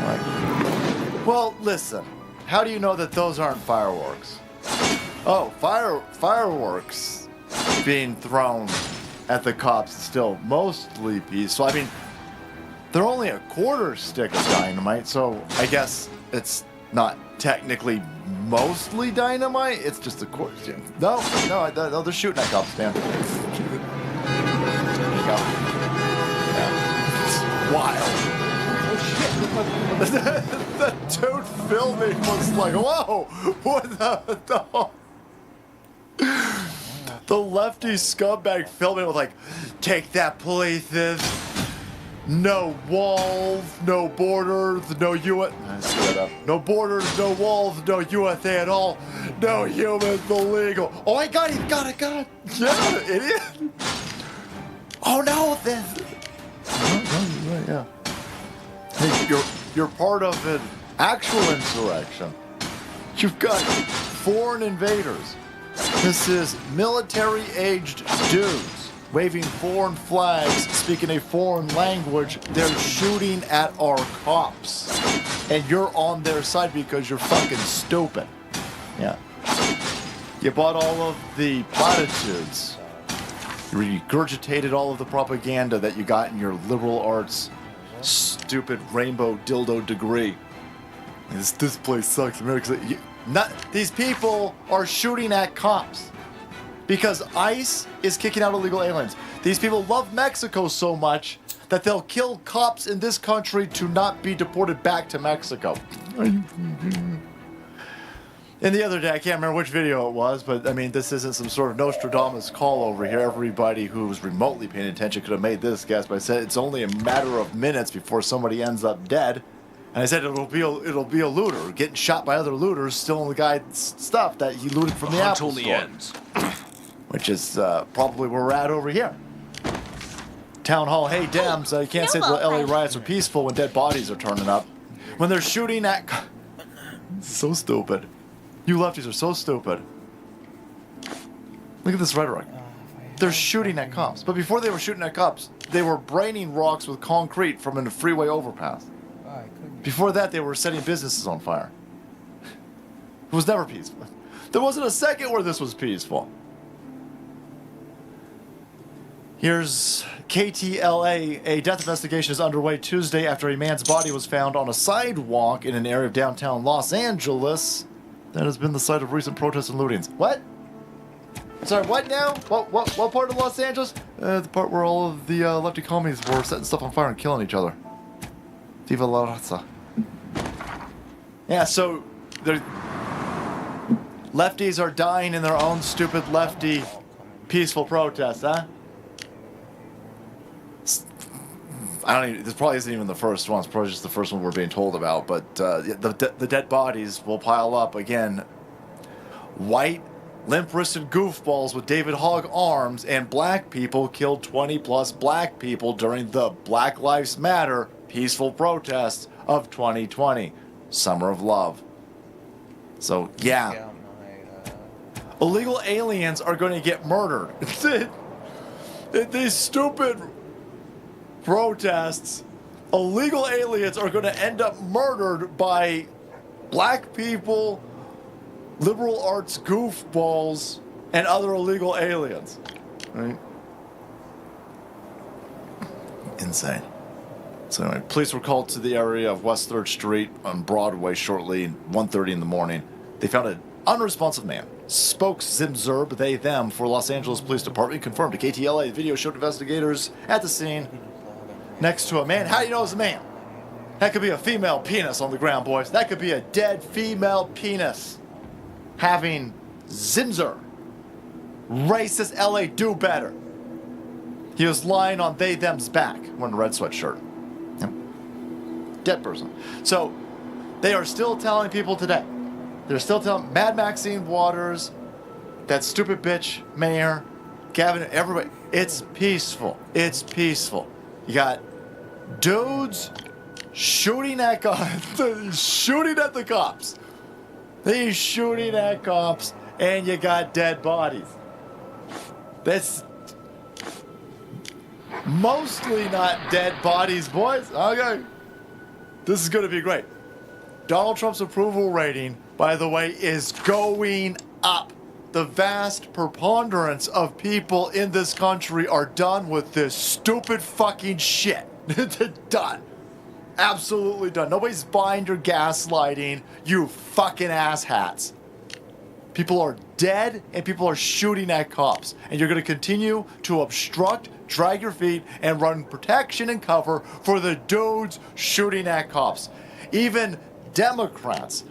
Like, well, listen. How do you know that those aren't fireworks? Oh, fireworks being thrown at the cops is still mostly peaceful. I mean, they're only a quarter stick of dynamite, so I guess it's not technically mostly dynamite. It's just a quarter. No, they're shooting at cops, man. There you go. Yeah. It's wild. Oh shit! The dude filming was like, whoa! What the? The lefty scumbag filming was like, take that, police. No walls, no borders, no no borders, no walls, no USA at all, no humans illegal. Oh my God, he's got it. Yeah, idiot. Oh no, this. Yeah. Hey, you're part of an actual insurrection. You've got foreign invaders. This is military-aged dudes waving foreign flags, speaking a foreign language. They're shooting at our cops. And you're on their side because you're fucking stupid. Yeah. You bought all of the platitudes. You regurgitated all of the propaganda that you got in your liberal arts stupid rainbow dildo degree. This place sucks. These people are shooting at cops because ICE is kicking out illegal aliens. These people love Mexico so much that they'll kill cops in this country to not be deported back to Mexico. And the other day, I can't remember which video it was, but I mean, this isn't some sort of Nostradamus call over here. Everybody who was remotely paying attention could have made this guess, but I said it's only a matter of minutes before somebody ends up dead. And I said it'll be a looter getting shot by other looters, stealing the guy's stuff that he looted from the Apple Store. Ends. Which is probably where we're at over here. Town hall, hey Dems, you can't say the LA riots are peaceful when dead bodies are turning up. When they're shooting at... So stupid. You lefties are so stupid. Look at this rhetoric. They're shooting at cops. But before they were shooting at cops, they were braining rocks with concrete from a freeway overpass. Before that, they were setting businesses on fire. It was never peaceful. There wasn't a second where this was peaceful. Here's KTLA. A death investigation is underway Tuesday after a man's body was found on a sidewalk in an area of downtown Los Angeles that has been the site of recent protests and lootings. What? Sorry, what now? What part of Los Angeles? The part where all of the lefty commies were setting stuff on fire and killing each other. Viva la raza. Yeah, so the lefties are dying in their own stupid lefty peaceful protests, huh? This probably isn't even the first one. It's probably just the first one we're being told about. But the dead bodies will pile up again. White, limp-wristed goofballs with David Hogg arms and black people killed 20-plus black people during the Black Lives Matter peaceful protests of 2020. Summer of Love. So, yeah. Illegal aliens are going to get murdered. These stupid protests illegal aliens are going to end up murdered by black people, liberal arts goofballs, and other illegal aliens. Right? Insane. So anyway, police were called to the area of West 3rd Street on Broadway shortly, 1:30 in the morning. They found an unresponsive man. Spokes Zimzerb, they, them, for Los Angeles Police Department confirmed to KTLA the video showed investigators at the scene next to a man. How do you know it's a man? That could be a female penis on the ground, boys. That could be a dead female penis having Zimzer. Racist LA do better. He was lying on they, them's back wearing a red sweatshirt. Yep. Dead person. So they are still telling people today. They're still telling Mad Maxine Waters, that stupid bitch mayor, Gavin, everybody. It's peaceful. It's peaceful. You got dudes shooting at shooting at the cops. They're shooting at cops, and you got dead bodies. That's mostly not dead bodies, boys. Okay. This is going to be great. Donald Trump's approval rating, by the way, is going up. The vast preponderance of people in this country are done with this stupid fucking shit. Done. Absolutely done. Nobody's buying your gaslighting, you fucking asshats. People are dead and people are shooting at cops. And you're going to continue to obstruct, drag your feet, and run protection and cover for the dudes shooting at cops. Even Democrats,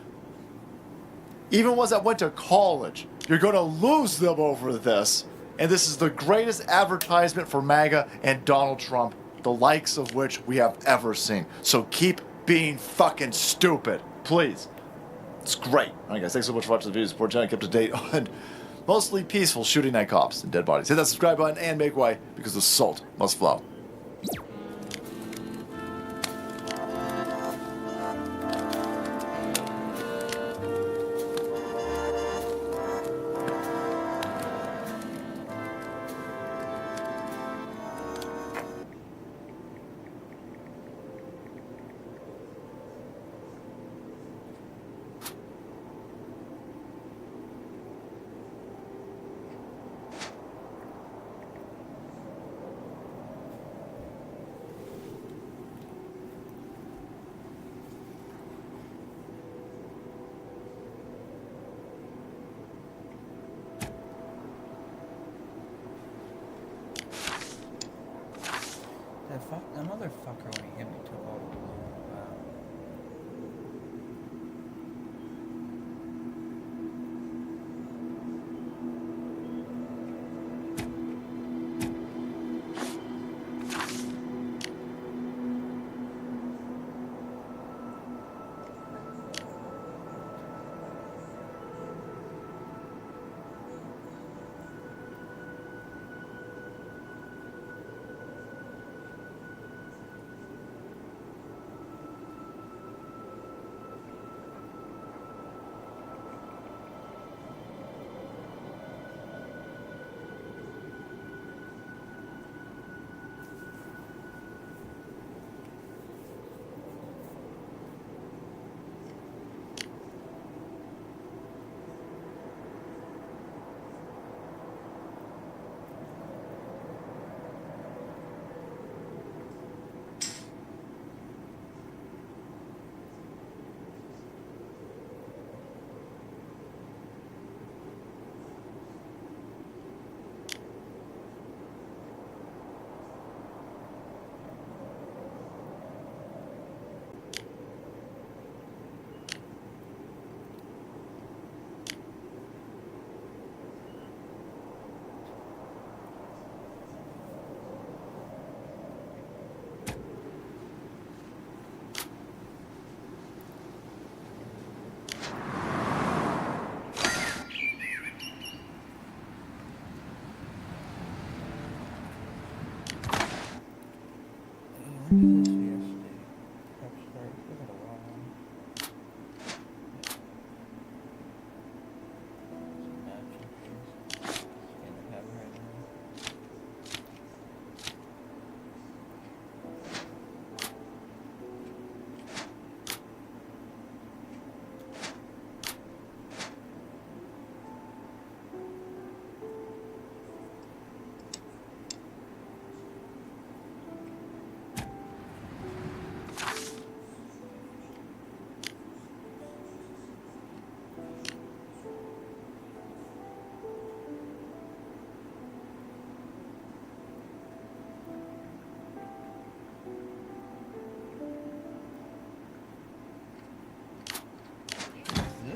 even ones that went to college, you're going to lose them over this. And this is the greatest advertisement for MAGA and Donald Trump, the likes of which we have ever seen. So keep being fucking stupid, please. It's great. All right, guys, thanks so much for watching the video. Support channel, kept up to date on mostly peaceful shooting at cops and dead bodies. Hit that subscribe button and make way, because the salt must flow. That motherfucker when he hit me took all the blue. Wow.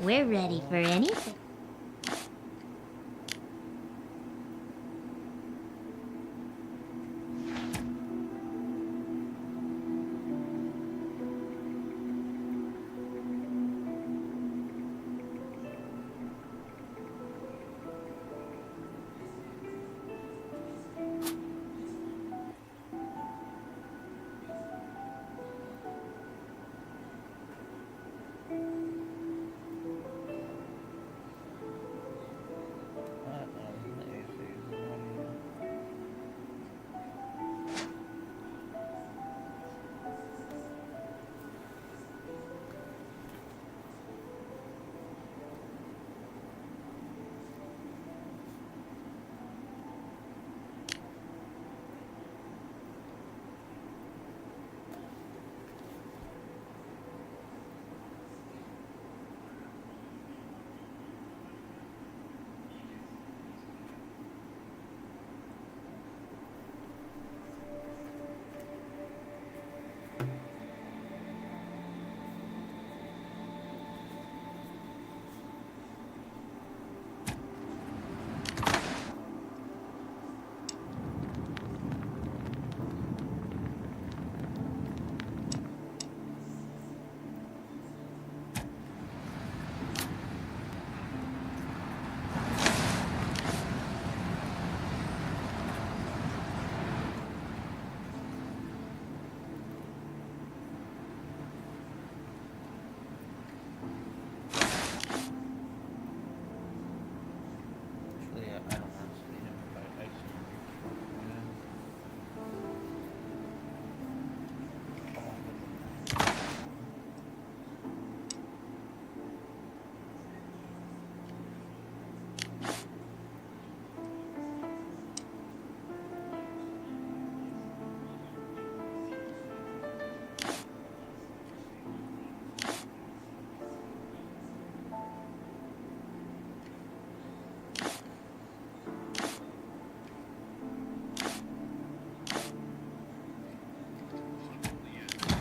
We're ready for anything.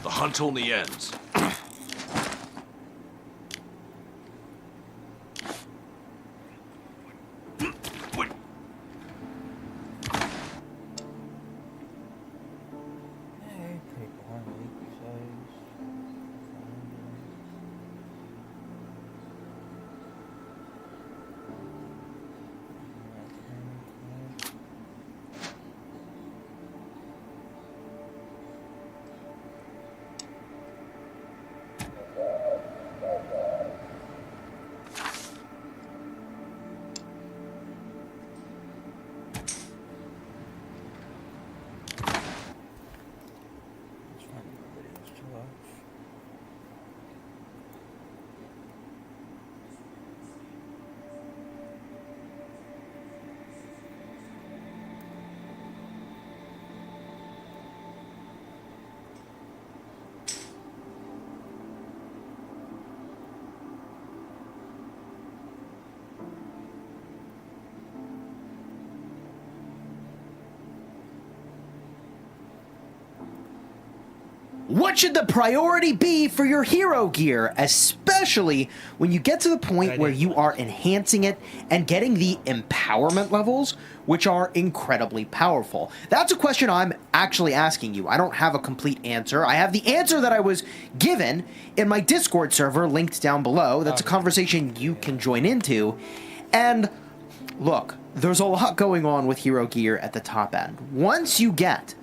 The hunt only ends. What should the priority be for your hero gear, especially when you get to the point where you are enhancing it and getting the empowerment levels, which are incredibly powerful? That's a question I'm actually asking you. I don't have a complete answer. I have the answer that I was given in my Discord server linked down below. That's a conversation you can join into. And look, there's a lot going on with hero gear at the top end. Once you get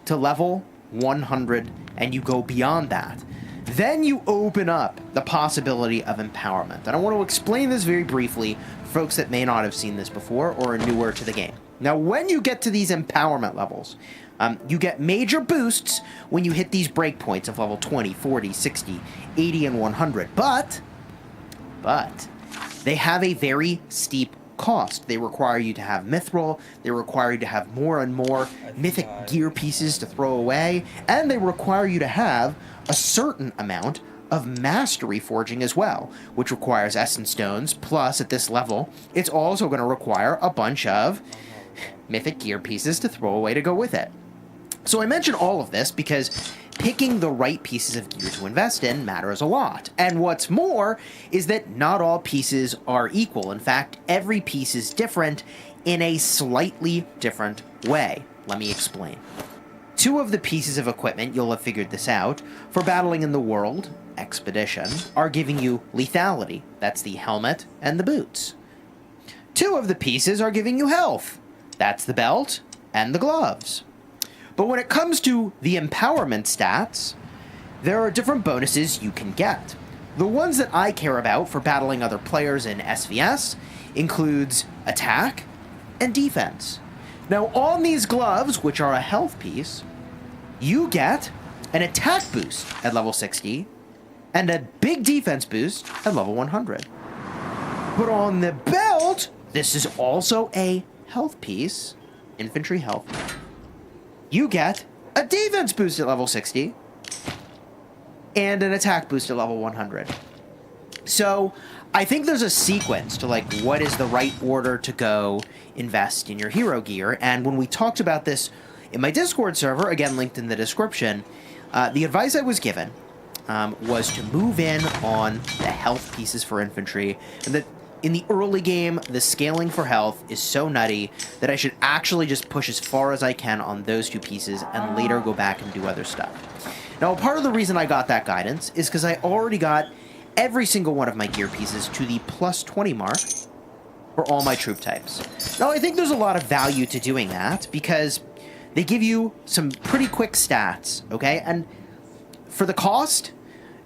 to level 100 and you go beyond that, then you open up the possibility of empowerment. And I want to explain this very briefly for folks that may not have seen this before or are newer to the game. Now, when you get to these empowerment levels, you get major boosts when you hit these breakpoints of level 20, 40, 60, 80, and 100. But they have a very steep cost. They require you to have mithril, they require you to have more and more mythic gear pieces to throw away, and they require you to have a certain amount of mastery forging as well, which requires essence stones, plus at this level, it's also going to require a bunch of mythic gear pieces to throw away to go with it. So I mention all of this because picking the right pieces of gear to invest in matters a lot. And what's more is that not all pieces are equal. In fact, every piece is different in a slightly different way. Let me explain. 2 of the pieces of equipment, you'll have figured this out, for battling in the world, Expedition, are giving you lethality. That's the helmet and the boots. 2 of the pieces are giving you health. That's the belt and the gloves. But when it comes to the empowerment stats, there are different bonuses you can get. The ones that I care about for battling other players in SVS includes attack and defense. Now on these gloves, which are a health piece, you get an attack boost at level 60 and a big defense boost at level 100. But on the belt, this is also a health piece, infantry health. You get a defense boost at level 60 and an attack boost at level 100. So I think there's a sequence to like what is the right order to go invest in your hero gear. And when we talked about this in my Discord server, again linked in the description, the advice I was given was to move in on the health pieces for infantry, and that in the early game, the scaling for health is so nutty that I should actually just push as far as I can on those 2 pieces and later go back and do other stuff. Now, part of the reason I got that guidance is because I already got every single one of my gear pieces to the plus 20 mark for all my troop types. Now, I think there's a lot of value to doing that because they give you some pretty quick stats, okay? And for the cost,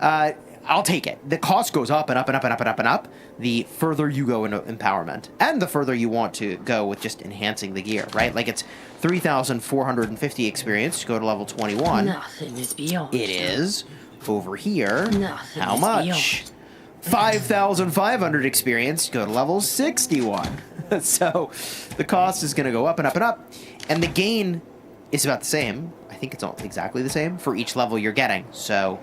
I'll take it. The cost goes up and up and up and up and up and up the further you go into empowerment and the further you want to go with just enhancing the gear, right? Like it's 3,450 experience to go to level 21. Nothing is beyond. It is over here. Nothing How is much? 5,500 experience to go to level 61. So the cost is going to go up and up and up, and the gain is about the same. I think it's all exactly the same for each level you're getting. So,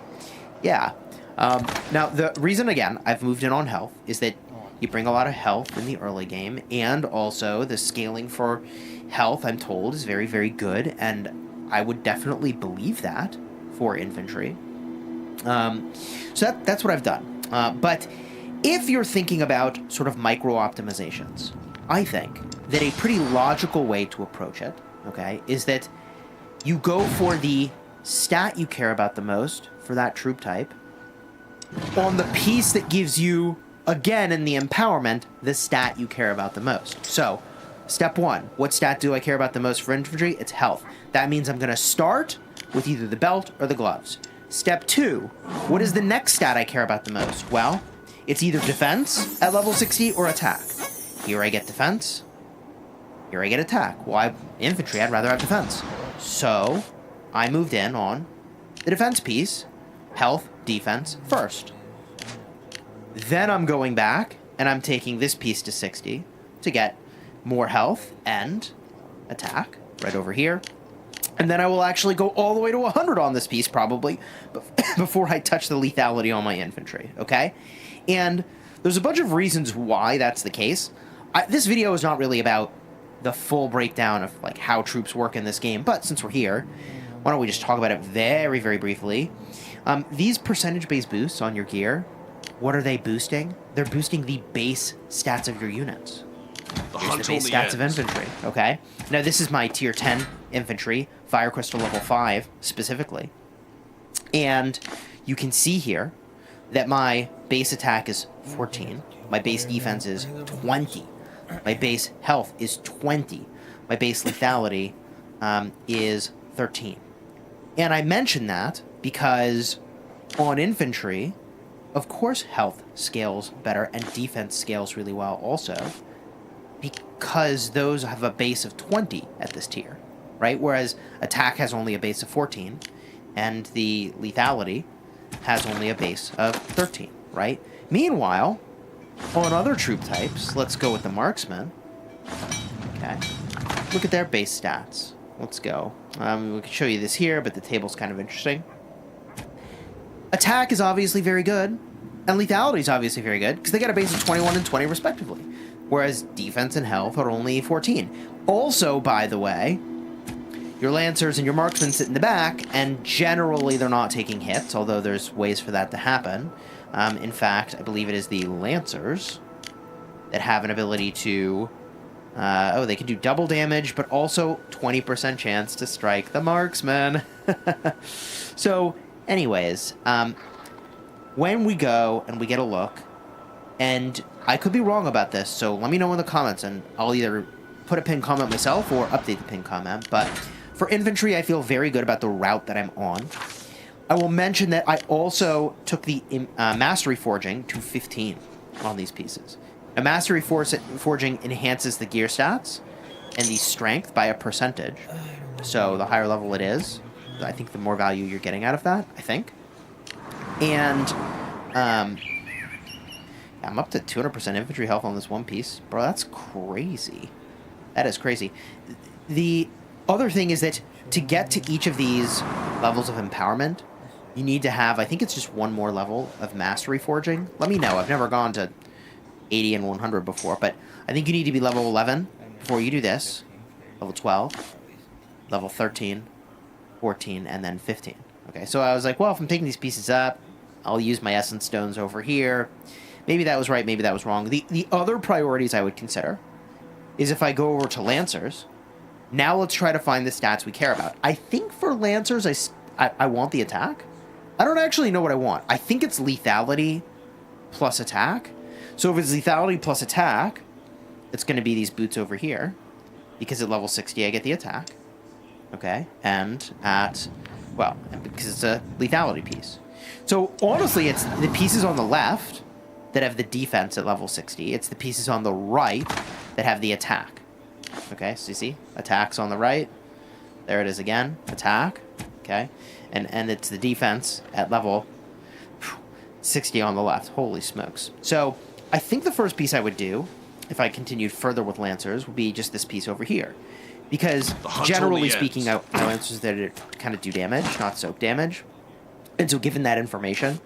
yeah. Now, the reason, again, I've moved in on health is that you bring a lot of health in the early game, and also the scaling for health, I'm told, is very, very good, and I would definitely believe that for infantry. So that's what I've done. But if you're thinking about sort of micro-optimizations, I think that a pretty logical way to approach it, okay, is that you go for the stat you care about the most for that troop type, on the piece that gives you, again, in the empowerment, the stat you care about the most. So, step 1, what stat do I care about the most for infantry? It's health. That means I'm going to start with either the belt or the gloves. Step 2, what is the next stat I care about the most? Well, it's either defense at level 60 or attack. Here I get defense. Here I get attack. Well, infantry, I'd rather have defense. So, I moved in on the defense piece, health, defense first. Then I'm going back and I'm taking this piece to 60 to get more health and attack right over here. And then I will actually go all the way to 100 on this piece probably before I touch the lethality on my infantry, okay? And there's a bunch of reasons why that's the case. This video is not really about the full breakdown of like how troops work in this game, but since we're here, why don't we just talk about it very, very briefly. These percentage-based boosts on your gear, what are they boosting? They're boosting the base stats of your units. Here's the base stats of infantry, okay? Now, this is my tier 10 infantry, Fire Crystal level 5, specifically. And you can see here that my base attack is 14, my base defense is 20, my base health is 20, my base lethality is 13. And I mention that because on infantry, of course health scales better and defense scales really well also, because those have a base of 20 at this tier, right? Whereas attack has only a base of 14, and the lethality has only a base of 13, right? Meanwhile, on other troop types, let's go with the marksman. Okay, look at their base stats. Let's go. We can show you this here, but the table's kind of interesting. Attack is obviously very good, and lethality is obviously very good, because they got a base of 21 and 20 respectively, whereas defense and health are only 14. Also, by the way, Your Lancers and your Marksmen sit in the back, and generally they're not taking hits, although there's ways for that to happen. In fact, I believe it is the Lancers that have an ability to... they can do double damage, but also 20% chance to strike the Marksman. So, anyways, when we go and we get a look, and I could be wrong about this, so let me know in the comments, and I'll either put a pinned comment myself or update the pinned comment, but for infantry, I feel very good about the route that I'm on. I will mention that I also took the Mastery Forging to 15 on these pieces. Now, Mastery Forging enhances the gear stats and the strength by a percentage. So the higher level it is, I think the more value you're getting out of that, I think. And I'm up to 200% infantry health on this one piece. Bro, that's crazy. That is crazy. The other thing is that to get to each of these levels of empowerment, you need to have, I think it's just one more level of Mastery Forging. Let me know. I've never gone to 80 and 100 before, but I think you need to be level 11 before you do this. Level 12, level 13, 14, and then 15. Okay, so I was like, well, if I'm taking these pieces up, I'll use my Essence Stones over here. Maybe that was right, maybe that was wrong. The other priorities I would consider is if I go over to Lancers, now let's try to find the stats we care about. I think for Lancers, I want the attack. I don't actually know what I want. I think it's lethality plus attack. So if it's lethality plus attack, it's going to be these boots over here. Because at level 60, I get the attack. Okay? And at, well, because it's a lethality piece. So honestly, it's the pieces on the left that have the defense at level 60. It's the pieces on the right that have the attack. Okay, so you see? Attacks on the right. There it is again. Attack. Okay? And it's the defense at level 60 on the left. Holy smokes. So I think the first piece I would do, if I continued further with Lancers, would be just this piece over here. Because generally speaking, I Lancers that kind of do damage, not soak damage. And so given that information,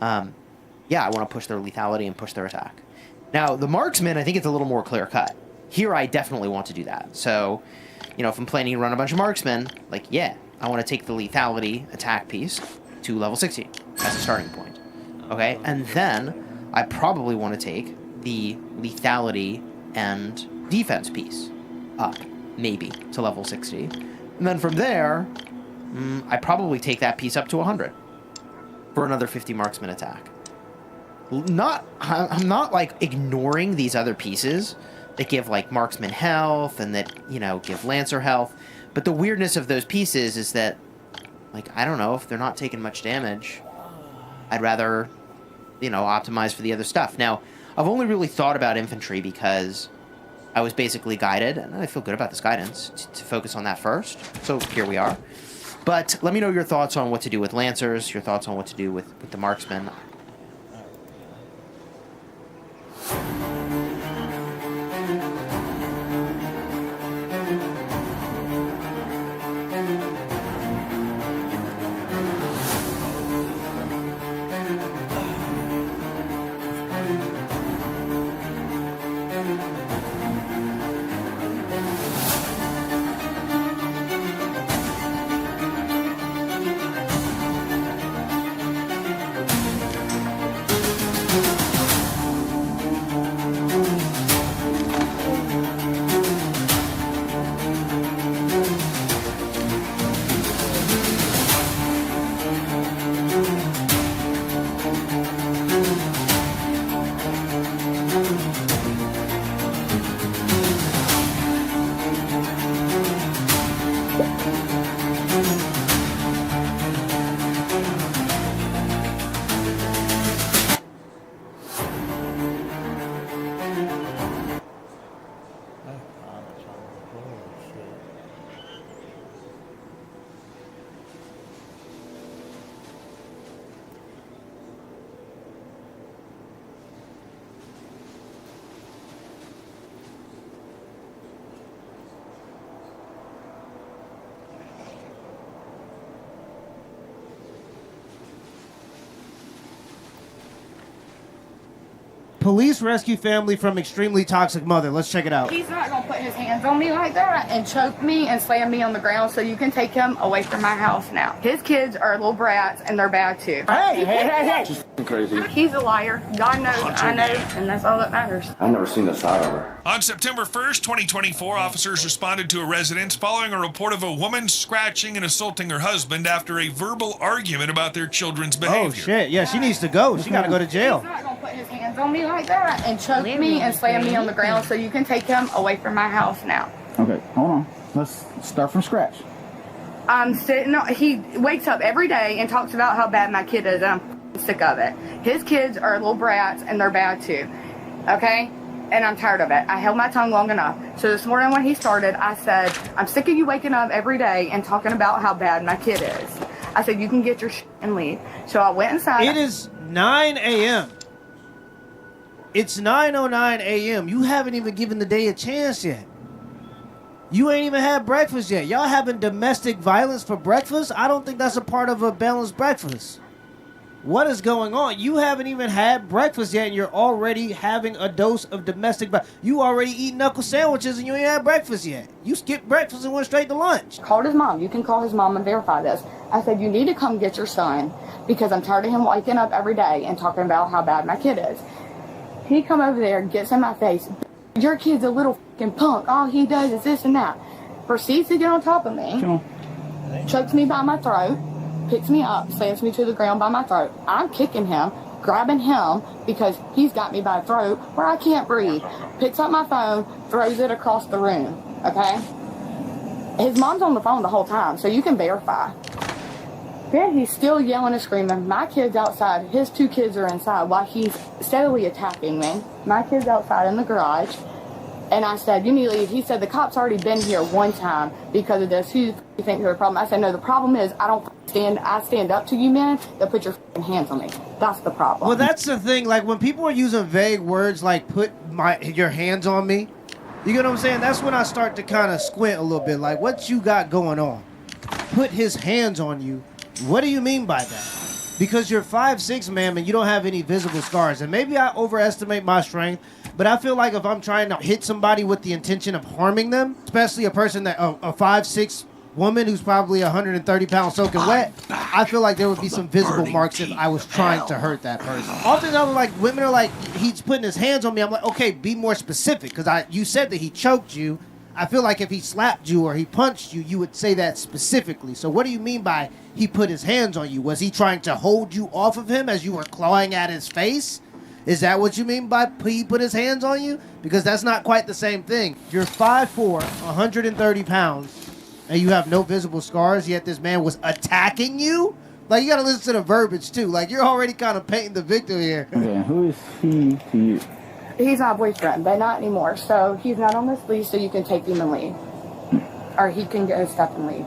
yeah, I want to push their lethality and push their attack. Now, the Marksman, I think it's a little more clear-cut. Here, I definitely want to do that. So, you know, if I'm planning to run a bunch of Marksmen, like, yeah, I want to take the lethality attack piece to level 60 as a starting point. Okay? And then I probably want to take the lethality and defense piece up, maybe, to level 60. And then from there, I probably take that piece up to 100 for another 50 Marksman attack. I'm not, like, ignoring these other pieces that give, like, Marksman health and that, you know, give Lancer health. But the weirdness of those pieces is that, like, I don't know, if they're not taking much damage, I'd rather, you know, optimize for the other stuff. Now, I've only really thought about infantry because I was basically guided, and I feel good about this guidance, to focus on that first. So here we are. But let me know your thoughts on what to do with Lancers, your thoughts on what to do with the Marksmen. Police rescue family from extremely toxic mother. Let's check it out. He's not going to put his hands on me like that and choke me and slam me on the ground, so you can take him away from my house now. His kids are little brats, and they're bad too. Hey. She's crazy. He's a liar. God knows, I know, and that's all that matters. I've never seen this side of her. On September 1st, 2024, officers responded to a residence following a report of a woman scratching and assaulting her husband after a verbal argument about their children's behavior. Oh, shit. Yeah, she needs to go. She got to go to jail. He's not going to put his hands on me like that and choke me and slam me on the ground, so you can take him away from my house now. Okay, hold on. Let's start from scratch. I'm sitting. He wakes up every day and talks about how bad my kid is, and I'm sick of it. His kids are little brats, and they're bad too. Okay? And I'm tired of it. I held my tongue long enough. So this morning when he started, I said, I'm sick of you waking up every day and talking about how bad my kid is. I said, you can get your shit and leave. So I went inside. It is 9 a.m. It's 9:09 a.m. You haven't even given the day a chance yet. You ain't even had breakfast yet. Y'all having domestic violence for breakfast? I don't think that's a part of a balanced breakfast. What is going on? You haven't even had breakfast yet, and you're already having a dose of domestic violence. You already eat knuckle sandwiches, and you ain't had breakfast yet. You skipped breakfast and went straight to lunch. Called his mom. You can call his mom and verify this. I said, you need to come get your son because I'm tired of him waking up every day and talking about how bad my kid is. He come over there and gets in my face. Your kid's a little fucking punk. All he does is this and that. Proceeds to get on top of me. Chokes me by my throat. Picks me up, slams me to the ground by my throat. I'm kicking him, grabbing him because he's got me by the throat where I can't breathe. Picks up my phone, throws it across the room. Okay? His mom's on the phone the whole time, so you can verify. Then he's still yelling and screaming. My kid's outside. His two kids are inside while he's steadily attacking me. My kid's outside in the garage. And I said, you need to leave. He said, the cop's already been here one time because of this. Who do you think there's a problem? I said, no, the problem is I stand up to you men that put your hands on me. That's the problem. Well, that's the thing. Like, when people are using vague words like put your hands on me, you get what I'm saying? That's when I start to kind of squint a little bit. Like, what you got going on? Put his hands on you. What do you mean by that? Because you're 5'6", ma'am, and you don't have any visible scars. And maybe I overestimate my strength, but I feel like if I'm trying to hit somebody with the intention of harming them, especially a person that a 5'6" woman who's probably 130 pounds soaking wet, I feel like there would be some visible marks if I was trying to hurt that person. Oftentimes, like, women are like, he's putting his hands on me. I'm like, okay, be more specific, because you said that he choked you. I feel like if he slapped you or he punched you, you would say that specifically. So what do you mean by he put his hands on you? Was he trying to hold you off of him as you were clawing at his face? Is that what you mean by he put his hands on you? Because that's not quite the same thing. You're 5'4", 130 pounds, and you have no visible scars, yet this man was attacking you? Like, you gotta listen to the verbiage, too. Like, you're already kind of painting the victim here. Okay, who is he to you? He's my boyfriend, but not anymore. So he's not on this lease, so you can take him and leave. Or he can go step and leave.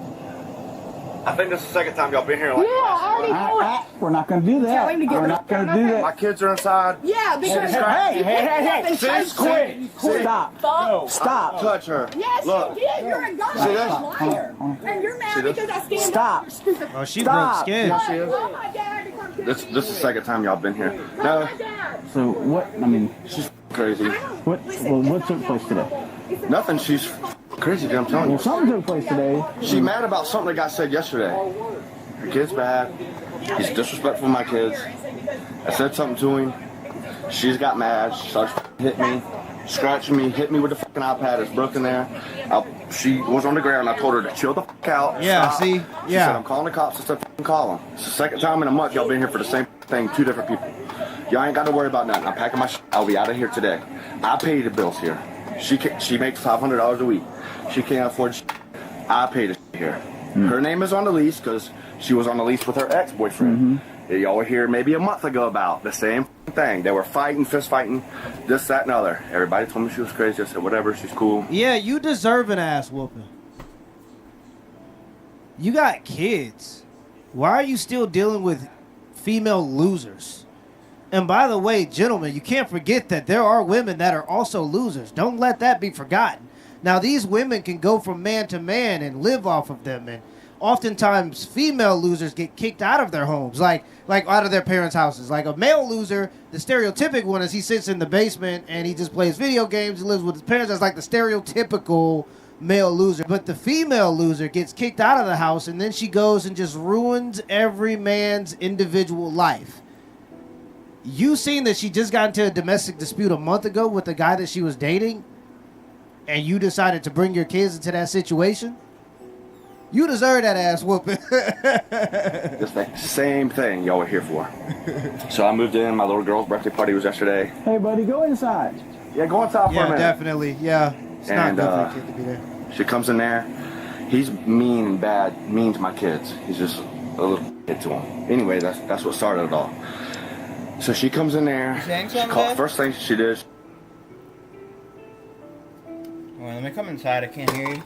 I think this is the second time y'all been here. Like, Yeah, I already know it. We're not going to do that. Tell him to get We're rid not of going to it. do that. my kids are inside. Yeah, because Hey, Sis, quit. Stop. No. Stop. Touch her. Yes, Look. you did. You're a See goddamn this? liar. And you're mad See this? because I stand Stop. up for stupid. Oh, she Stop. broke skin. She is. Tell my dad to come get This me. is the second time y'all been here. Tell No, my dad. So what, I mean, she's crazy. what took place today? Nothing. She's crazy, dude, I'm telling Well, you. something took place today. She mad about something that got said yesterday. Her kid's bad. He's disrespectful to my kids. I said something to him. She's got mad. She starts hitting me, scratching me, hit me with the fucking iPad. It's broken there. She was on the ground. I told her to chill the fuck out. Yeah, stop. see? She Yeah. said, I'm calling the cops. I said, fucking call them. It's the second time in a month y'all been here for the same thing, two different people. Y'all ain't got to worry about nothing. I'm packing my shit. I'll be out of here today. I pay the bills here. She makes $500 a week. She can't afford shit. I pay the shit here. Her name is on the lease because she was on the lease with her ex-boyfriend. Y'all were here maybe a month ago about the same thing. They were fighting, fist fighting, this, that, and other. Everybody told me she was crazy. I said, whatever, she's cool. Yeah, you deserve an ass whooping. You got kids. Why are you still dealing with female losers? And by the way, gentlemen, you can't forget that there are women that are also losers. Don't let that be forgotten. Now, these women can go from man to man and live off of them and oftentimes female losers get kicked out of their homes, like out of their parents' houses. Like a male loser, the stereotypical one is he sits in the basement and he just plays video games and lives with his parents. That's like the stereotypical male loser. But the female loser gets kicked out of the house and then she goes and just ruins every man's individual life. You seen that she just got into a domestic dispute a month ago with the guy that she was dating, and you decided to bring your kids into that situation? You deserve that ass whooping. Just the same thing y'all were here for. So I moved in. My little girl's birthday party was yesterday. Hey, buddy, go inside. Yeah, go inside for a Yeah, minute. definitely. Yeah. It's And not good for a kid to be there. she comes in there. He's mean and bad, mean to my kids. He's just a little kid to them. Anyway, that's what started it all. So she comes in there. First thing she did. Well, let me come inside. I can't hear you.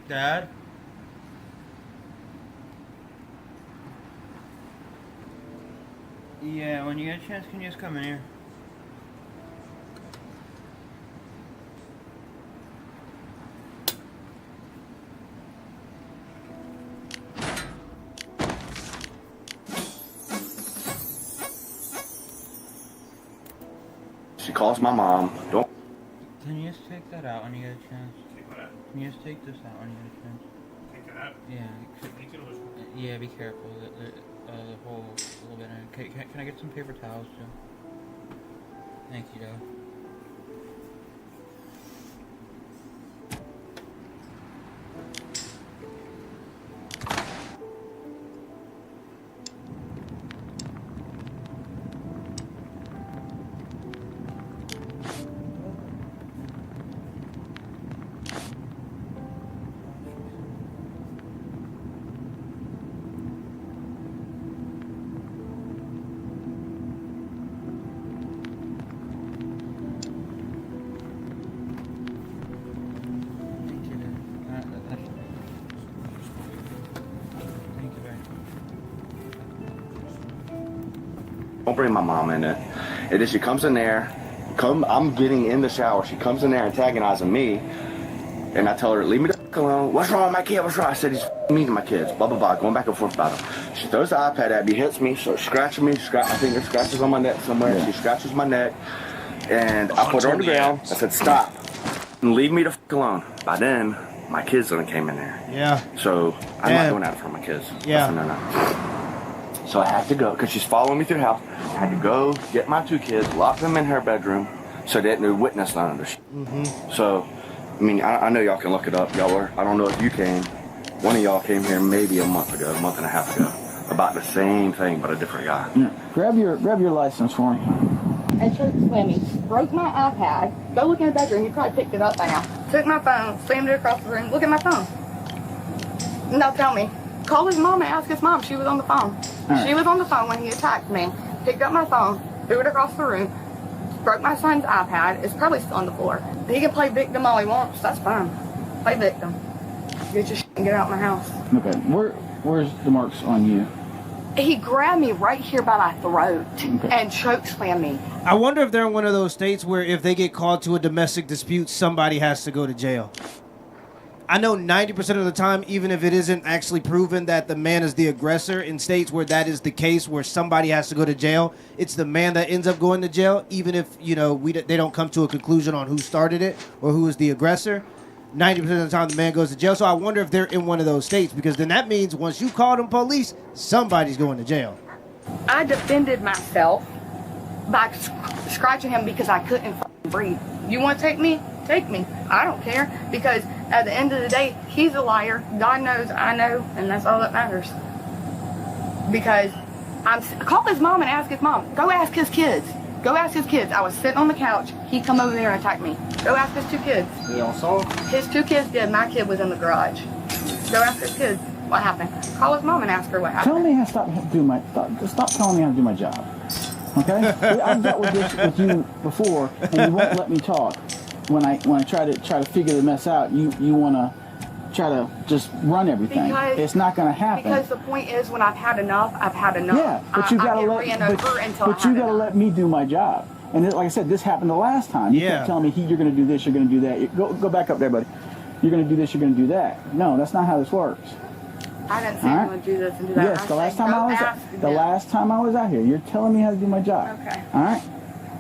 Dad? Yeah, when you get a chance, can you just come in here? She calls my mom. Don't. Can you just take that out when you get a chance? Can you just take this out when you get a chance? Take it out? Yeah. Yeah, be careful. The hole is a little bit in it. Can I get some paper towels too? Thank you, Dad. Don't bring my mom in it. And then she comes in there. I'm getting in the shower. She comes in there antagonizing me. And I tell her, leave me the f alone. What's wrong with my kid? What's wrong? I said, he's mean to my kids. Blah, blah, blah. Going back and forth about him. She throws the iPad at me, hits me, starts scratching me. I think there's scratches on my neck somewhere. Yeah. She scratches my neck. And I put her on the ground. I said, stop. And leave me the f alone. By then, my kids done came in there. Yeah. So I'm not doing that for my kids. Yeah. No. So I had to go, because she's following me through the house. I had to go get my 2 kids, lock them in her bedroom, so they didn't witness none of this. So, I mean, I know y'all can look it up. I don't know if you came. One of y'all came here maybe a month and a half ago, about the same thing, but a different guy. Yeah. Grab your license for me. And church slamming. Broke my iPad. Go look in the bedroom. You probably picked it up by now. Took my phone, slammed it across the room. Look at my phone. Now tell me. Call his mom and ask his mom. She was on the phone. Right. She was on the phone when he attacked me. Picked up my phone, threw it across the room, broke my son's iPad. It's probably still on the floor. He can play victim all he wants. That's fine. Play victim. Get your shit and get out of my house. Okay. Where's the marks on you? He grabbed me right here by my throat and choke slammed me. I wonder if they're in one of those states where if they get called to a domestic dispute, somebody has to go to jail. I know 90% of the time, even if it isn't actually proven that the man is the aggressor, in states where that is the case, where somebody has to go to jail, it's the man that ends up going to jail, even if, you know, they don't come to a conclusion on who started it or who is the aggressor. 90% of the time, the man goes to jail. So I wonder if they're in one of those states, because then that means once you call them police, somebody's going to jail. I defended myself by scratching him because I couldn't breathe. You want to take me? Take me. I don't care, because at the end of the day, he's a liar. God knows, I know, and that's all that matters. Because call his mom and ask his mom. Go ask his kids. Go ask his kids. I was sitting on the couch. He come over there and attacked me. Go ask his 2 kids. Y'all saw? His 2 kids did. My kid was in the garage. Go ask his kids what happened. Call his mom and ask her what happened. Tell me how to stop telling me how to do my job. Okay? I've dealt with this with you before, and you won't let me talk. When I try to figure the mess out, you want to try to just run everything. Because it's not going to happen. Because the point is, when I've had enough, I've had enough. Yeah, but you got to let me do my job. And like I said, this happened the last time. You kept telling me, you're going to do this, you're going to do that. Go back up there, buddy. You're going to do this, you're going to do that. No, that's not how this works. I didn't say I'm going to do this and do that. Yes, the last time I was out here, you're telling me how to do my job. Okay. All right.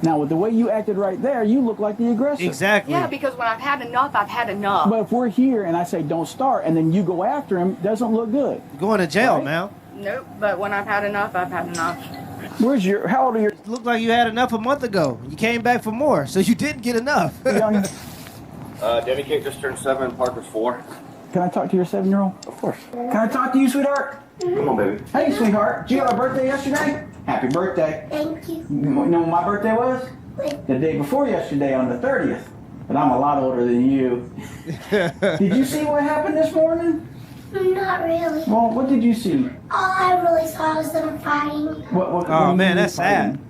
Now, with the way you acted right there, you look like the aggressor. Exactly. Yeah, because when I've had enough, I've had enough. But if we're here and I say don't start, and then you go after him, doesn't look good. You're going to jail, man. Nope, but when I've had enough, I've had enough. How old are you? It looked like you had enough a month ago. You came back for more, so you didn't get enough. Dedicate just turned 7, Parker's 4. Can I talk to your 7-year-old? Of course. Can I talk to you, sweetheart? Come on, baby. Hey, sweetheart. Did you have a birthday yesterday? Happy birthday. Thank you. You know when my birthday was? The day before yesterday on the 30th. But I'm a lot older than you. Did you see what happened this morning? Not really. Well, what did you see? All I really saw was them fighting. Oh, man, that's sad.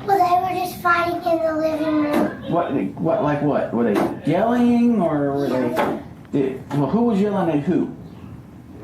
Well, they were just fighting in the living room. What, like what? Were they yelling or were they... Well, who was yelling at who?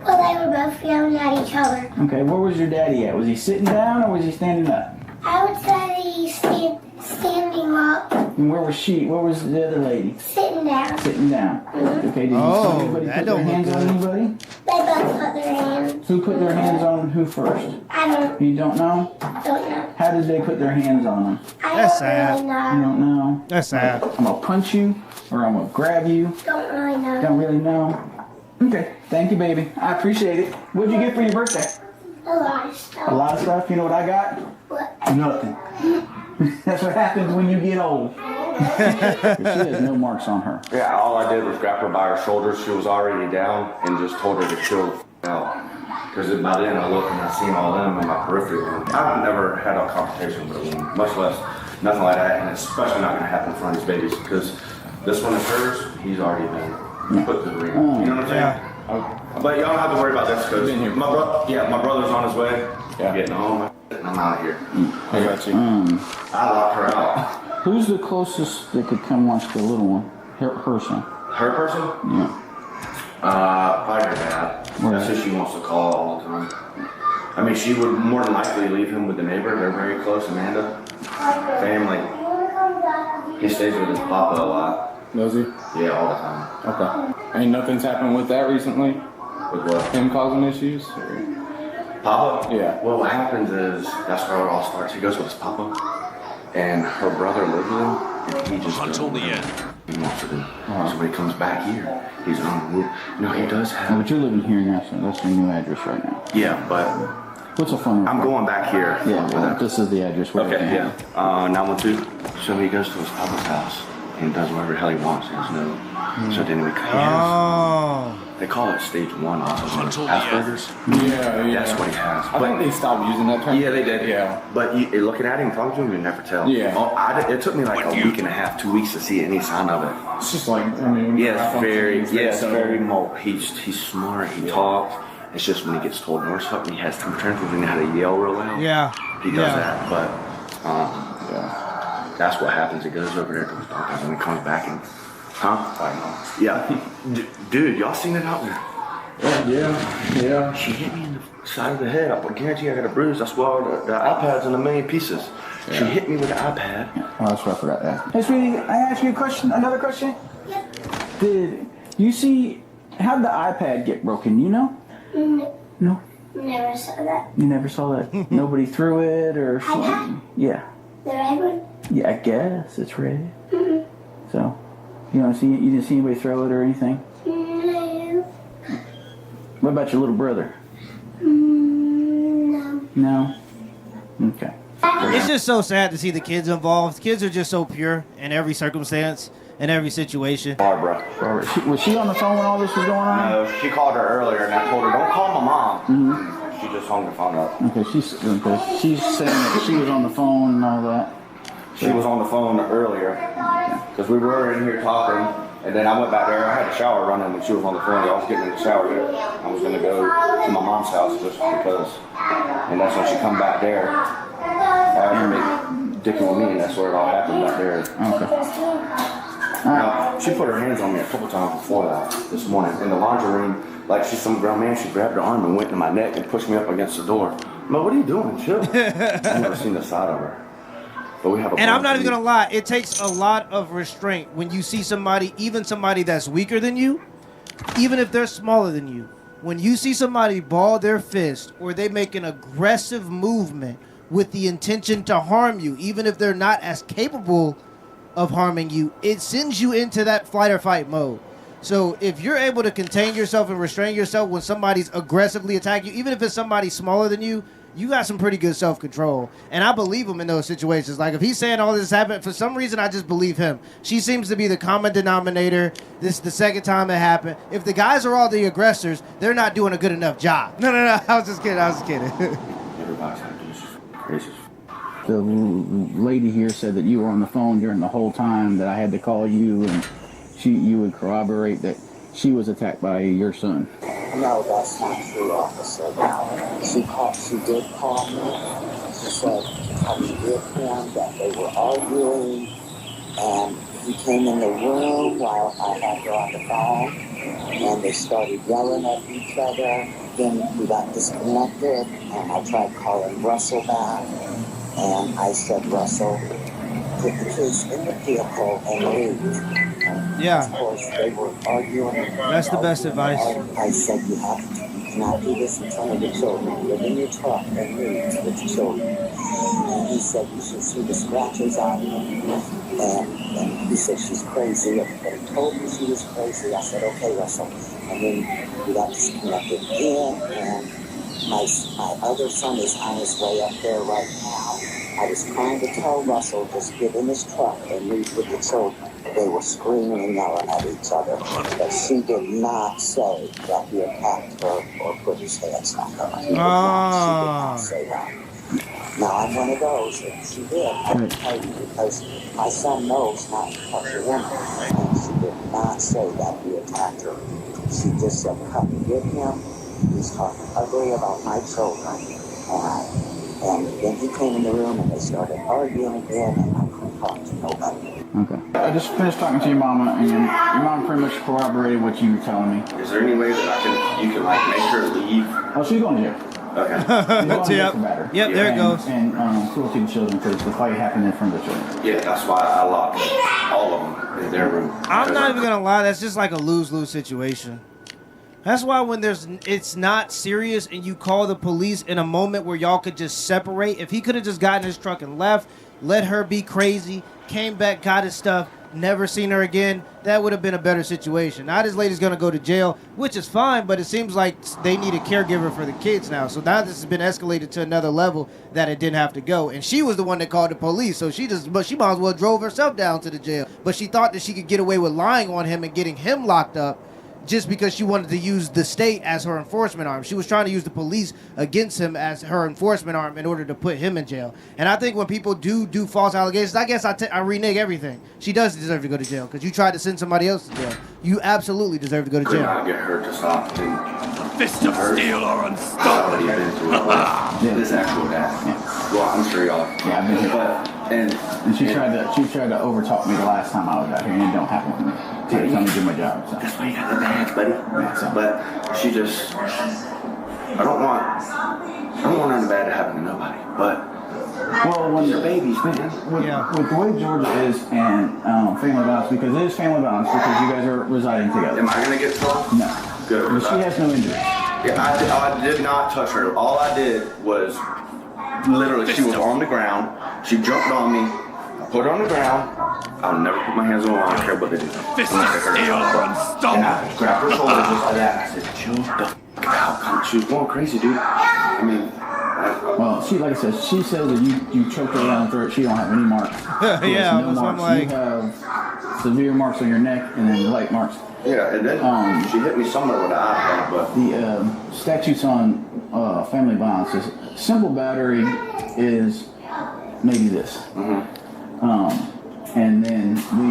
Well, they were both yelling at each other. Okay, where was your daddy at? Was he sitting down or was he standing up? I would say he's standing up, And where was she? Where was the other lady? sitting down. Sitting down. Okay, did you Oh, see anybody that put their don't look hands on good. anybody? They both put their hands. Who put their hands on who first? I don't You don't know? know. How did they put their hands on them? I That's don't really You know. don't know? That's sad. I'm gonna punch you or I'm gonna grab you. Don't really know. Don't really know. Okay, thank you, baby. I appreciate it. What'd you get for your birthday? A lot of stuff. A lot of stuff. You know what I got? What? Nothing. That's what happens when you get old. But she has no marks on her. Yeah, all I did was grab her by her shoulders. She was already down and just told her to chill the f- out. Because by then I looked and I seen all them in my periphery. I've never had a confrontation with a woman, much less nothing like that. And it's especially not going to happen in front of these babies because this one is hers. He's already been put to the ring. You know what I'm saying? But y'all don't have to worry about this because my brother's on his way. Getting home. And I'm out of here. I got you. I locked her out. Who's the closest that could come watch the little one? Her son. Her person? Yeah. Probably her dad. That's who she wants to call all the time. I mean, she would more than likely leave him with the neighbor. They're very close, Amanda. Family. He stays with his papa a lot. Does he? Yeah, all the time. Okay. Ain't nothing's happened with that recently? With what? Him causing issues? Or? Papa? Yeah. Well, what happens is, that's where it all starts. He goes with his papa, and her brother lives with him, and he just Until the end. He wants to do. So when he comes back here, he's on the roof. No, he does No, have. but you're living here now, so that's your new address right now. Yeah, but What's the phone number? I'm going back here. Yeah, well, this is the address. Where Okay, everything yeah. 912. So he goes to his papa's house and does whatever the hell he wants. There's no. So then we Oh. They call it stage 1 autism. Until the Asperger's. Yeah. That's what he has. I think they stopped using that term. Yeah, they did. Yeah. But looking at him, talking to him, you never tell. Yeah. Oh, it took me like a week and a half, 2 weeks to see any sign of it. It's just like, I mean, Yeah, it's very, so very mold. He's smart. He talks. It's just when he gets told more stuff, and he has temper tantrums and he had to yell real loud. Yeah. He does that, but that's what happens. He goes over there to his doctors and he comes back and, yeah, dude, y'all seen it out there? Yeah. She hit me in the side of the head. I guarantee I got a bruise. I swallowed the iPad's in a million pieces. She hit me with the iPad. Oh, that's right, I forgot that. Hey, sweetie, I ask you a question. Another question. Did you see? How'd the iPad get broken? You know? No. Never saw that. You never saw that? Nobody threw it or something? Yeah. The red one? Yeah, I guess it's red. So, you don't see? You didn't see anybody throw it or anything? No. What about your little brother? No. No. Okay. It's just so sad to see the kids involved. Kids are just so pure in every circumstance, in every situation. Barbara. Was she on the phone when all this was going on? No, she called her earlier and I told her, don't call my mom. She just hung the phone up. Okay, she's saying that she was on the phone and all that. She was on the phone earlier because we were in here talking, and then I went back there. I had a shower running when she was on the phone. I was getting in the shower there. I was gonna go to my mom's house just because, and that's when she come back there. After dicking with me, and that's where it all happened back there. Okay. Now, she put her hands on me a couple times before that this morning in the laundry room. Like she's some grown man, she grabbed her arm and went to my neck and pushed me up against the door. Mo, what are you doing? Chill. I've never seen the side of her. But we have a And I'm not even gonna lie, it takes a lot of restraint when you see somebody, even somebody that's weaker than you, even if they're smaller than you. When you see somebody ball their fist or they make an aggressive movement with the intention to harm you, even if they're not as capable of harming you, it sends you into that flight or fight mode. So if you're able to contain yourself and restrain yourself when somebody's aggressively attacking you, even if it's somebody smaller than you, you got some pretty good self-control. And I believe him in those situations. Like if he's saying all this happened, for some reason I just believe him. She seems to be the common denominator. This is the second time it happened. If the guys are all the aggressors, they're not doing a good enough job. No. I was just kidding. Everybody's like, this is crazy. The lady here said that you were on the phone during the whole time that I had to call you, and you would corroborate that she was attacked by your son. No, that's not true, officer. She did call me. She said I was with him, that they were arguing, and he came in the room while I had her on the phone, and they started yelling at each other. Then we got disconnected, and I tried calling Russell back, and I said, Russell, put the kids in the vehicle and leave. Yeah. Of course, they were arguing. That's the best advice. I said, you cannot do this in front of the children. Get in your truck and leave with the children. And he said, you should see the scratches on me. And he said, she's crazy. Everybody told me she was crazy. I said, okay, Russell. And then we got disconnected again. And my other son is on his way up there right now. I was trying to tell Russell, just get in his truck and leave with the children. They were screaming and yelling at each other. But she did not say that he attacked her or put his hands on her. She did not say that. Now, I'm one of those, and she did. I can tell you, because my son knows not to touch a woman. And she did not say that he attacked her. She just said, come and get him. He's talking ugly about my children. And then he came in the room, and they started arguing again, and I couldn't talk to nobody. Okay. I just finished talking to your mama, and your mom pretty much corroborated what you were telling me. Is there any way that you can like make her leave? Oh, she's going to jail. Okay. She's going to jail for battery. Yep, there it goes. And cruelty to children, because the fight happened in front of the children. Yeah, that's why I locked all of them in their room. I'm not even gonna lie. That's just like a lose-lose situation. That's why when it's not serious and you call the police in a moment where y'all could just separate. If he could have just gotten in his truck and left, let her be crazy, came back, got his stuff, never seen her again, that would have been a better situation. Now this lady's gonna go to jail, which is fine, but it seems like they need a caregiver for the kids now. So now this has been escalated to another level that it didn't have to go. And she was the one that called the police, so she might as well drove herself down to the jail. But she thought that she could get away with lying on him and getting him locked up just because she wanted to use the state as her enforcement arm. She was trying to use the police against him as her enforcement arm in order to put him in jail. And I think when people do false allegations, I guess I renege everything. She does deserve to go to jail because you tried to send somebody else to jail. You absolutely deserve to go to Could jail. not get her to stop. Fist of steel or unstoppable. This actual dad. Well, I'm sure y'all. Yeah, I've been here. And she tried to overtalk me the last time I was out here, and it don't happen with me. She told me to do my job. So. That's why you got the badge, buddy. Yeah, so. But she just, I don't want nothing bad to happen to nobody. But well, when they're babies, man. With the way Georgia is and family violence, because it is family violence, because you guys are residing together. Am I gonna get told? No. Good. But she has no injury. Yeah, I did not touch her. All I did was literally, she was on the ground. She jumped on me. I put her on the ground. I'll never put my hands on her. I don't care what they do. Fist of steel or unstoppable. And I grabbed her shoulder just like that. I said, chill the f out. She was going crazy, dude. I mean, well, like I said, she says that you choked her down the throat. She don't have any marks. Yeah, no marks. You have severe marks on your neck and then light marks. Yeah, and then she hit me somewhere with an iPad, but the statutes on family violence is simple battery is maybe this. And then we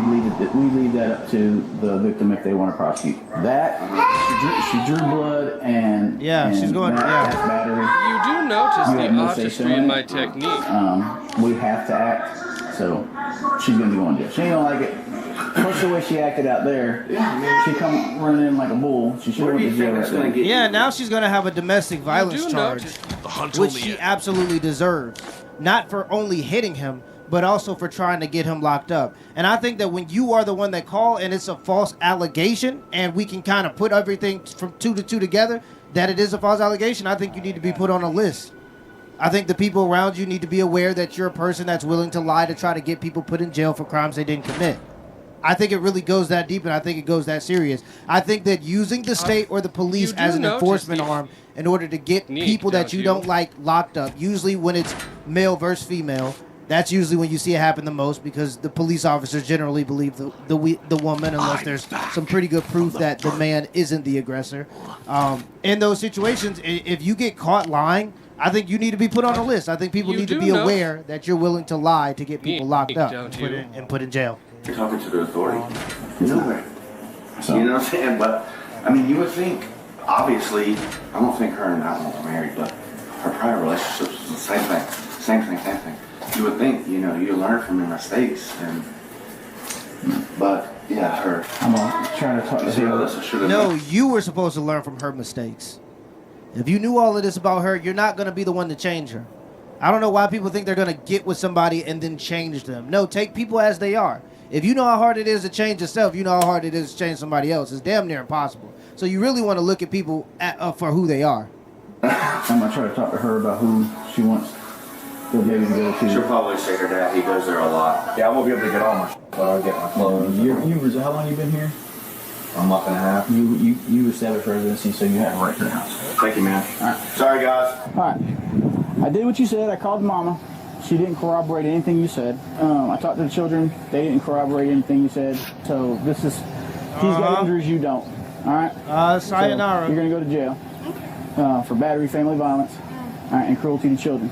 leave that up to the victim if they want to prosecute. That she drew blood and she's going that's battery. You do notice the artistry in my technique. We have to act, so she's gonna be going to jail. She ain't gonna like it. Plus the way she acted out there, she come running in like a bull. She should have went to jail right there. Yeah, now she's going to have a domestic violence charge, which she absolutely deserves. Not for only hitting him, but also for trying to get him locked up. And I think that when you are the one that call and it's a false allegation, and we can kind of put everything from 2 to 2 together, that it is a false allegation, I think you need to be put on a list. I think the people around you need to be aware that you're a person that's willing to lie to try to get people put in jail for crimes they didn't commit. I think it really goes that deep, and I think it goes that serious. I think that using the state or the police as an enforcement arm in order to get people that you don't like locked up, usually when it's male versus female, that's usually when you see it happen the most, because the police officers generally believe the woman, unless there's some pretty good proof that the man isn't the aggressor. In those situations, if you get caught lying, I think you need to be put on a list. I think people need to be aware that you're willing to lie to get people locked up and put in jail. You're talking to the authority. Nowhere. You know what I'm saying? But, I mean, you would think, obviously, I don't think her and I were married, but her prior relationships was the same thing. Same thing. You would think, you learn from your mistakes, and But yeah, her. I'm gonna try to talk to See how her. this should have No, you were supposed to learn from her mistakes. If you knew all of this about her, you're not going to be the one to change her. I don't know why people think they're going to get with somebody and then change them. No, take people as they are. If you know how hard it is to change yourself, you know how hard it is to change somebody else. It's damn near impossible. So you really want to look at people for who they are. I'm gonna try to talk to her about who she wants the baby to go to. She'll probably say her dad. He goes there a lot. Yeah, I won't be able to get all my but I'll get my clothes. How long you been here? A month and a half. You established residency, so you have right to the house. Thank you, man. All right. Sorry, guys. All right. I did what you said. I called mama. She didn't corroborate anything you said. I talked to the children. They didn't corroborate anything you said. So this is, he's got injuries you don't. All right. Sayonara. So you're gonna go to jail for battery, family violence, all right, and cruelty to children.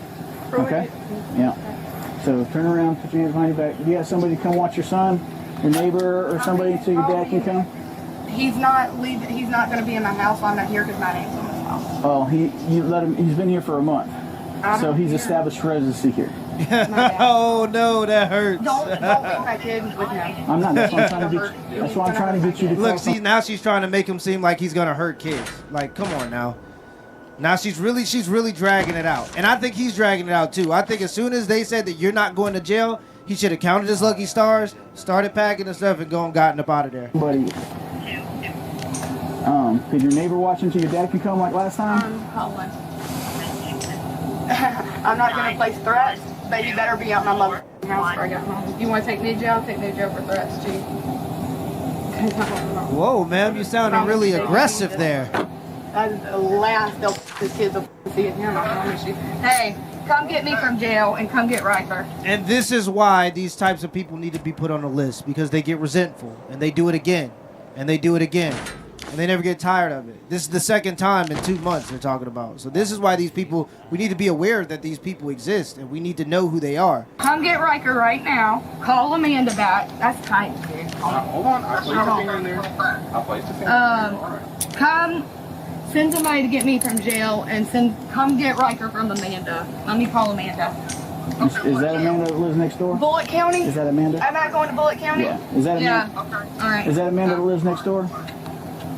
Okay. Yeah. So turn around, put your hands behind your back. You got somebody to come watch your son, your neighbor, or somebody until your dad can come. He's not leaving. He's not going to be in my house while I'm not here because my name's on his house. Oh, you let him. He's been here for a month, so he's established residency here. Oh no, that hurts. Don't leave my kids with him. I'm not. That's what I'm trying to get. That's why I'm trying to get you to look. See, now she's trying to make him seem like he's gonna hurt kids. Like, come on now. Now she's really dragging it out, and I think he's dragging it out too. I think as soon as they said that you're not going to jail, he should have counted his lucky stars, started packing his stuff, and gotten up out of there. Buddy, did your neighbor watch until your dad can come like last time? Hold on. I'm not going to place threats, but you better be out my mother's house before I get home. If you want to take me to jail, take me to jail for threats too. Whoa, man, you sounding really aggressive there. That's the last his kids will see it him, I promise you. Hey, come get me from jail and come get Riker. And this is why these types of people need to be put on a list, because they get resentful and they do it again and they do it again and they never get tired of it. This is the second time in 2 months they're talking about. So this is why these people, we need to be aware that these people exist and we need to know who they are. Come get Riker right now. Call Amanda back. That's tight, dude. Hold on. I placed a finger in there. I placed a finger in there. All right. Come. Send somebody to get me from jail and come get Riker from Amanda. Let me call Amanda. Is that Amanda that lives next door? Bullitt County? Is that Amanda? Am I going to Bullitt County? Yeah. Is that Amanda? Yeah. Okay. All right. Is that Amanda that lives next door?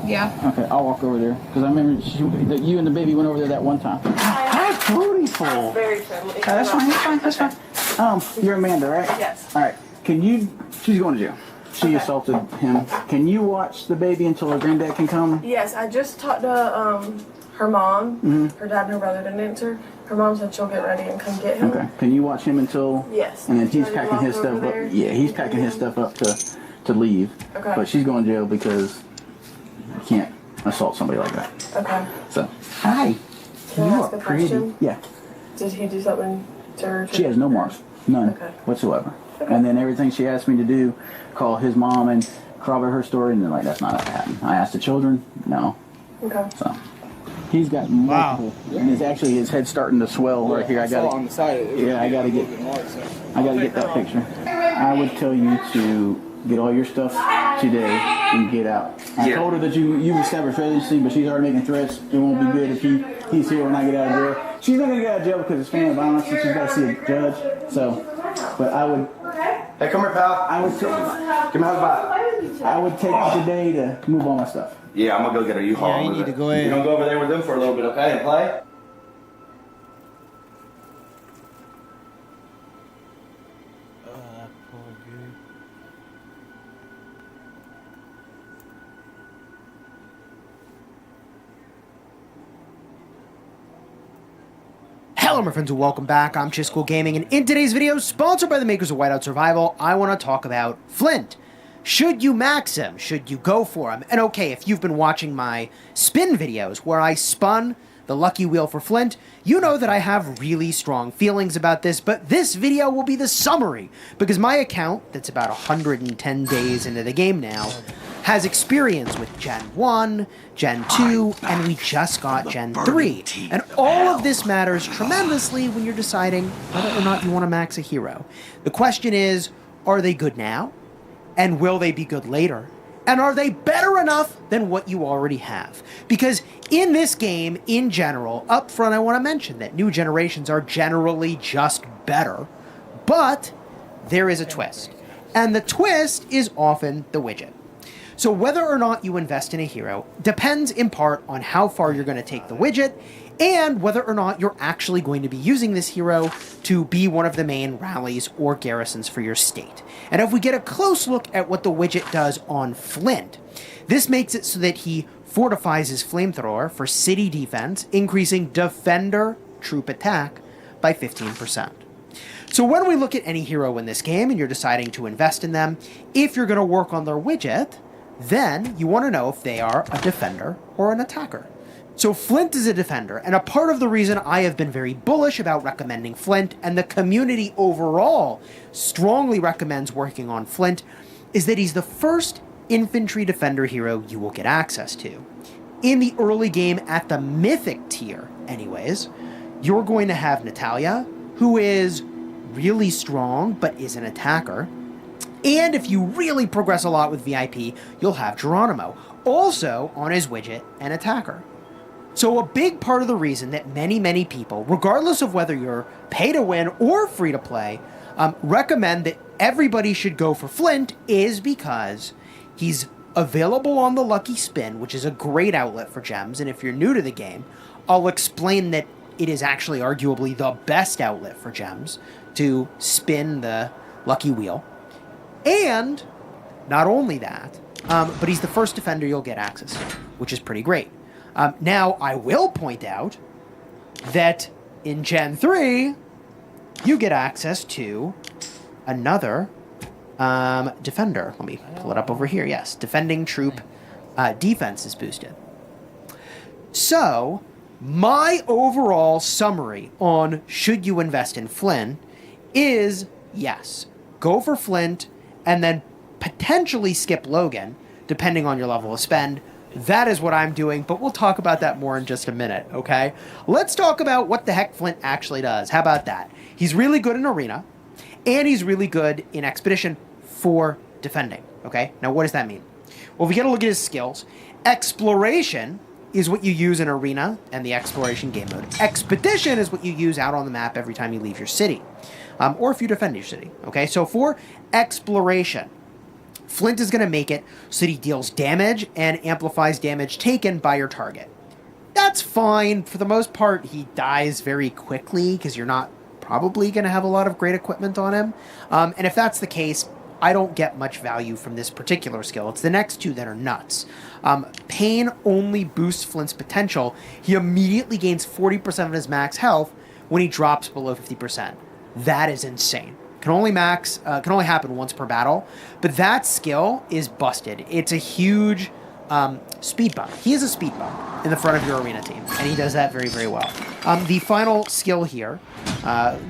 Yeah. Okay, I'll walk over there because I remember that you and the baby went over there that one time. How beautiful! That's very friendly. That's fine. You're Amanda, right? Yes. All right. She's going to jail. She assaulted him. Can you watch the baby until her granddad can come? Yes, I just talked to her mom. Mm-hmm. Her dad and her brother didn't answer. Her mom said she'll get ready and come get him. Okay. Can you watch him until? Yes. And then he's Ready to packing his walk stuff over up. there? Yeah, he's packing his stuff up to leave. Okay. But she's going to jail because you can't assault somebody like that. Okay. So, hi. Can I ask a question? Yeah. Did he do something to her? She has no marks. None whatsoever. Okay. And then everything she asked me to do, call his mom and corroborate her story, and they're like, that's not what happened. I asked the children, no. Okay. So he's got multiple, and his head's starting to swell right here. I got on the side. I gotta get that picture. I would tell you to get all your stuff today and get out. I told her that you established residency, but she's already making threats. It won't be good if he's here when I get out of jail. She's not gonna get out of jail because it's family violence, and she's got to see a judge. So, but I would. Hey, come here, pal. I would take. Give me a hug back. I would take today to move all my stuff. Yeah, I'm gonna go get a U-Haul. Yeah, you need to go ahead. You're gonna go over there with them for a little bit, okay, and play? Hello my friends and welcome back. I'm Chiscool Gaming, and in today's video, sponsored by the makers of Whiteout Survival, I want to talk about Flint. Should you max him? Should you go for him? And okay, if you've been watching my spin videos where I spun the lucky wheel for Flint, you know that I have really strong feelings about this, but this video will be the summary, because my account, that's about 110 days into the game now, has experience with Gen 1, Gen 2, and we just got Gen 3. And all of this matters tremendously when you're deciding whether or not you want to max a hero. The question is, are they good now? And will they be good later? And are they better enough than what you already have? Because in this game, in general, up front I want to mention that new generations are generally just better, but there is a twist. And the twist is often the widget. So whether or not you invest in a hero depends in part on how far you're going to take the widget and whether or not you're actually going to be using this hero to be one of the main rallies or garrisons for your state. And if we get a close look at what the widget does on Flint, this makes it so that he fortifies his flamethrower for city defense, increasing defender troop attack by 15%. So when we look at any hero in this game and you're deciding to invest in them, if you're going to work on their widget, then you want to know if they are a defender or an attacker. So Flint is a defender, and a part of the reason I have been very bullish about recommending Flint, and the community overall strongly recommends working on Flint, is that he's the first infantry defender hero you will get access to. In the early game, at the mythic tier anyways, you're going to have Natalia, who is really strong but is an attacker. And if you really progress a lot with VIP, you'll have Geronimo, also on his widget, an attacker. So a big part of the reason that many people, regardless of whether you're pay to win or free to play, recommend that everybody should go for Flint is because he's available on the Lucky Spin, which is a great outlet for gems. And if you're new to the game, I'll explain that it is actually arguably the best outlet for gems to spin the Lucky Wheel. And not only that, but he's the first defender you'll get access to, which is pretty great. Now, I will point out that in Gen 3, you get access to another defender. Let me pull it up over here. Yes, defending troop defense is boosted. So, my overall summary on should you invest in Flint is yes, go for Flint and then potentially skip Logan, depending on your level of spend. That is what I'm doing, but we'll talk about that more in just a minute, okay? Let's talk about what the heck Flint actually does. How about that? He's really good in Arena, and he's really good in Expedition for defending, okay? Now, what does that mean? Well, if we get a look at his skills, Exploration is what you use in Arena and the Exploration game mode. Expedition is what you use out on the map every time you leave your city, or if you defend your city, okay? So for Exploration, Flint is going to make it so that he deals damage and amplifies damage taken by your target. That's fine. For the most part, he dies very quickly because you're not probably going to have a lot of great equipment on him. And if that's the case, I don't get much value from this particular skill. It's the next two that are nuts. Pain only boosts Flint's potential. He immediately gains 40% of his max health when he drops below 50%. That is insane. Can only happen once per battle, but that skill is busted. It's a huge speed bump. He is a speed bump in the front of your arena team, and he does that very, very well. The final skill here,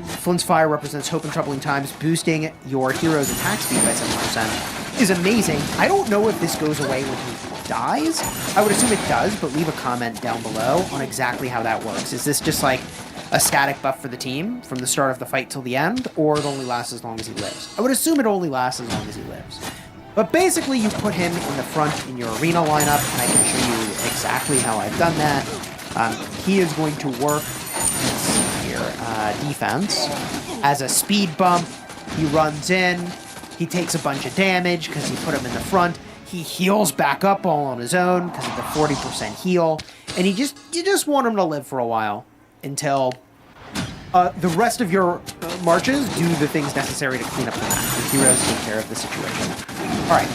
Flint's Fire represents hope in troubling times, boosting your hero's attack speed by 7%, is amazing. I don't know if this goes away when he dies. I would assume it does, but leave a comment down below on exactly how that works. Is this just like a static buff for the team from the start of the fight till the end, or it only lasts as long as he lives? I would assume it only lasts as long as he lives. But basically, you put him in the front in your arena lineup, and I can show you exactly how I've done that. He is going to work here, defense as a speed bump. He runs in, he takes a bunch of damage because he put him in the front. He heals back up all on his own because of the 40% heal, and you just want him to live for a while until the rest of your marches do the things necessary to clean up the map. The heroes take care of the situation. Alright,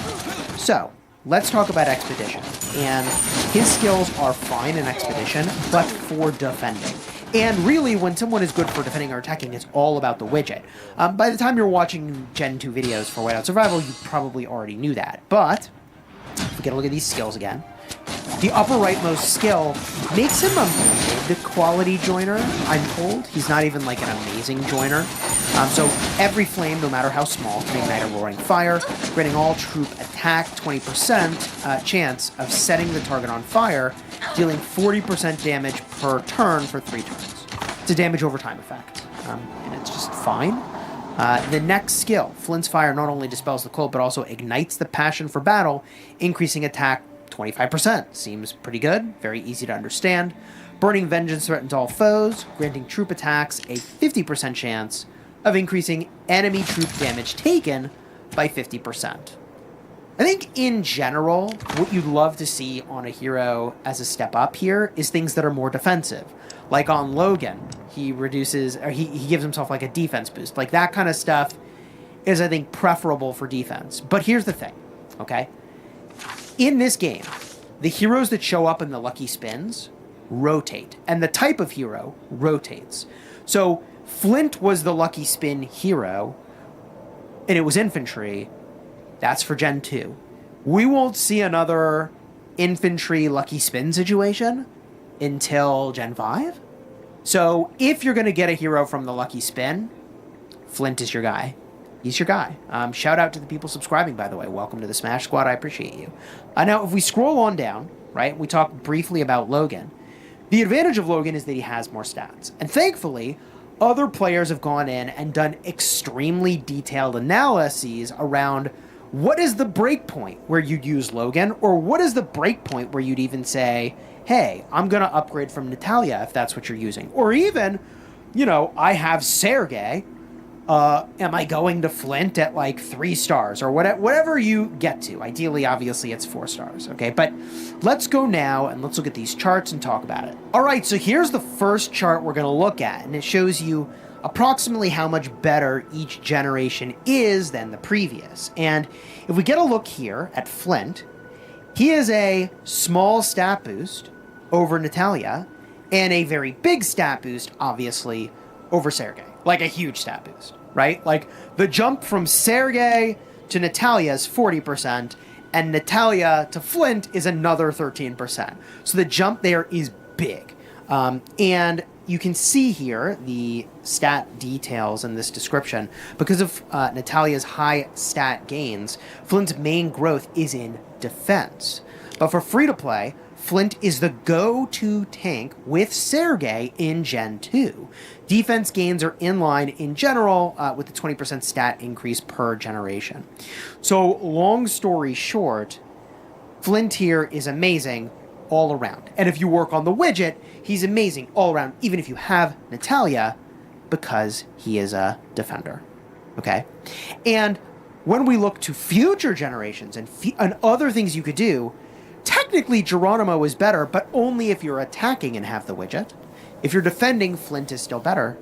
so let's talk about Expedition. And his skills are fine in Expedition, but for defending. And really, when someone is good for defending or attacking, it's all about the widget. By the time you're watching Gen 2 videos for Whiteout Survival, you probably already knew that. But, if we get a look at these skills again, the upper rightmost skill makes him a mid-quality joiner, I'm told. He's not even like an amazing joiner. So every flame, no matter how small, can ignite a roaring fire, granting all troop attack 20% chance of setting the target on fire, dealing 40% damage per turn for 3 turns. It's a damage over time effect, and it's just fine. The next skill, Flint's Fire, not only dispels the cold, but also ignites the passion for battle, increasing attack 25%. Seems pretty good, very easy to understand. Burning Vengeance threatens all foes, granting troop attacks a 50% chance of increasing enemy troop damage taken by 50%. I think in general, what you'd love to see on a hero as a step up here is things that are more defensive. Like on Logan, he reduces, or he gives himself like a defense boost. Like that kind of stuff is, I think, preferable for defense. But here's the thing, okay? In this game, the heroes that show up in the lucky spins rotate, and the type of hero rotates. So Flint was the lucky spin hero, and it was infantry. That's for Gen 2. We won't see another infantry lucky spin situation until Gen 5. So if you're going to get a hero from the lucky spin, Flint is your guy. He's your guy. Shout out to the people subscribing, by the way. Welcome to the Smash Squad. I appreciate you. Now, if we scroll on down, right, we talked briefly about Logan. The advantage of Logan is that he has more stats. And thankfully, other players have gone in and done extremely detailed analyses around what is the break point where you'd use Logan, or what is the break point where you'd even say, hey, I'm going to upgrade from Natalia if that's what you're using. Or even, you know, I have Sergei. Am I going to Flint at like 3 stars or whatever you get to? Ideally, obviously, it's 4 stars, okay? But let's go now and let's look at these charts and talk about it. All right, so here's the first chart we're going to look at, and it shows you approximately how much better each generation is than the previous. And if we get a look here at Flint, he is a small stat boost over Natalia and a very big stat boost, obviously, over Sergei. Like a huge stat boost, right? Like the jump from Sergei to Natalia is 40%, and Natalia to Flint is another 13%. So the jump there is big. And you can see here the stat details in this description. Because of Natalia's high stat gains, Flint's main growth is in defense. But for free-to-play, Flint is the go-to tank with Sergei in Gen 2. Defense gains are in line in general with the 20% stat increase per generation. So long story short, Flint here is amazing all around. And if you work on the widget, he's amazing all around, even if you have Natalia, because he is a defender. Okay? And when we look to future generations and other things you could do, technically Geronimo is better, but only if you're attacking and have the widget. If you're defending, Flint is still better,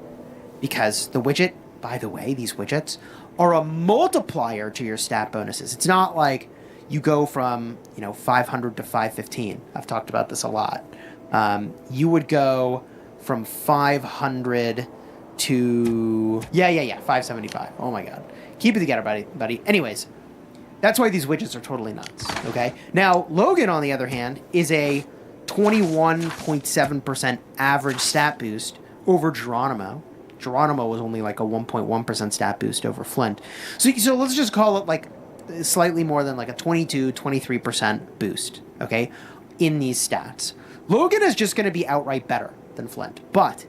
because the widget, by the way, these widgets are a multiplier to your stat bonuses. It's not like you go from, 500 to 515. I've talked about this a lot. You would go from 500 to 575. Oh my god. Keep it together, buddy. Anyways, that's why these widgets are totally nuts, okay? Now, Logan, on the other hand, is a 21.7% average stat boost over Geronimo. Geronimo was only like a 1.1% stat boost over Flint. So let's just call it like slightly more than like a 23% boost, okay, in these stats. Logan is just going to be outright better than Flint. But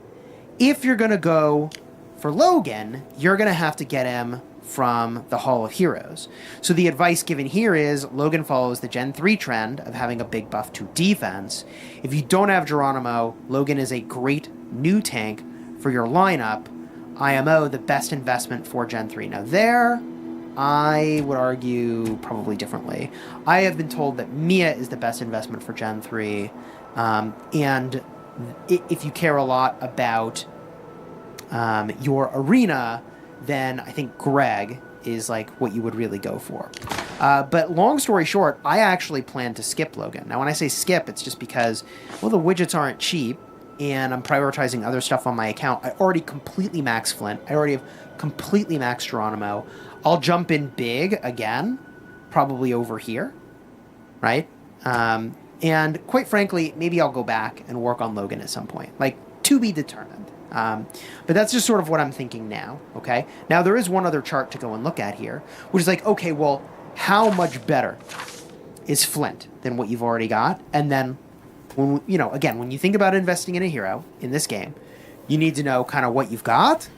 if you're going to go for Logan, you're going to have to get him from the Hall of Heroes. So the advice given here is Logan follows the Gen 3 trend of having a big buff to defense. If you don't have Geronimo, Logan is a great new tank for your lineup. IMO, the best investment for Gen 3. Now there, I would argue probably differently. I have been told that Mia is the best investment for Gen 3. And if you care a lot about your arena, then I think Greg is like what you would really go for. But long story short, I actually plan to skip Logan. Now, when I say skip, it's just because, well, the widgets aren't cheap, and I'm prioritizing other stuff on my account. I already completely maxed Flint. I already have completely maxed Geronimo. I'll jump in big again, probably over here, right? And quite frankly, maybe I'll go back and work on Logan at some point, like to be determined. But that's just sort of what I'm thinking now, okay? Now, there is one other chart to go and look at here, which is like, okay, well, how much better is Flint than what you've already got? And then, when when you think about investing in a hero in this game, you need to know kind of what you've got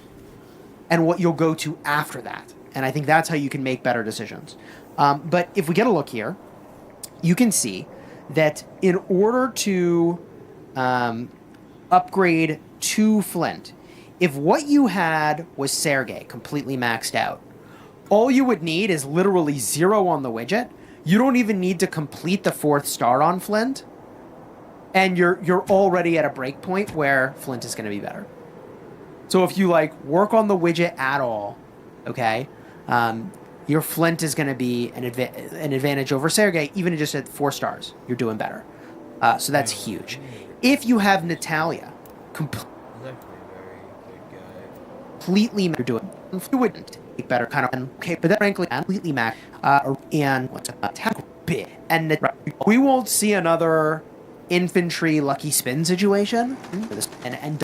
and what you'll go to after that. And I think that's how you can make better decisions. But if we get a look here, you can see that in order to upgrade to Flint, if what you had was Sergei completely maxed out, All you would need is literally 0 on the widget. You don't even need to complete the 4th star on Flint. And you're already at a break point where Flint is going to be better. So if you like work on the widget at all, okay, your Flint is going to be an advantage over Sergey, even just at 4 stars. You're doing better. So that's huge. If you have Natalia, completely you're doing, you wouldn't take better kind of okay, but then frankly completely max and what's attack bit, and we won't see another infantry lucky spin situation. And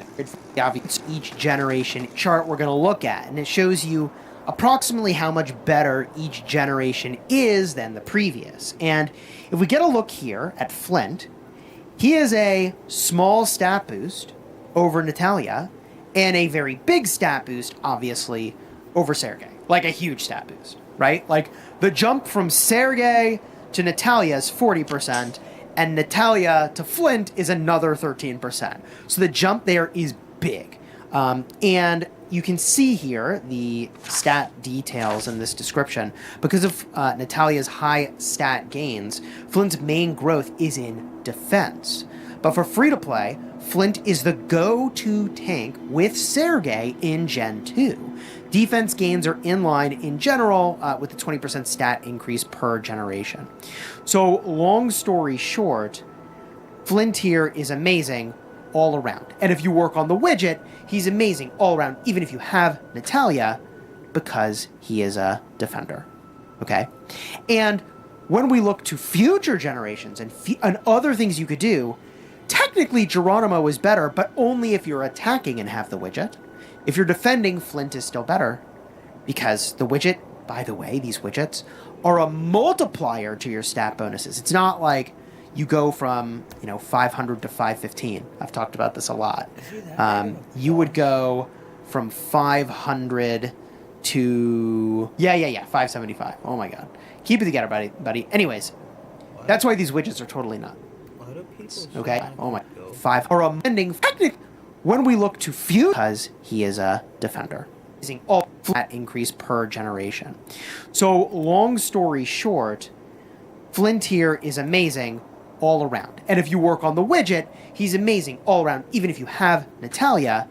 obviously each generation chart we're going to look at, and it shows you approximately how much better each generation is than the previous. And if we get a look here at Flint, he has a small stat boost over Natalia and a very big stat boost, obviously, over Sergey. Like a huge stat boost, right? Like the jump from Sergey to Natalia is 40%, and Natalia to Flint is another 13%. So the jump there is big. And you can see here the stat details in this description. Because of Natalia's high stat gains, Flint's main growth is in defense. But for free-to-play, Flint is the go-to tank with Sergey in Gen 2. Defense gains are in line in general with the 20% stat increase per generation. So long story short, Flint here is amazing all around. And if you work on the widget, he's amazing all around, even if you have Natalia, because he is a defender. Okay? And when we look to future generations and other things you could do, technically Geronimo is better, but only if you're attacking and have the widget. If you're defending, Flint is still better, because the widget, by the way, these widgets are a multiplier to your stat bonuses. It's not like you go from 500 to 515. I've talked about this a lot. You would go from 500 to 575. Oh my god, keep it together, buddy. Anyways, that's why these widgets are totally nuts. Okay. Oh my. 5 or amending technically. When we look to few, because he is a defender, using all flat increase per generation. So long story short, Flint here is amazing all around. And if you work on the widget, he's amazing all around, even if you have Natalia,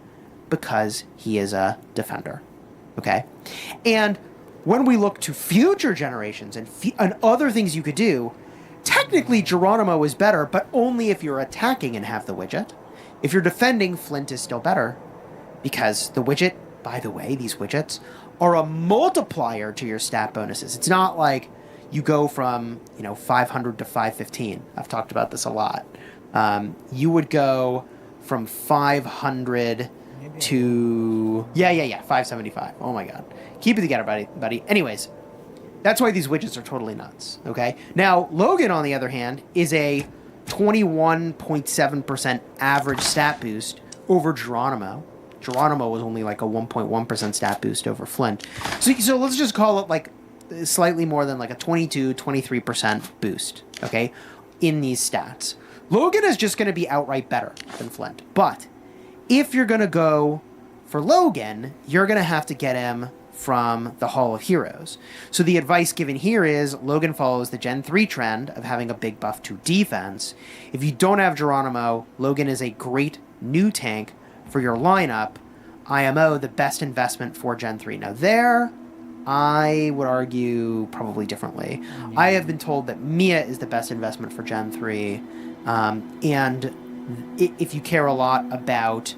because he is a defender. Okay? And when we look to future generations and other things you could do, technically Geronimo is better, but only if you're attacking and have the widget. If you're defending, Flint is still better, because the widget, by the way, these widgets are a multiplier to your stat bonuses. It's not like you go from 500 to 515. I've talked about this a lot. You would go from 500 to 575. Oh my god, keep it together, buddy. Anyways, that's why these widgets are totally nuts. Okay, now Logan, on the other hand, is a 21.7% average stat boost over Geronimo. Geronimo was only like a 1.1% stat boost over Flint. So let's just call it like slightly more than like a 23% boost, okay, in these stats. Logan is just going to be outright better than Flint. But if you're going to go for Logan, you're going to have to get him from the Hall of Heroes. So the advice given here is Logan follows the Gen 3 trend of having a big buff to defense. If you don't have Geronimo, Logan is a great new tank for your lineup. IMO, the best investment for Gen 3. Now there, I would argue probably differently. I have been told that Mia is the best investment for Gen 3. And if you care a lot about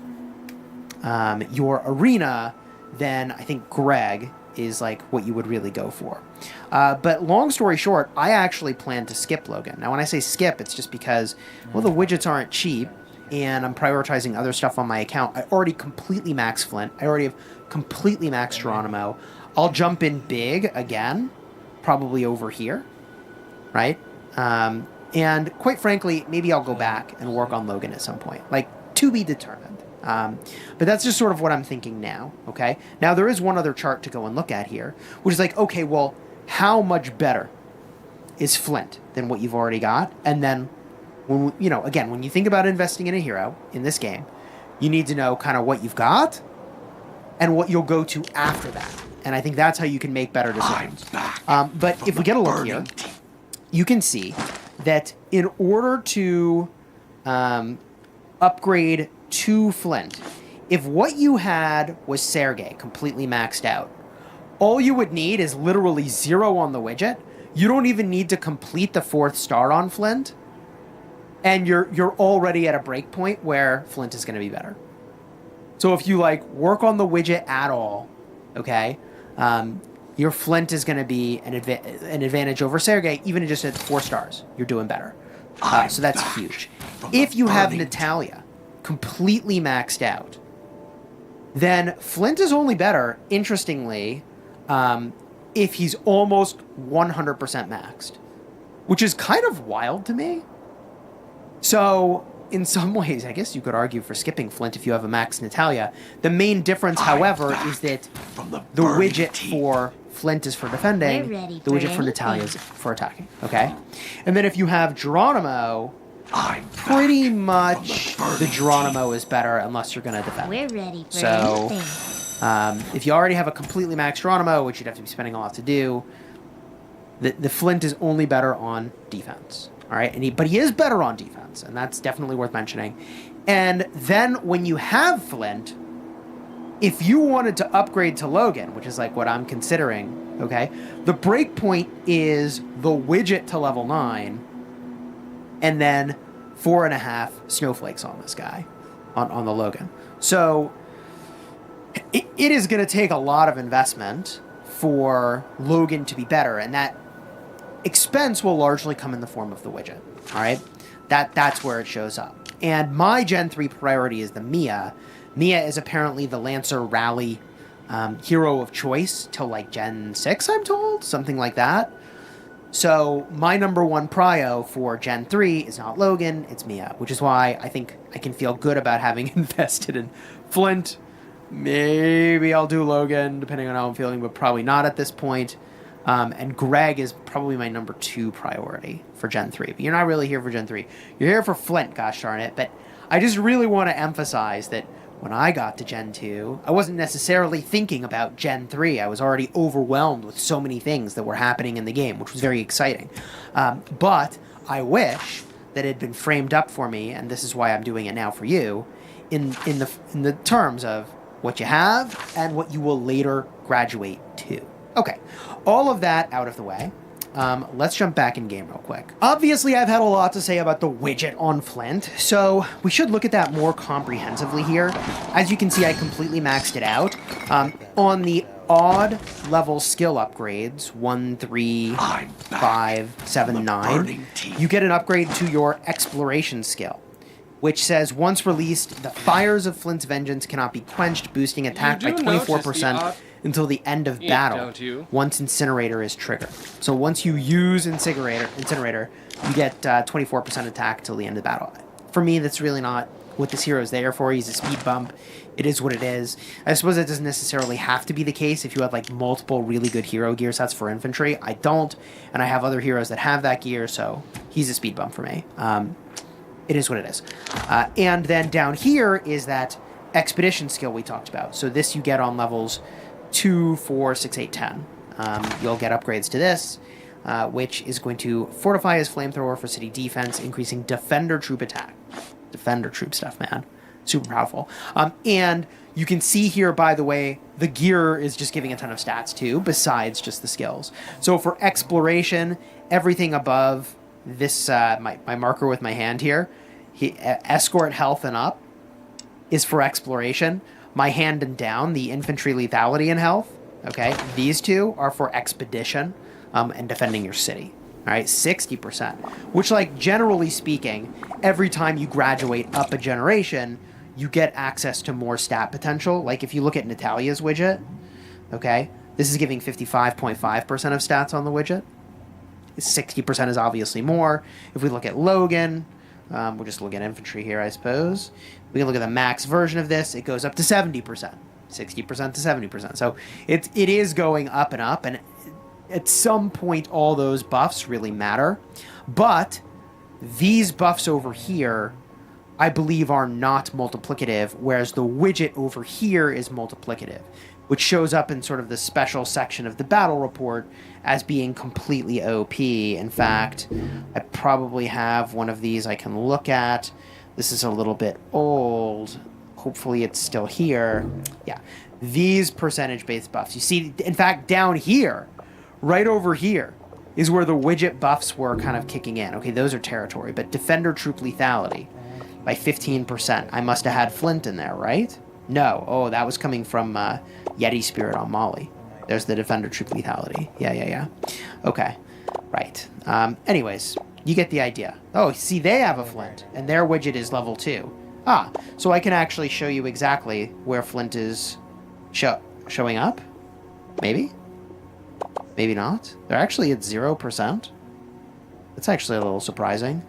your arena, then I think Greg is like what you would really go for. But long story short, I actually plan to skip Logan. Now when I say skip, it's just because, well, the widgets aren't cheap, and I'm prioritizing other stuff on my account. I already completely maxed Flint. I already have completely maxed Geronimo. I'll jump in big again, probably over here, right? And quite frankly, maybe I'll go back and work on Logan at some point, like to be determined. But that's just sort of what I'm thinking now, okay? Now, there is one other chart to go and look at here, which is like, okay, well, how much better is Flint than what you've already got? And then, when again, when you think about investing in a hero in this game, you need to know kind of what you've got and what you'll go to after that. And I think that's how you can make better decisions. But if we get a look here, you can see that in order to upgrade to Flint, if what you had was Sergei completely maxed out, all you would need is literally 0 on the widget. You don't even need to complete the 4th star on Flint, and you're already at a break point where Flint is going to be better. So if you like work on the widget at all, okay, your Flint is going to be an advantage over Sergei, even just at 4 stars. You're doing better. So that's huge. If you have Natalia completely maxed out, then Flint is only better, interestingly, if he's almost 100% maxed, which is kind of wild to me. So in some ways, I guess you could argue for skipping Flint if you have a max Natalia. The main difference, however, is that the widget for Flint is for defending, the widget for Natalia is for attacking, okay? And then if you have Geronimo, pretty much the Geronimo is better unless you're going to defend. We're ready for So, anything. if you already have a completely maxed Geronimo, which you'd have to be spending a lot to do, the Flint is only better on defense. All right, but he is better on defense, and that's definitely worth mentioning. And then when you have Flint, if you wanted to upgrade to Logan, which is like what I'm considering, okay, the break point is the widget to level 9, and then 4.5 snowflakes on this guy, on the Logan. So it is going to take a lot of investment for Logan to be better, and that expense will largely come in the form of the widget. All right, that's where it shows up. And my Gen 3 priority is the Mia. Mia is apparently the Lancer Rally hero of choice till like Gen 6, I'm told, something like that. So my number 1 prio for Gen 3 is not Logan, it's Mia, which is why I think I can feel good about having invested in Flint. Maybe I'll do Logan, depending on how I'm feeling, but probably not at this point. And Greg is probably my number 2 priority for Gen 3. But you're not really here for Gen 3. You're here for Flint, gosh darn it. But I just really want to emphasize that when I got to Gen 2, I wasn't necessarily thinking about Gen 3. I was already overwhelmed with so many things that were happening in the game, which was very exciting. But I wish that it had been framed up for me, and this is why I'm doing it now for you, in the terms of what you have and what you will later graduate to. Okay, all of that out of the way. Let's jump back in game real quick. Obviously, I've had a lot to say about the widget on Flint, so we should look at that more comprehensively here. As you can see, I completely maxed it out. On the odd level skill upgrades, 1, 3, 5, 7, 9, you get an upgrade to your exploration skill, which says, once released, the fires of Flint's vengeance cannot be quenched, boosting attack by 24% until the end of battle, once Incinerator is triggered. So once you use Incinerator, you get 24% attack till the end of the battle. For me, that's really not what this hero is there for. He's a speed bump. It is what it is. I suppose that doesn't necessarily have to be the case if you have like multiple really good hero gear sets for infantry. I don't, and I have other heroes that have that gear, so he's a speed bump for me. It is what it is. And then down here is that expedition skill we talked about. So this you get on levels 2, 4, 6, 8, 10. You'll get upgrades to this, which is going to fortify his flamethrower for city defense, increasing defender troop attack. Defender troop stuff, man. Super powerful. And you can see here, by the way, the gear is just giving a ton of stats too, besides just the skills. So for exploration, everything above this, my marker with my hand here, escort health and up is for exploration. My hand and down, the infantry lethality and health, okay, these two are for expedition and defending your city. All right, 60%, which, like, generally speaking, every time you graduate up a generation, you get access to more stat potential. Like, if you look at Natalia's widget, okay, this is giving 55.5% of stats on the widget. 60% is obviously more. If we look at Logan, we'll just look at infantry here, I suppose. We can look at the max version of this. It goes up to 70%, 60% to 70%. So it is going up, and at some point, all those buffs really matter. But these buffs over here, I believe, are not multiplicative, whereas the widget over here is multiplicative. which shows up in sort of the special section of the battle report as being completely OP. In fact, I probably have one of these I can look at. This is a little bit old. Hopefully it's still here. Yeah, these percentage-based buffs. You see, in fact, down here, right over here, is where the widget buffs were kind of kicking in. Okay, those are territory, but defender troop lethality by 15%. I must have had Flint in there, right? No. Oh, that was coming from Yeti Spirit on Molly. There's the defender troop lethality. Yeah. Okay, right. Anyways, you get the idea. Oh, see, they have a Flint, and their widget is level 2. Ah, so I can actually show you exactly where Flint is showing up? Maybe? Maybe not. They're actually at 0%. That's actually a little surprising.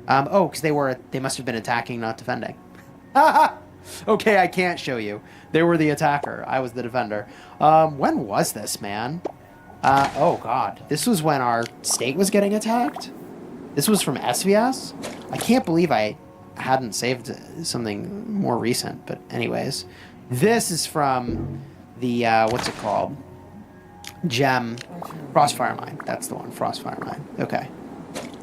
Oh, because they must have been attacking, not defending. Okay, I can't show you. They were the attacker. I was the defender. When was this, man? Oh god. This was when our state was getting attacked? This was from SVS? I can't believe I hadn't saved something more recent, but anyways. This is from the, what's it called? Gem. Frostfire Mine. That's the one. Frostfire Mine. Okay.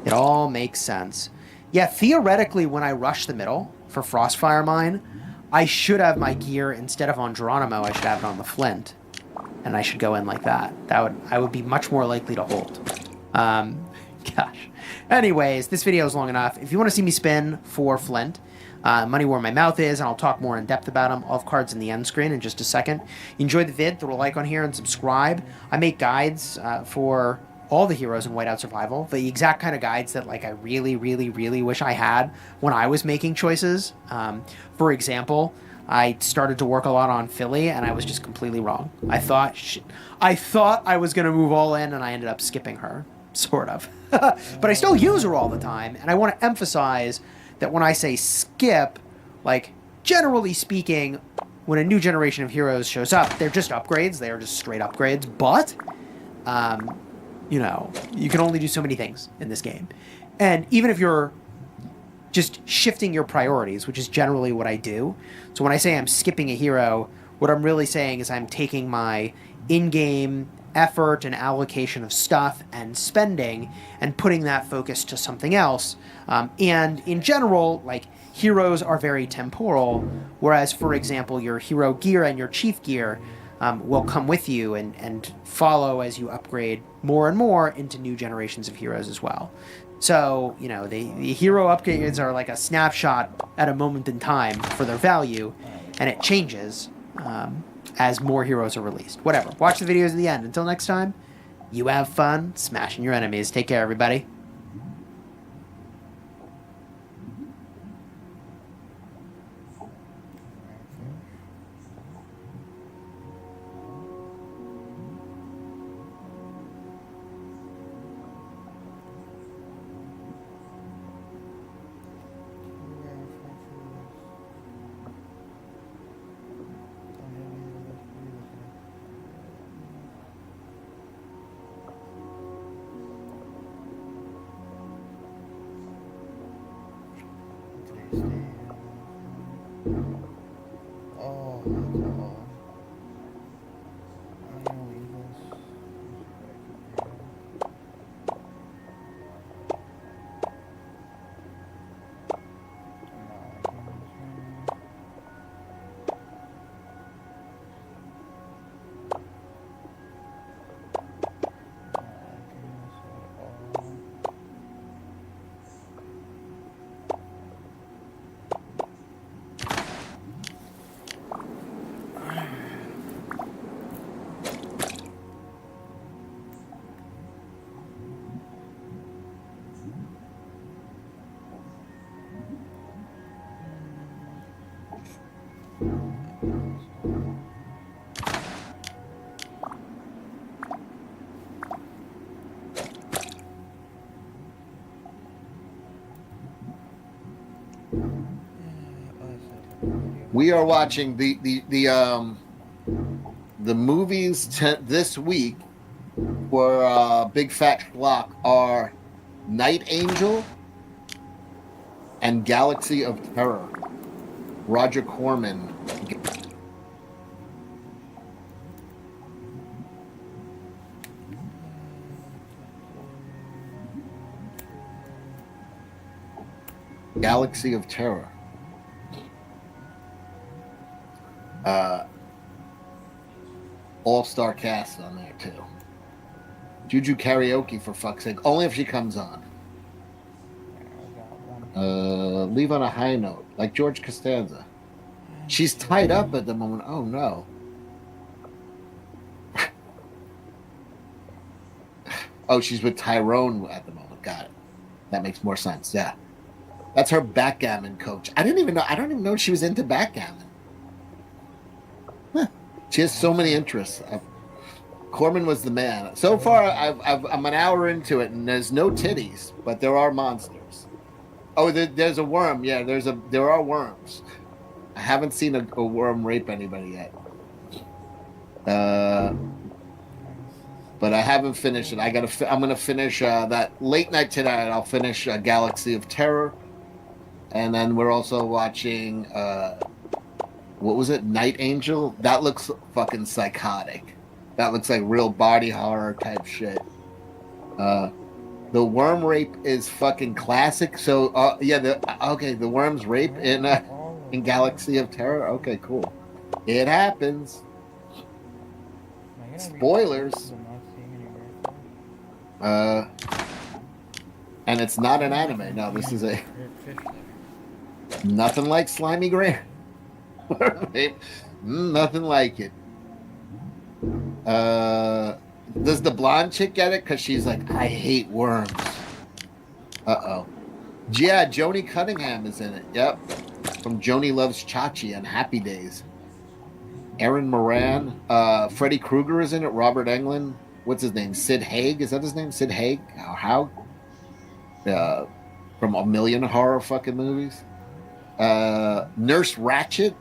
It all makes sense. Yeah, theoretically, when I rush the middle for Frostfire Mine, I should have my gear, instead of on Geronimo, I should have it on the Flint. And I should go in like that. I would be much more likely to hold. Gosh. Anyways, this video is long enough. If you want to see me spin for Flint, money where my mouth is, and I'll talk more in depth about them. I'll have cards in the end screen in just a second. You enjoyed the vid, throw a like on here and subscribe. I make guides for all the heroes in Whiteout Survival, the exact kind of guides that like I really, really, really wish I had when I was making choices. For example, I started to work a lot on Philly, and I was just completely wrong. I thought I was going to move all in, and I ended up skipping her, sort of. But I still use her all the time, and I want to emphasize that when I say skip, like, generally speaking, when a new generation of heroes shows up, they're just upgrades. They are just straight upgrades. But, you know, you can only do so many things in this game. And even if you're just shifting your priorities, which is generally what I do. So when I say I'm skipping a hero, what I'm really saying is I'm taking my in-game effort and allocation of stuff and spending and putting that focus to something else. And in general, like, heroes are very temporal, whereas, for example, your hero gear and your chief gear will come with you and follow as you upgrade more and more into new generations of heroes as well. So, you know, the hero upgrades are like a snapshot at a moment in time for their value, and it changes as more heroes are released. Whatever. Watch the videos at the end. Until next time, you have fun smashing your enemies. Take care, everybody. We are watching the movies this week for Big Fat Schlock are Night Angel and Galaxy of Terror. Roger Corman. Galaxy of Terror. All-star cast on there too. Juju Karaoke, for fuck's sake. Only if she comes on. Leave on a high note, like George Costanza. She's tied up at the moment. Oh no. Oh, she's with Tyrone at the moment. Got it. That makes more sense. Yeah. That's her backgammon coach. I don't even know she was into backgammon. Huh. She has so many interests. Corman was the man. So far, I'm an hour into it, and there's no titties, but there are monsters. Oh, there's a worm. Yeah, there are worms. I haven't seen a worm rape anybody yet. But I haven't finished it. I'm gonna finish that late night tonight. I'll finish Galaxy of Terror, and then we're also watching what was it? Night Angel. That looks fucking psychotic. That looks like real body horror type shit. The worm rape is fucking classic. So yeah, the worms rape in Galaxy of Terror. Okay, cool. It happens. Spoilers. And it's not an anime. No, this is nothing like Slimy Graham. Nothing like it. Does the blonde chick get it? Because she's like, I hate worms. Uh-oh. Yeah, Joni Cunningham is in it. Yep. From Joni Loves Chachi and Happy Days. Aaron Moran. Freddy Krueger is in it. Robert Englund. What's his name? Sid Haig? Is that his name? Sid Haig? How? From a million horror fucking movies. Nurse Ratched.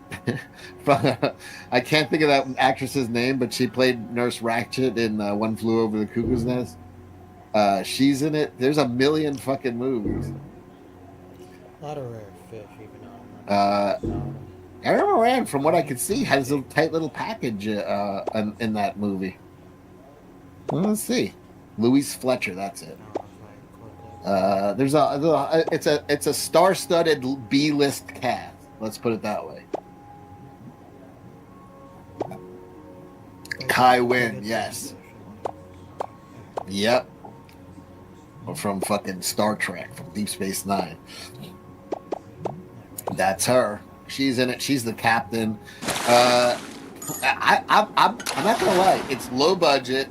I can't think of that actress's name, but she played Nurse Ratched in One Flew Over the Cuckoo's Nest. She's in it. There's a million fucking movies. A lot of rare fish, even on. Aaron Moran, from what I could see, has a tight little package in that movie. Well, let's see. Louise Fletcher, that's it. It's a star-studded B-list cast. Let's put it that way. Kai Wynn, yes. Yep. From fucking Star Trek, from Deep Space Nine. That's her. She's in it. She's the captain. I'm not gonna lie. It's low budget.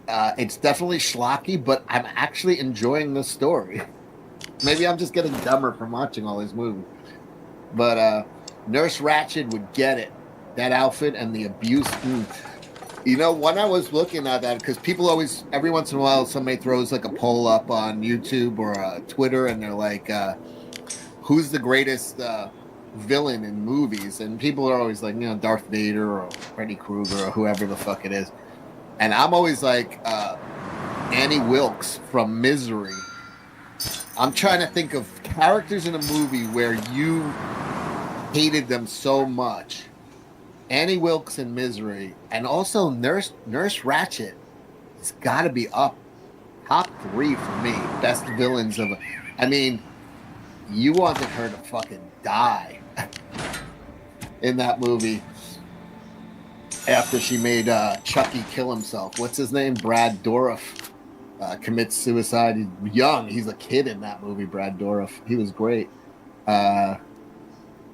It's definitely schlocky, but I'm actually enjoying the story. Maybe I'm just getting dumber from watching all these movies. But Nurse Ratched would get it. That outfit and the abuse. You know, when I was looking at that, because people always, every once in a while, somebody throws like a poll up on YouTube or Twitter, and they're like, who's the greatest villain in movies? And people are always like, Darth Vader or Freddy Krueger or whoever the fuck it is. And I'm always like, Annie Wilkes from Misery. I'm trying to think of characters in a movie where you hated them so much. Annie Wilkes in Misery, and also Nurse Ratched. It's got to be up top 3 for me. Best villains of. I mean, you wanted her to fucking die in that movie. After she made Chucky kill himself. What's his name? Brad Dourif commits suicide. He's young. He's a kid in that movie, Brad Dourif. He was great. But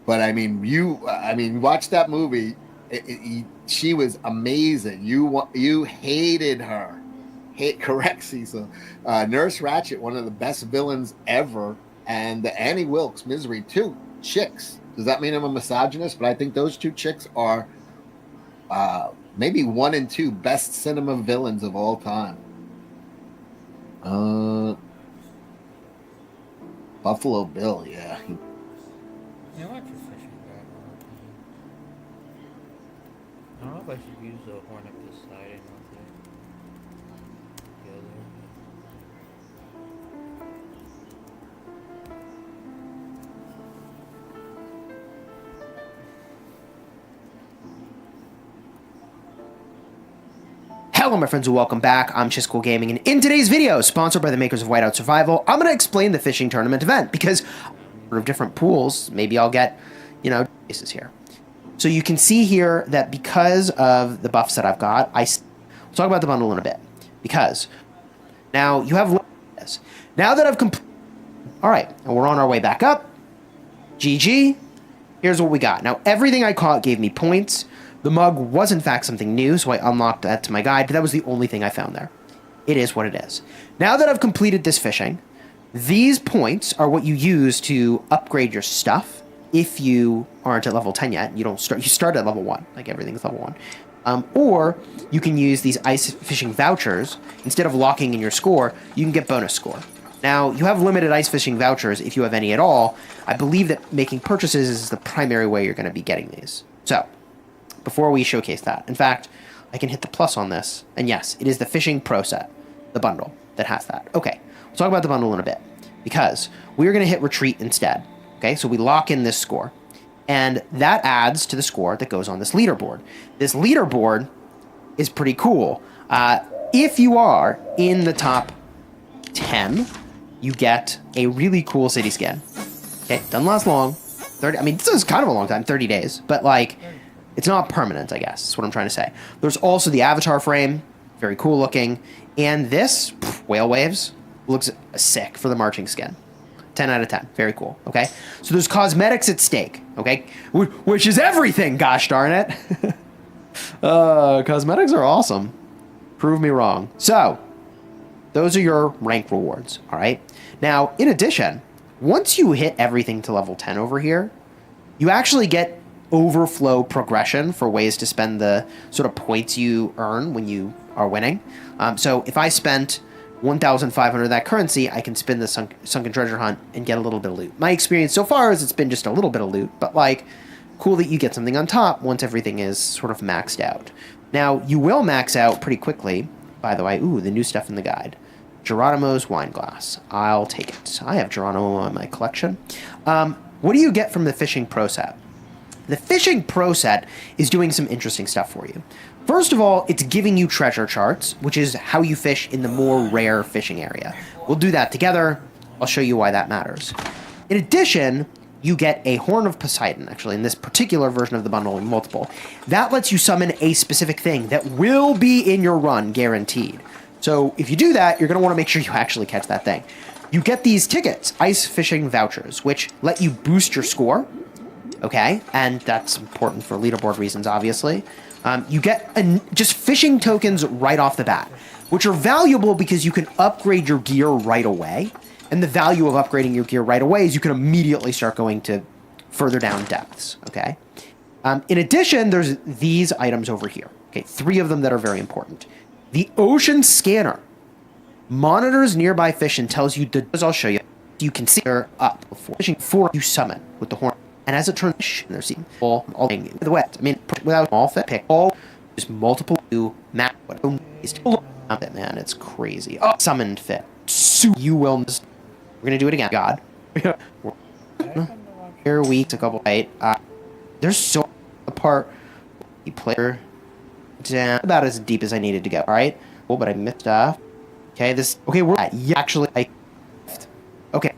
I mean, watch that movie. She was amazing. You hated her. Correct, Cecil. Nurse Ratched, one of the best villains ever. And Annie Wilkes, Misery, 2 chicks. Does that mean I'm a misogynist? But I think those 2 chicks are maybe 1 and 2 best cinema villains of all time. Buffalo Bill, yeah. Yeah, I like your fishing bag. I don't know if I should use the horn up this side and not the other. Hello my friends and welcome back. I'm Chisco Gaming, and in today's video, sponsored by the makers of Whiteout Survival, I'm going to explain the fishing tournament event, because of different pools, maybe I'll get, bases here. So you can see here that because of the buffs that I've got, we'll talk about the bundle in a bit. Because now you have this. Now that I've completed, all right, and we're on our way back up. GG. Here's what we got. Now everything I caught gave me points. The mug was in fact something new, so I unlocked that to my guide, but that was the only thing I found there. It is what it is. Now that I've completed this fishing, these points are what you use to upgrade your stuff. If you aren't at level 10 yet, you start at level 1, like everything's level 1. Or you can use these ice fishing vouchers. Instead of locking in your score, you can get bonus score. Now, you have limited ice fishing vouchers if you have any at all. I believe that making purchases is the primary way you're going to be getting these. So, before we showcase that, in fact, I can hit the plus on this. And yes, it is the Fishing Pro Set, the bundle, that has that. Okay, we'll talk about the bundle in a bit. Because we're going to hit retreat instead. Okay, so we lock in this score. And that adds to the score that goes on this leaderboard. This leaderboard is pretty cool. If you are in the top 10, you get a really cool city skin. Okay, doesn't last long. This is kind of a long time, 30 days. But, it's not permanent, I guess. That's what I'm trying to say. There's also the avatar frame. Very cool looking. And this, whale waves, looks sick for the marching skin. 10 out of 10. Very cool. Okay. So there's cosmetics at stake. Okay. Which is everything. Gosh darn it. Cosmetics are awesome. Prove me wrong. So those are your rank rewards. All right. Now, in addition, once you hit everything to level 10 over here, you actually get overflow progression for ways to spend the sort of points you earn when you are winning. So if I spent 1,500 of that currency, I can spin the sunken treasure hunt and get a little bit of loot. My experience so far is it's been just a little bit of loot, but cool that you get something on top once everything is sort of maxed out. Now, you will max out pretty quickly, by the way. Ooh, the new stuff in the guide. Geronimo's wine glass. I'll take it. I have Geronimo in my collection. What do you get from the Fishing Pro Set? The Fishing Pro Set is doing some interesting stuff for you. First of all, it's giving you treasure charts, which is how you fish in the more rare fishing area. We'll do that together. I'll show you why that matters. In addition, you get a Horn of Poseidon, actually, in this particular version of the bundle in multiple. That lets you summon a specific thing that will be in your run, guaranteed. So if you do that, you're going to want to make sure you actually catch that thing. You get these tickets, ice fishing vouchers, which let you boost your score. Okay, and that's important for leaderboard reasons, obviously. You get just fishing tokens right off the bat, which are valuable because you can upgrade your gear right away. And the value of upgrading your gear right away is you can immediately start going to further down depths, okay? In addition, there's these items over here. Okay, 3 of them that are very important. The Ocean Scanner monitors nearby fish and tells you, as I'll show you, you can see her up before fishing for you summon with the horn. And as it turns, they're seeing all the wet. Without all fit pick, all there's multiple new map. Man, it's crazy. Oh, summoned fit. You will. We're gonna do it again. God. Here we a couple. Right. There's so apart. You player down about as deep as I needed to go. All right. Well, but I missed stuff. Okay. Okay. We're actually. Okay.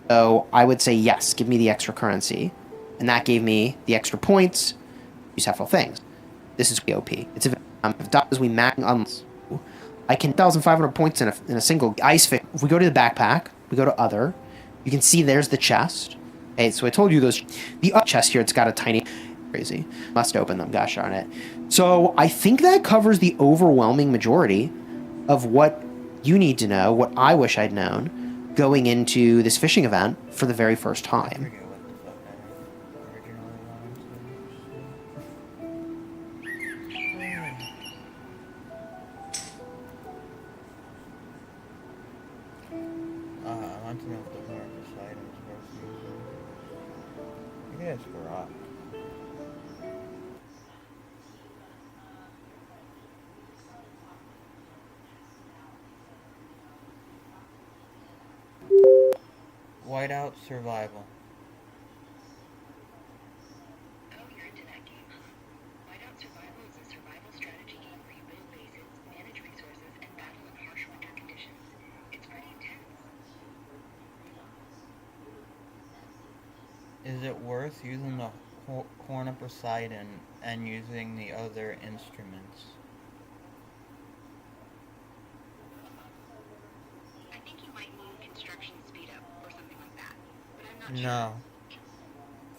So I would say yes, give me the extra currency. And that gave me the extra points. Do several things. This is OP. It's as we max on. I can 1,500 points in a single ice fish. If we go to the backpack, we go to other. You can see there's the chest. Okay, so I told you the chest here. It's got a tiny crazy. Must open them. Gosh darn it. So I think that covers the overwhelming majority of what you need to know. What I wish I'd known. Going into this fishing event for the very first time. I want to know if the Horn of Poseidon is worth using. I think it's for rock. Whiteout Survival. Oh, you're into that game, huh? Whiteout Survival is a survival strategy game where you build bases, manage resources, and battle in harsh winter conditions. It's pretty intense. Is it worth using the horn of Poseidon and using the other instruments? I think you might need construction speed up or something like that, but I'm not No.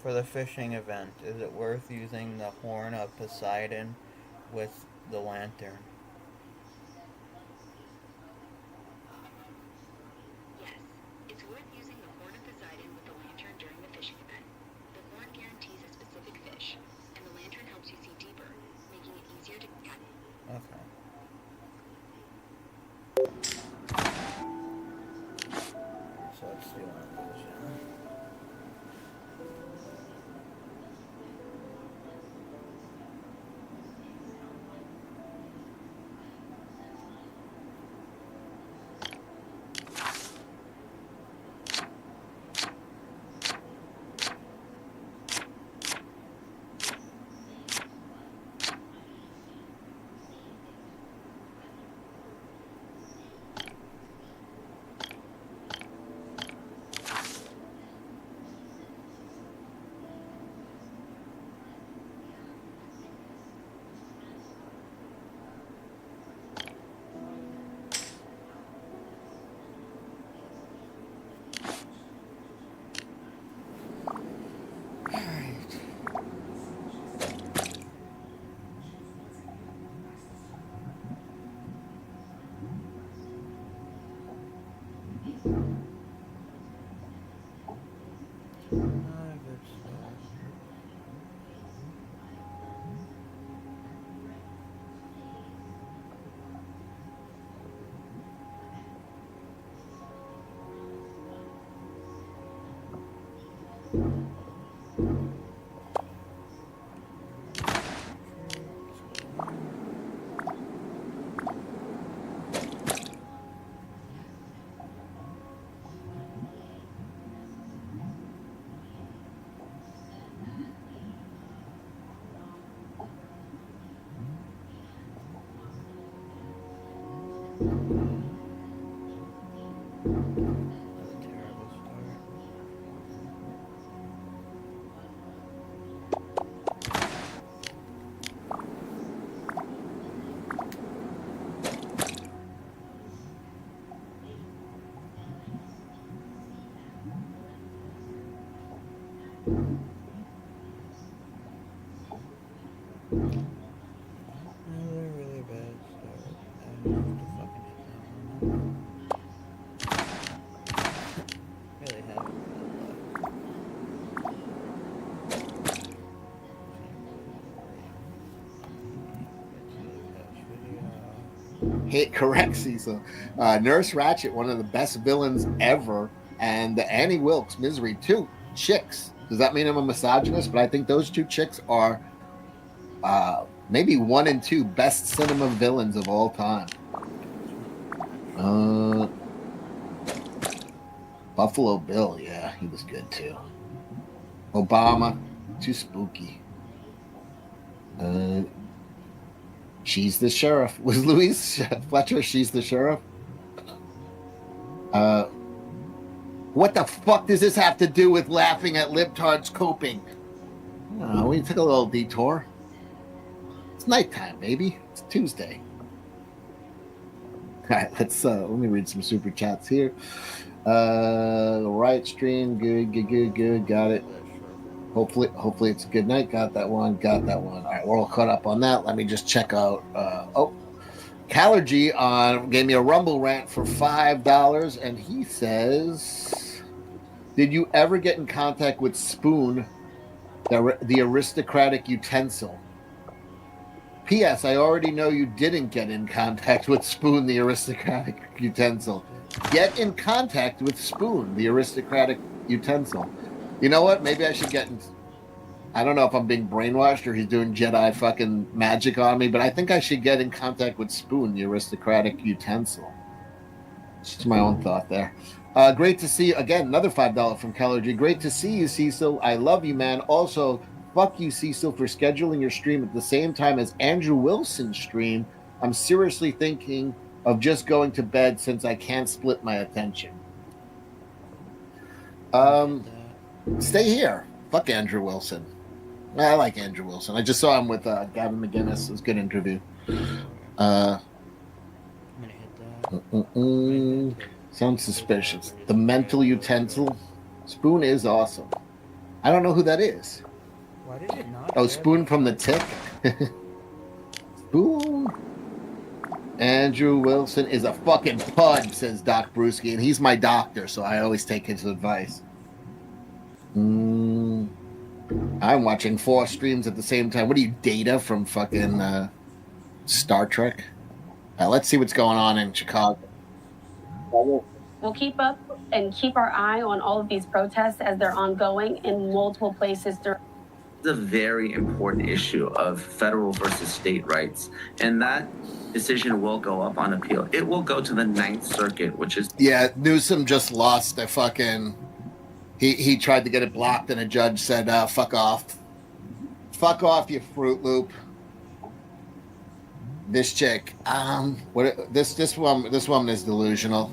For the fishing event, is it worth using the horn of Poseidon with the lantern? Yes, it's worth using the horn of Poseidon with the lantern during the fishing event. The horn guarantees a specific fish, and the lantern helps you see deeper, making it easier to catch. Okay. So let's do one of those, yeah. Another really bad start. I don't know what to fucking hit now. Really haven't Hit correct, Cecil. Nurse Ratched, one of the best villains ever, and Annie Wilkes, Misery, 2 chicks. Does that mean I'm a misogynist? But I think those 2 chicks are maybe 1 and 2 best cinema villains of all time. Buffalo Bill, yeah, he was good too. Obama, too spooky. She's the Sheriff. Was Louise Fletcher, She's the Sheriff? What the fuck does this have to do with laughing at libtards coping? I don't know, we took a little detour. It's nighttime, baby. It's Tuesday. All right, let me read some super chats here. The right stream, good. Got it. Hopefully it's a good night. Got that one. All right, we're all caught up on that. Let me just check out. Callergy gave me a Rumble rant for $5, and he says, "Did you ever get in contact with Spoon, the aristocratic utensil? P.S. I already know you didn't get in contact with Spoon, the aristocratic utensil. Get in contact with Spoon, the aristocratic utensil." You know what? Maybe I should get in. I don't know if I'm being brainwashed or he's doing Jedi fucking magic on me, but I think I should get in contact with Spoon, the aristocratic utensil. Just my own thought there. Great to see you. Again, another $5 from Kellergy. Great to see you, Cecil. I love you, man. Also, fuck you, Cecil, for scheduling your stream at the same time as Andrew Wilson's stream. I'm seriously thinking of just going to bed since I can't split my attention. Stay here. Fuck Andrew Wilson. I like Andrew Wilson. I just saw him with Gavin McGinnis. It was a good interview. Sounds suspicious. The mental utensil. Spoon is awesome. I don't know who that is. Why did it not? Oh, Spoon from the Tick. Spoon. Andrew Wilson is a fucking pud, says Doc Brewski, and he's my doctor, so I always take his advice. I'm watching 4 streams at the same time. What are you, Data from fucking Star Trek? Let's see what's going on in Chicago. We'll keep up and keep our eye on all of these protests as they're ongoing in multiple places. It's a very important issue of federal versus state rights, and that decision will go up on appeal. It will go to the 9th Circuit, which is... Yeah, Newsom just lost a fucking... He tried to get it blocked, and a judge said, fuck off. Fuck off, you Fruit Loop. This chick, this woman is delusional.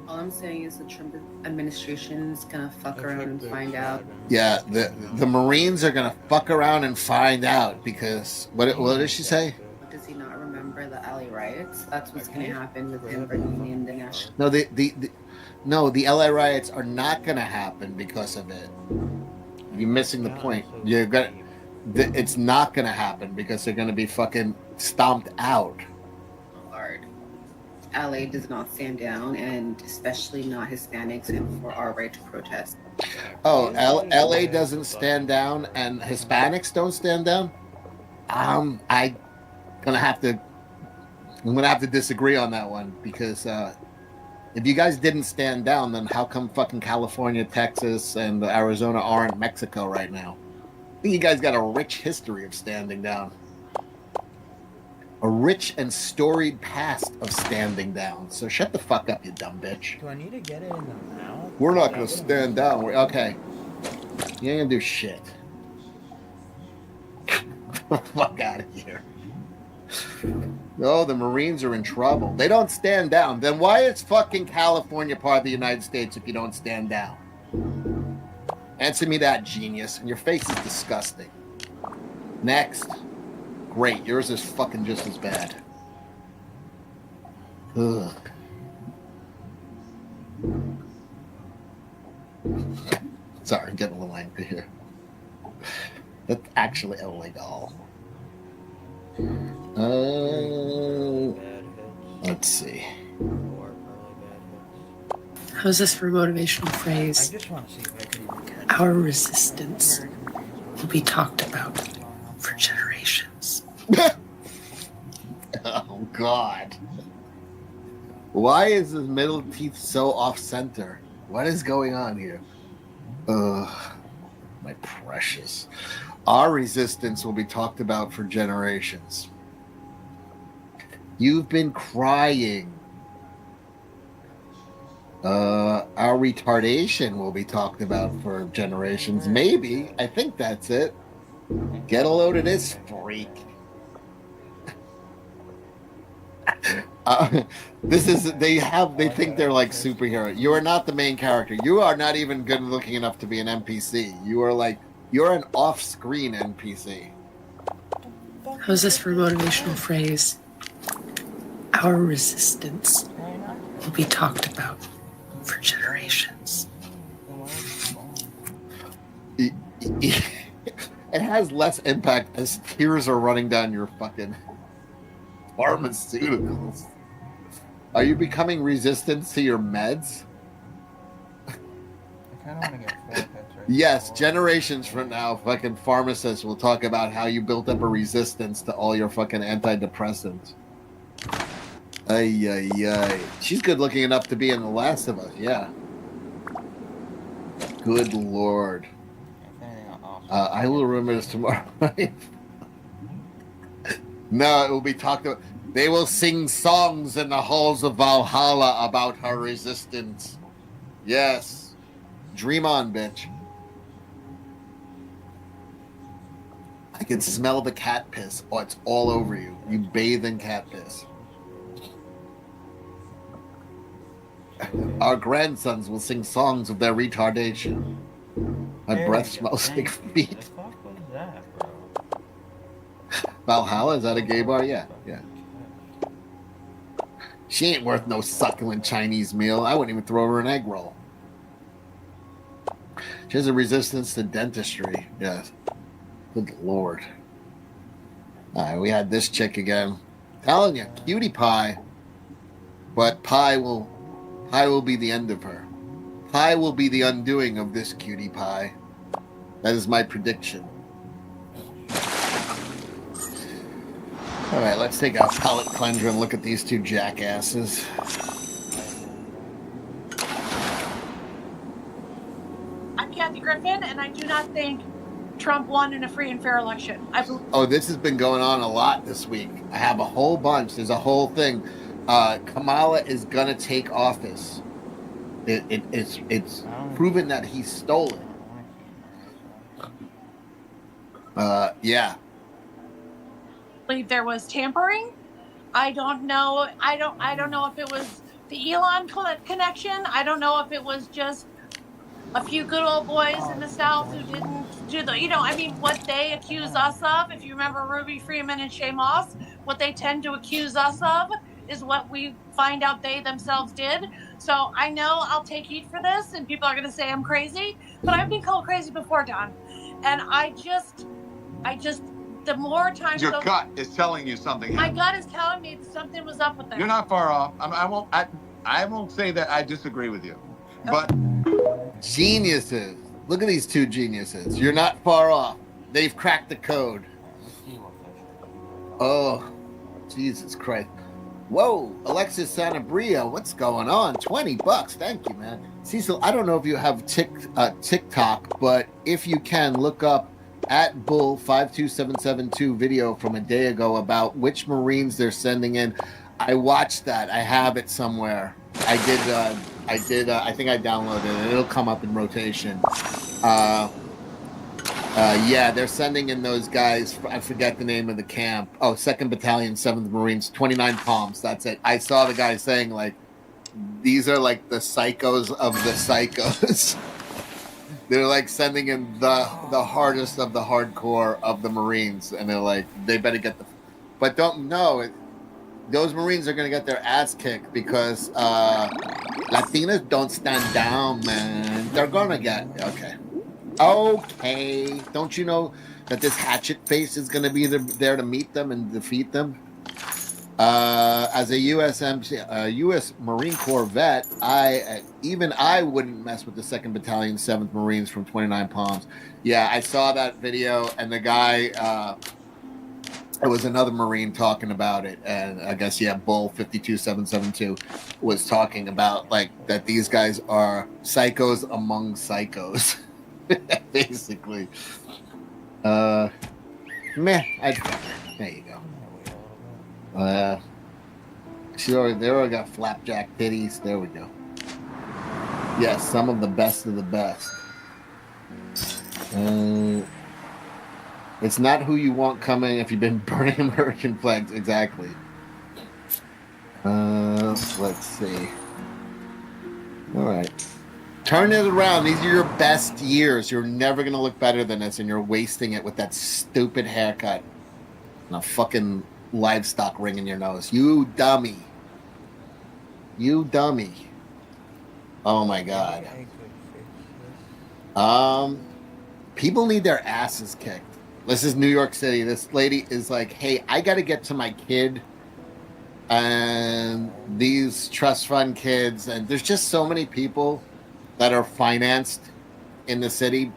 All I'm saying is the Trump administration is gonna fuck around and find out. Yeah, the Marines are gonna fuck around and find out because what did she say? Does he not remember the LA riots? That's what's gonna happen with him bringing in the national. No, the LA riots are not gonna happen because of it. You're missing the point. It's not gonna happen because they're gonna be fucking stomped out. Lord. LA does not stand down, and especially not Hispanics, and for our right to protest. Oh, LA doesn't stand down, and Hispanics don't stand down. I'm gonna have to disagree on that one because if you guys didn't stand down, then how come fucking California, Texas, and Arizona aren't Mexico right now? I think you guys got a rich history of standing down. A rich and storied past of standing down. So shut the fuck up, you dumb bitch. Do I need to get it in the mouth? We're not going to stand down. Okay. You ain't going to do shit. Fuck out of here. No, the Marines are in trouble. They don't stand down. Then why is fucking California part of the United States if you don't stand down? Answer me that, genius. And your face is disgusting. Next. Great, yours is fucking just as bad. Ugh. Sorry, I'm getting a little angry here. That's actually illegal. Let's see. How's this for a motivational phrase? I just want to see if I can even catch Our resistance will be talked about for generations. Oh, God. Why is his middle teeth so off-center? What is going on here? Ugh, my precious. Our resistance will be talked about for generations. You've been crying. Our retardation will be talked about for generations. Maybe. I think that's it. Get a load of this freak. This is they think they're like superhero. You are not the main character. You are not even good looking enough to be an NPC. You're an off-screen NPC. How's this for a motivational phrase? Our resistance will be talked about for generations. It has less impact as tears are running down your fucking pharmaceuticals. Are you becoming resistant to your meds? I kind of want to get fat. Yes, generations from now, fucking pharmacists will talk about how you built up a resistance to all your fucking antidepressants. Ay, ay, ay. She's good looking enough to be in The Last of Us, yeah. Good Lord. I will remember this tomorrow. No, it will be talked about. They will sing songs in the halls of Valhalla about her resistance. Yes. Dream on, bitch. I can smell the cat piss. Oh, it's all over you. You bathe in cat piss. Our grandsons will sing songs of their retardation. My There breath we go. smells like Thank you. feet. The fuck was that, bro? Valhalla, is that a gay bar? Yeah, yeah. She ain't worth no succulent Chinese meal. I wouldn't even throw her an egg roll. She has a resistance to dentistry. Yes. Good Lord. All right, we had this chick again. Telling you, cutie pie. But pie will be the end of her. Pie will be the undoing of this cutie pie. That is my prediction. All right, let's take our palate cleanser and look at these two jackasses. I'm Kathy Griffin, and I do not think Trump won in a free and fair election. Oh, this has been going on a lot this week. I have a whole bunch. There's a whole thing. Kamala is gonna take office. It's proven that he stole it. Yeah. Believe there was tampering. I don't know. I don't know if it was the Elon connection. I don't know if it was just a few good old boys in the South who didn't do what they accuse us of. If you remember Ruby Freeman and Shay Moss, what they tend to accuse us of is what we find out they themselves did. So I know I'll take heat for this, and people are going to say I'm crazy, but I've been called crazy before, Don. And I just, the more times your gut is telling you something. My gut is telling me that something was up with them. You're not far off. I won't say that I disagree with you, but geniuses. Look at these two geniuses. You're not far off. They've cracked the code. Oh, Jesus Christ. Whoa, Alexis Sanabria, what's going on? $20. Thank you, man. Cecil, I don't know if you have TikTok, but if you can, look up at Bull 52772 video from a day ago about which Marines they're sending in. I watched that. I have it somewhere. I think I downloaded it. It'll come up in rotation. Yeah, they're sending in those guys. I forget the name of the camp. Oh, 2nd Battalion, 7th Marines, 29 Palms. That's it. I saw the guy saying, like, these are like the psychos of the psychos. They're like sending in the hardest of the hardcore of the Marines, and they're like, they better get the. But don't know, those Marines are gonna get their ass kicked because Latinas don't stand down, man. They're gonna get okay. Don't you know that this hatchet face is gonna be there to meet them and defeat them? As a U.S. Marine Corps vet, I wouldn't mess with the 2nd Battalion, 7th Marines from 29 Palms. Yeah, I saw that video, and the guy, it was another Marine talking about it, and I guess, Bull 52772 was talking about, like, that these guys are psychos among psychos, basically. There you go. She already got flapjack titties. There we go. Yes, some of the best of the best. It's not who you want coming if you've been burning American flags. Exactly. Let's see. All right. Turn it around. These are your best years. You're never going to look better than this, and you're wasting it with that stupid haircut and a fucking livestock ring in your nose. You dummy. Oh my God. People need their asses kicked. This is New York City. This lady is like, hey, I got to get to my kid and these trust fund kids, and there's just so many people that are financed in the city.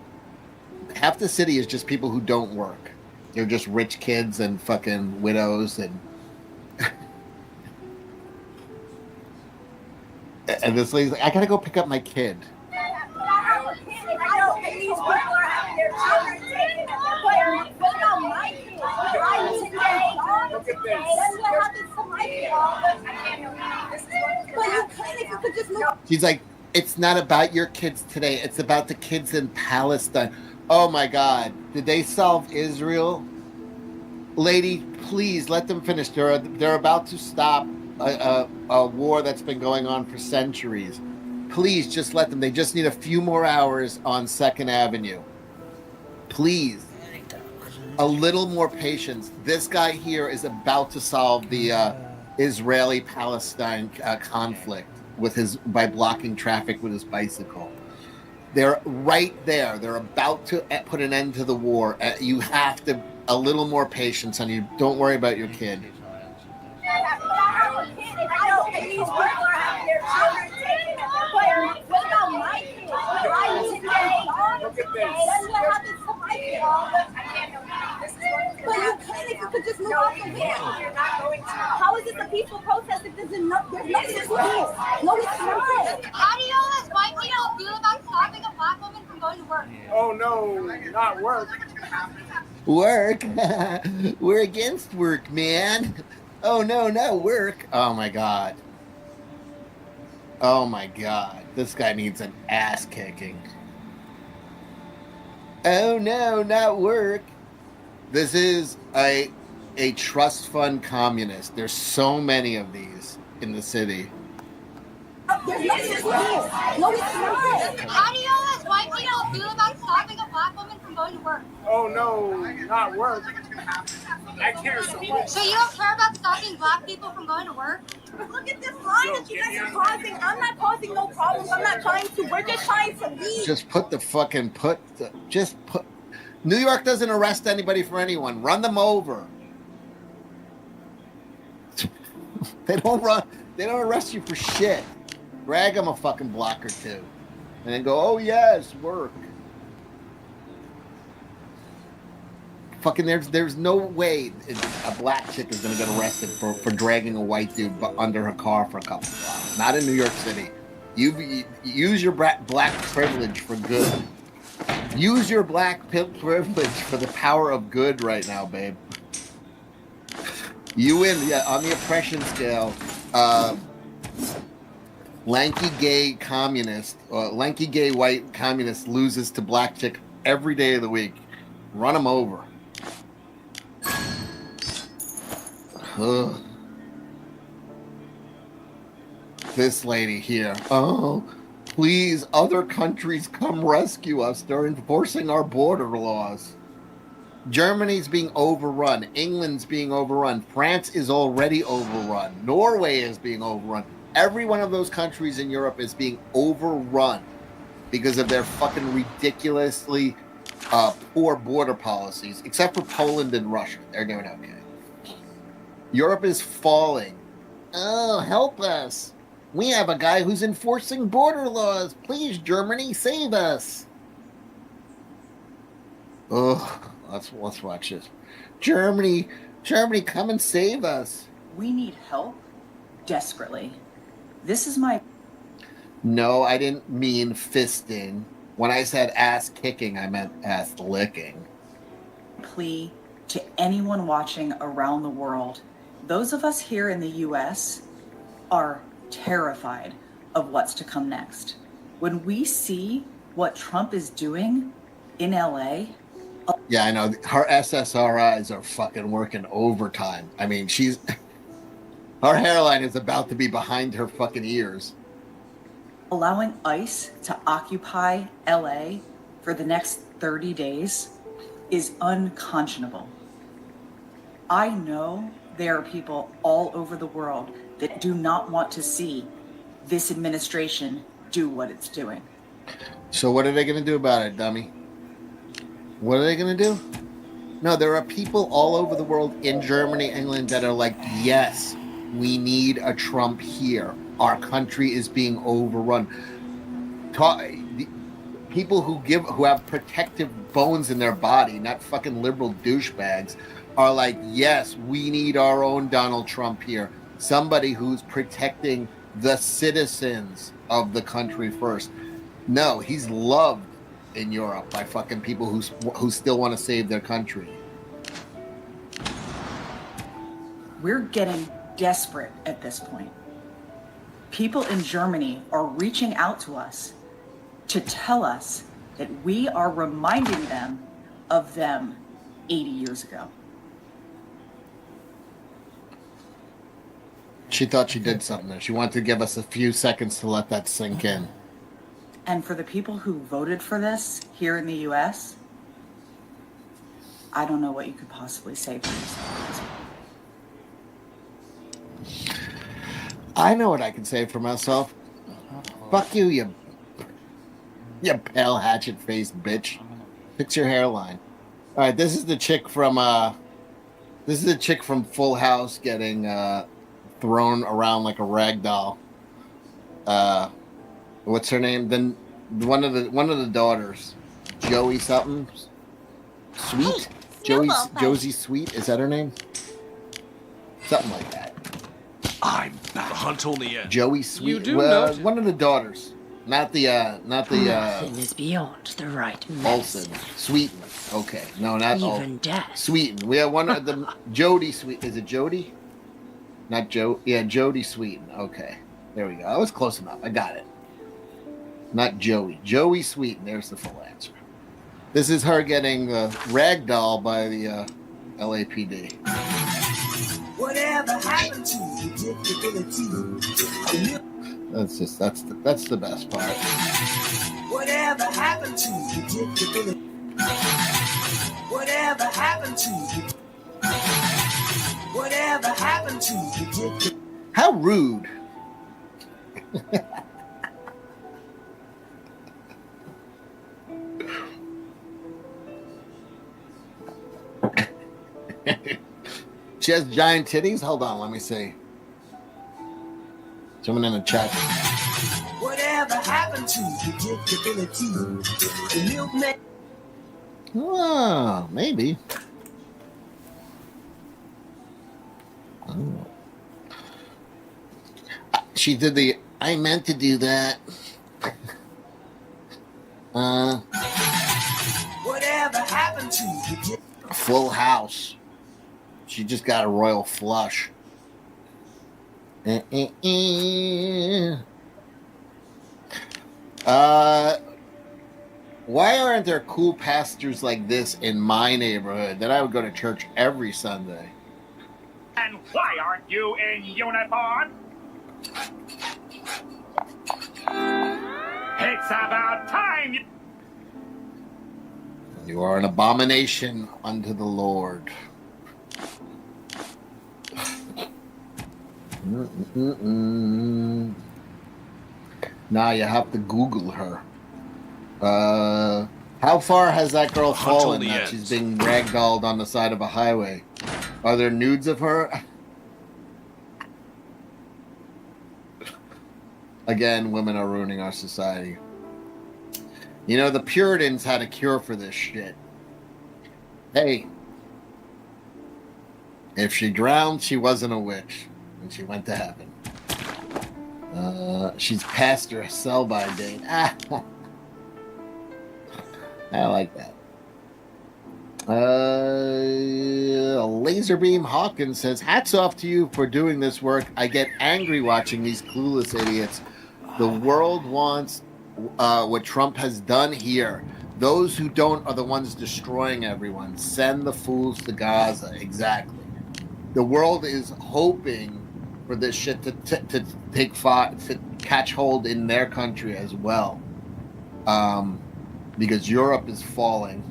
Half the city is just people who don't work. They're just rich kids and fucking widows and and this lady's like, I gotta go pick up my kid. She's like, it's not about your kids today. It's about the kids in Palestine. Oh my God. Did they solve Israel? Lady, please let them finish. They're about to stop a war that's been going on for centuries. Please just let them. They just need a few more hours on 2nd Avenue. Please. A little more patience. This guy here is about to solve the Israeli-Palestine conflict by blocking traffic with his bicycle. They're right there. They're about to put an end to the war. You have to a little more patience, honey. Don't worry about your kid. But you can if you could just move out the way. How is this a peaceful protest if there's nothing to do? No, it's not. How do y'all as white people feel about stopping a black woman from going to work? Oh no, not work. Work? We're against work, man. Oh no, not work. Oh my god. Oh my god. This guy needs an ass kicking. Oh no, not work. This is a trust fund communist. There's so many of these in the city. There's nothing to do. No, it's not. How do y'all as white people feel about stopping a black woman from going to work? Oh no, not work. I care so much. So you don't care about stopping black people from going to work? Look at this line that you guys are causing. I'm not causing no problems. I'm not trying to. We're just trying to leave. New York doesn't arrest anybody for anyone. Run them over. They don't arrest you for shit. Drag them a fucking block or two. And then go, oh yes, work. Fucking there's no way a black chick is gonna get arrested for dragging a white dude under her car for a couple of hours. Not in New York City. You use your black privilege for good. Use your black privilege for the power of good right now, babe. You win, yeah, on the oppression scale. Lanky gay white communist loses to black chick every day of the week. Run him over. Ugh. This lady here. Oh, please, other countries come rescue us. They're enforcing our border laws. Germany's being overrun. England's being overrun. France is already overrun. Norway is being overrun. Every one of those countries in Europe is being overrun because of their fucking ridiculously poor border policies, except for Poland and Russia. They're doing okay. Europe is falling. Oh, help us. We have a guy who's enforcing border laws. Please, Germany, save us. Oh, let's watch this. Germany, come and save us. We need help desperately. This is my... No, I didn't mean fisting. When I said ass kicking, I meant ass licking. plea to anyone watching around the world. Those of us here in the US are terrified of what's to come next. When we see what Trump is doing in LA. Yeah, I know. Her SSRIs are fucking working overtime. I mean, her hairline is about to be behind her fucking ears. Allowing ICE to occupy LA for the next 30 days is unconscionable. I know there are people all over the world that do not want to see this administration do what it's doing. So what are they going to do about it, dummy? What are they going to do? No, there are people all over the world in Germany, England, that are like, yes, we need a Trump here. Our country is being overrun. People who have protective bones in their body, not fucking liberal douchebags, are like, yes, we need our own Donald Trump here. Somebody who's protecting the citizens of the country first. No, he's loved in Europe by fucking people who still want to save their country. We're getting desperate at this point. People in Germany are reaching out to us to tell us that we are reminding them of them 80 years ago. She thought she did something there. She wanted to give us a few seconds to let that sink in. And for the people who voted for this here in the US, I don't know what you could possibly say for yourself. I know what I can say for myself. Fuck you, you pale hatchet-faced bitch. Fix your hairline. All right, this is the chick from Full House getting thrown around like a rag doll. What's her name? Then one of the daughters, Joey something, Sweet. Josie Sweet. Is that her name? Something like that. I'm back. The hunt only ends. Joey Sweet. You do know. One of the daughters, not the. Nothing is beyond the right Olsen. Sweeten. Okay, no, not even death. Sweeten. We have one of the Jody Sweet. Is it Jody? Not Joe. Yeah, Jody Sweeten. Okay, there we go. I was close enough. I got it. Not Joey. Joey Sweeten. There's the full answer. This is her getting ragdoll by the LAPD. Whatever happened to predictability? That's the best part. Whatever happened to predictability? Whatever happened to? Whatever happened to predictability? How rude. She has giant titties? Hold on, let me see. Someone in the chat. Whatever happened to predictability? The milkman. Oh, maybe. Oh. She did the I meant to do that. Whatever happened to Full House. She just got a royal flush. Why aren't there cool pastors like this in my neighborhood that I would go to church every Sunday? And why aren't you in uniform? It's about time you... You are an abomination unto the Lord. Now you have to Google her. How far has that girl fallen that she's being ragdolled on the side of a highway? Are there nudes of her? Again, women are ruining our society. You know, the Puritans had a cure for this shit. Hey, if she drowned, she wasn't a witch, and she went to heaven. She's past her sell-by date. I like that. Laserbeam Hawkins says, hats off to you for doing this work. I get angry watching these clueless idiots. The world wants what Trump has done here. Those who don't are the ones destroying everyone. Send the fools to Gaza. Exactly. The world is hoping for this shit to catch hold in their country as well. Because Europe is falling.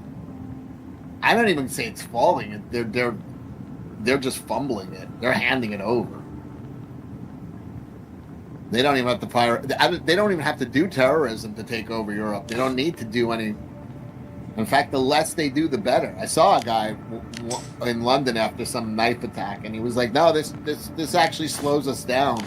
I don't even say it's falling. They're just fumbling it. They're handing it over. They don't even have to fire. They don't even have to do terrorism to take over Europe. They don't need to do any. In fact, the less they do, the better. I saw a guy in London after some knife attack, and he was like, "No, this actually slows us down."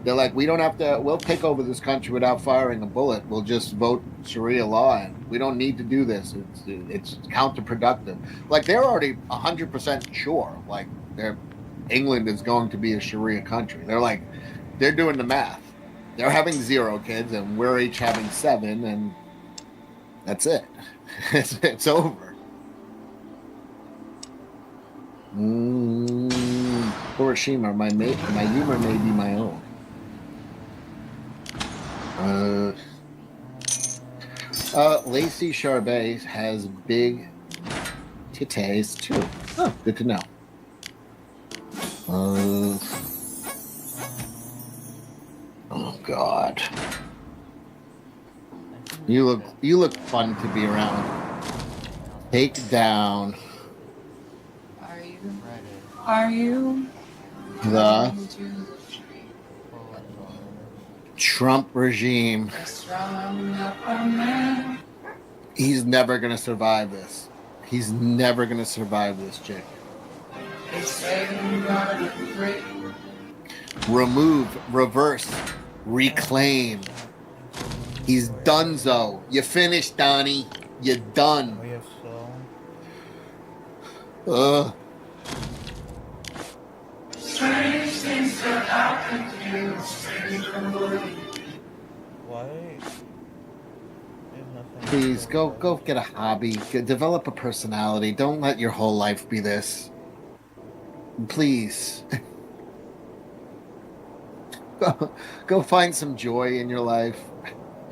They're like, "We don't have to. We'll take over this country without firing a bullet. We'll just vote Sharia law, and we don't need to do this. It's counterproductive." Like they're already 100% sure. Like England is going to be a Sharia country. They're doing the math. They're having 0 kids, and we're each having 7, and that's it. It's over. Hiroshima, my humor may be my own. Lacey Charbet has big titties too. Oh, good to know. Oh God. You look fun to be around. Take down Are you? the Trump regime. He's never gonna survive this. He's never gonna survive this, chick. Remove, reverse, reclaim. He's donezo. You finished, Donnie. You're done. We have so. Please go get a hobby. Develop a personality. Don't let your whole life be this. Please. Go find some joy in your life.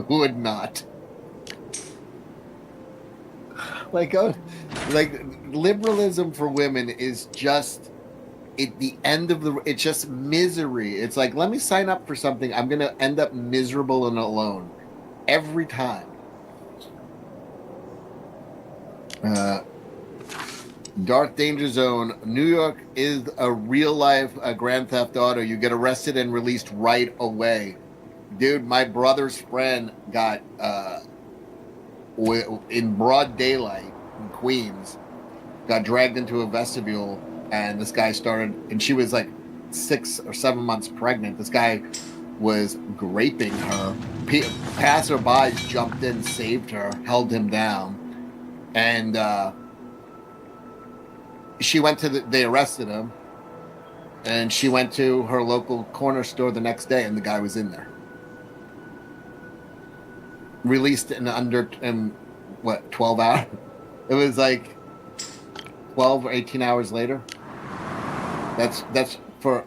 Who would not? Like liberalism for women is just it's just misery. It's like, let me sign up for something. I'm gonna end up miserable and alone every time. Dark Danger Zone. New York is a real life Grand Theft Auto. You get arrested and released right away. Dude, my brother's friend got in broad daylight in Queens, got dragged into a vestibule, and this guy started, and she was like 6 or 7 months pregnant. This guy was graping her. Passerbys jumped in, saved her, held him down, and she went to they arrested him, and she went to her local corner store the next day, and the guy was in there. Released in 12 hours? It was like 12 or 18 hours later. That's for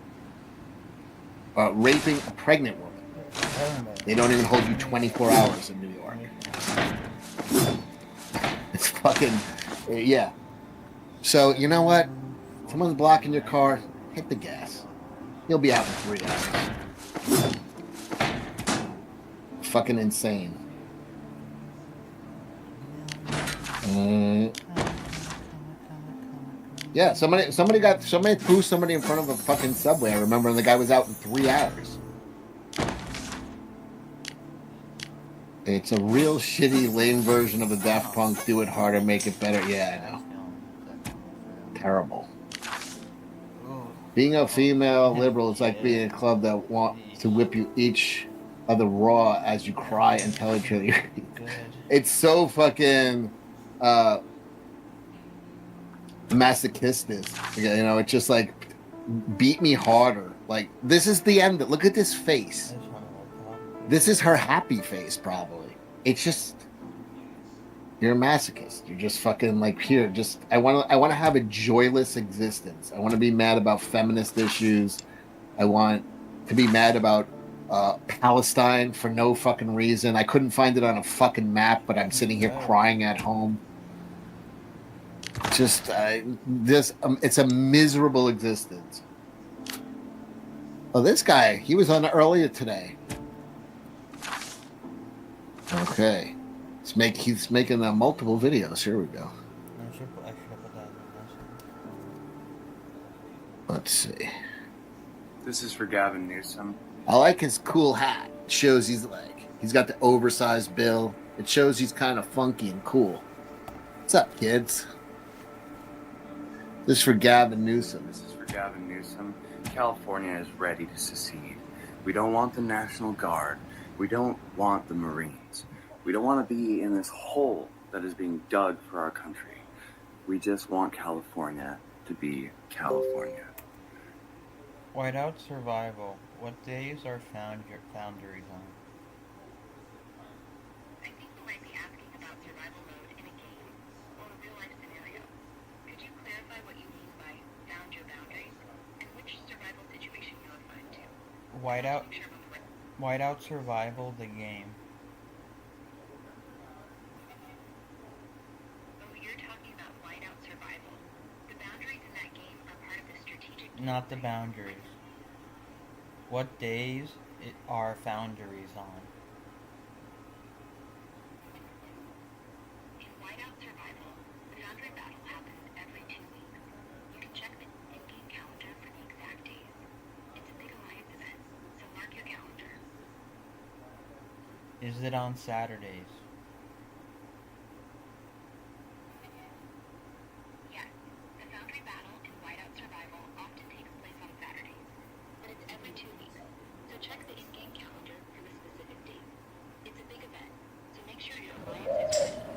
raping a pregnant woman. They don't even hold you 24 hours in New York. It's fucking, yeah. So, you know what? Someone's blocking your car, hit the gas. You'll be out in 3 hours. Fucking insane. Yeah, somebody threw somebody in front of a fucking subway. I remember, and the guy was out in 3 hours. It's a real shitty, lame version of the Daft Punk "Do It Harder, Make It Better." Yeah, I know. Terrible. Being a female liberal is like being in a club that wants to whip you each other raw as you cry and tell each other. It's so fucking masochistic. You know, it's just like, beat me harder. Like, this is the end. Look at this face. This is her happy face, probably. It's just, you're a masochist. You're just fucking like, here, just, I want to have a joyless existence. I want to be mad about feminist issues. I want to be mad about Palestine for no fucking reason. I couldn't find it on a fucking map, but I'm sitting here crying at home. Just it's a miserable existence. Oh, this guy, he was on earlier today. Okay, he's making multiple videos. Here we go. Let's see. This is for Gavin Newsom. I like his cool hat. It shows he's got the oversized bill. It shows he's kind of funky and cool. What's up, kids? This is for Gavin Newsom. This is for Gavin Newsom. California is ready to secede. We don't want the National Guard. We don't want the Marines. We don't want to be in this hole that is being dug for our country. We just want California to be California. Whiteout survival. What days are foundries on? I think you might be asking about survival mode in a game or a real-life scenario. Could you clarify what you mean by found your boundaries and which survival situation you're referring to? Whiteout survival, the game. Oh, you're talking about whiteout survival. The boundaries in that game are part of the strategic... Not the boundaries. What days are foundries on? is it on Saturdays? Yes, the Foundry Battle and Whiteout Survival often takes place on Saturdays, but it's every 2 weeks, so check the in-game calendar for the specific date. It's a big event, so make sure your alliance is ready.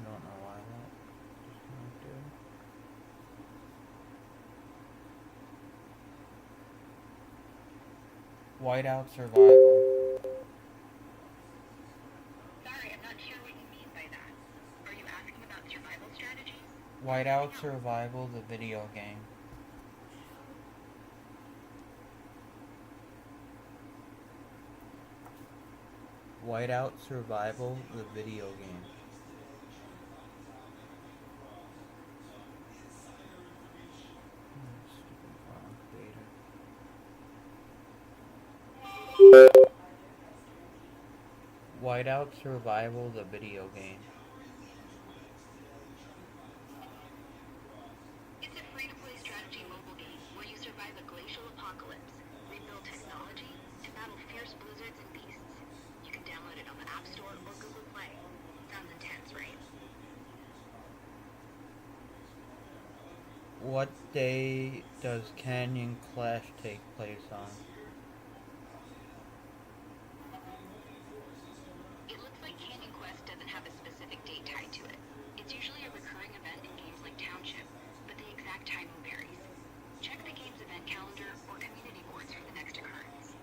I don't know why that just not do. Whiteout Survival. Sorry, I'm not sure what you mean by that. Are you asking about survival strategies? Whiteout Survival, the video game. Whiteout Survival, the video game. Whiteout Survival, the video game. It's a free-to-play strategy mobile game where you survive a glacial apocalypse, rebuild technology, and battle fierce blizzards and beasts. You can download it on the App Store or Google Play. Sounds intense, right? What day does Canyon Clash take place on? It looks like Canyon Quest doesn't have a specific date tied to it. It's usually a recurring event in games like Township, but the exact timing varies. Check the game's event calendar or community boards for the next occurrence.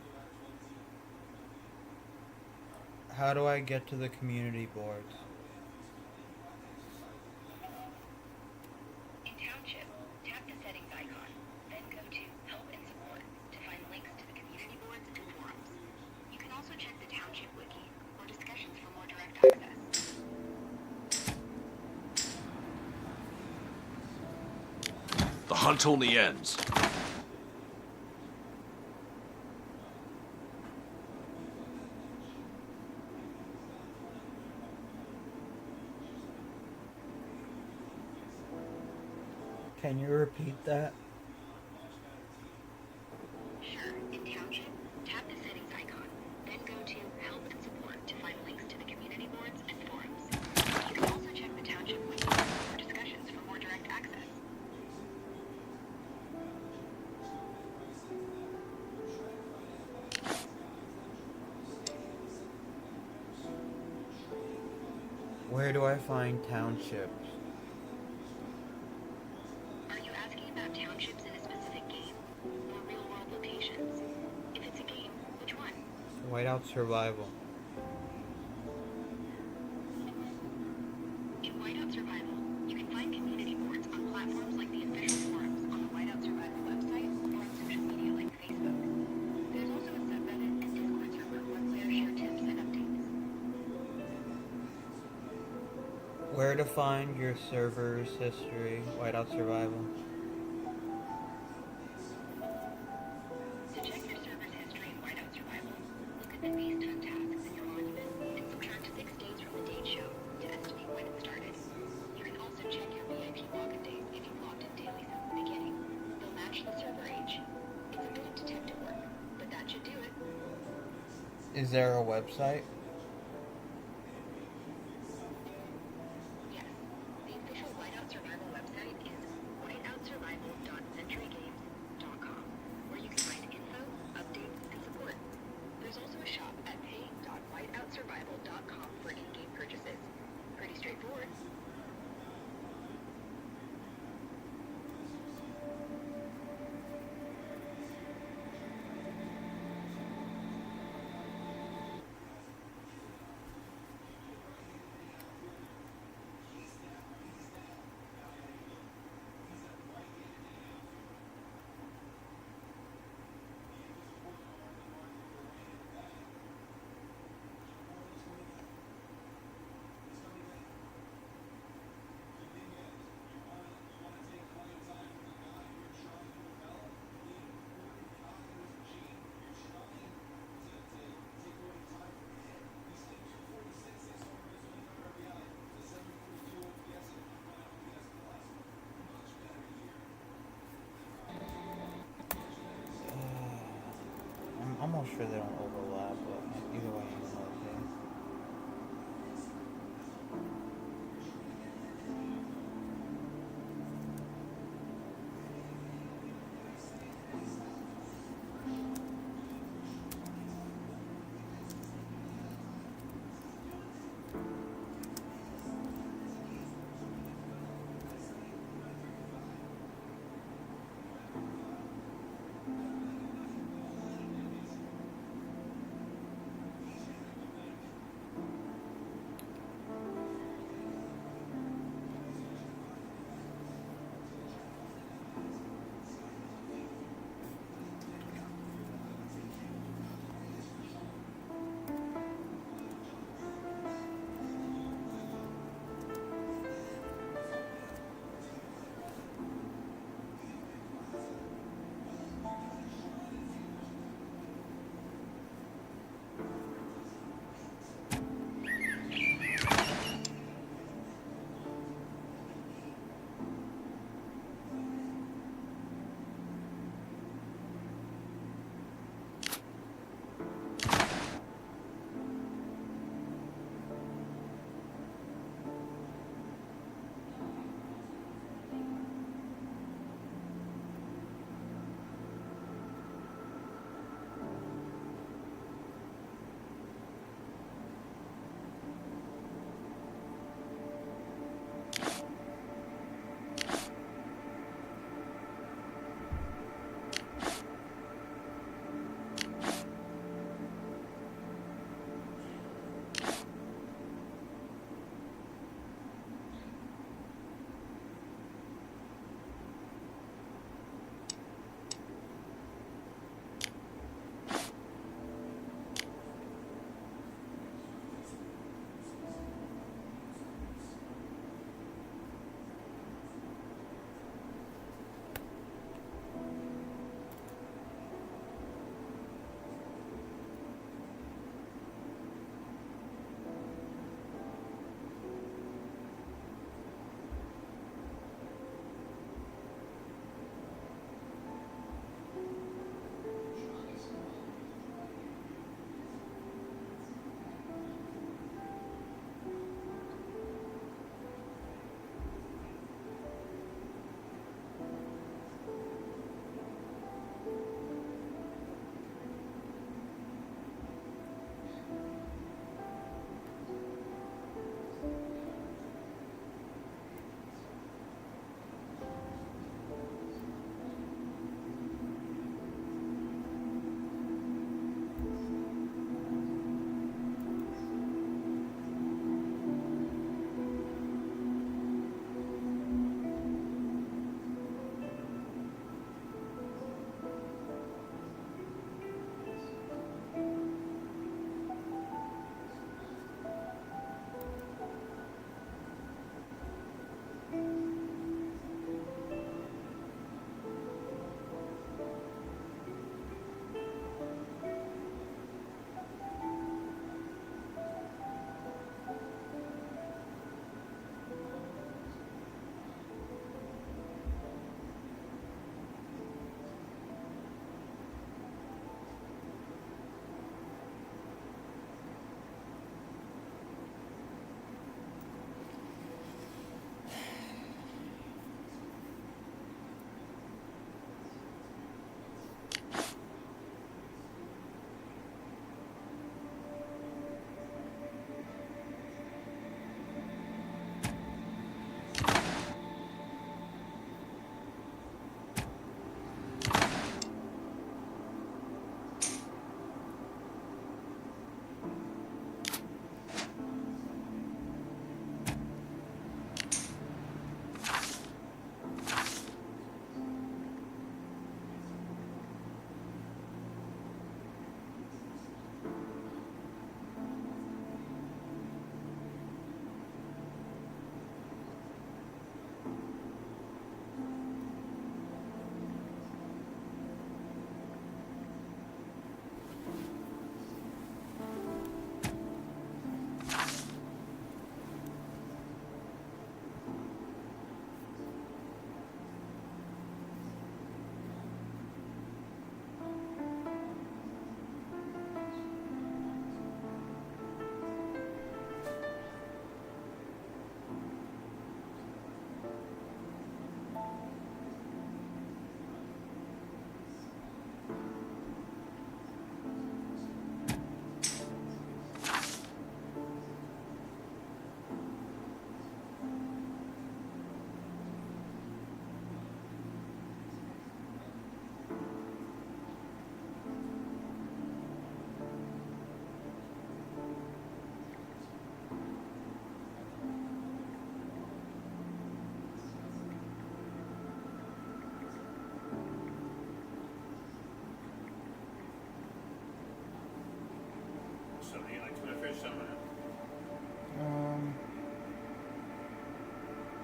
How do I get to the community boards? In Township, tap the settings icon, then go to Help and Support to find links to the community boards and forums. You can also check the Township wiki or discussions for more direct access. The hunt only ends. Can you repeat that? Sure, in Township, tap the settings icon, then go to Help and Support to find links to the community boards and forums. You can also check the Township wiki or discussions for more direct access. Where do I find townships? Are you asking about townships in a specific game or real-world locations? If it's a game, which one? Whiteout Survival. In Whiteout Survival, you can find community boards on platforms like the official forums on the Whiteout Survival website or on social media like Facebook. There's also a subreddit and Discord server where players share tips and updates. Where to find your server's history? Whiteout Survival. To check your server's history in Whiteout Survival, look at the Beast Hunt tasks in your monument and subtract 6 days from the date show to estimate when it started. You can also check your VIP login days if you've logged in daily since the beginning. They'll match the server age. It's a bit of detective work, but that should do it. Is there a website? Yes, the official Whiteout Survival website is whiteoutsurvival.centurygames.com, where you can find info, updates, and support. There's also a shop at pay.whiteoutsurvival.com for in-game purchases. Pretty straightforward. sure they don't overlap, but either way, I'm okay.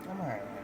I'm alright right now.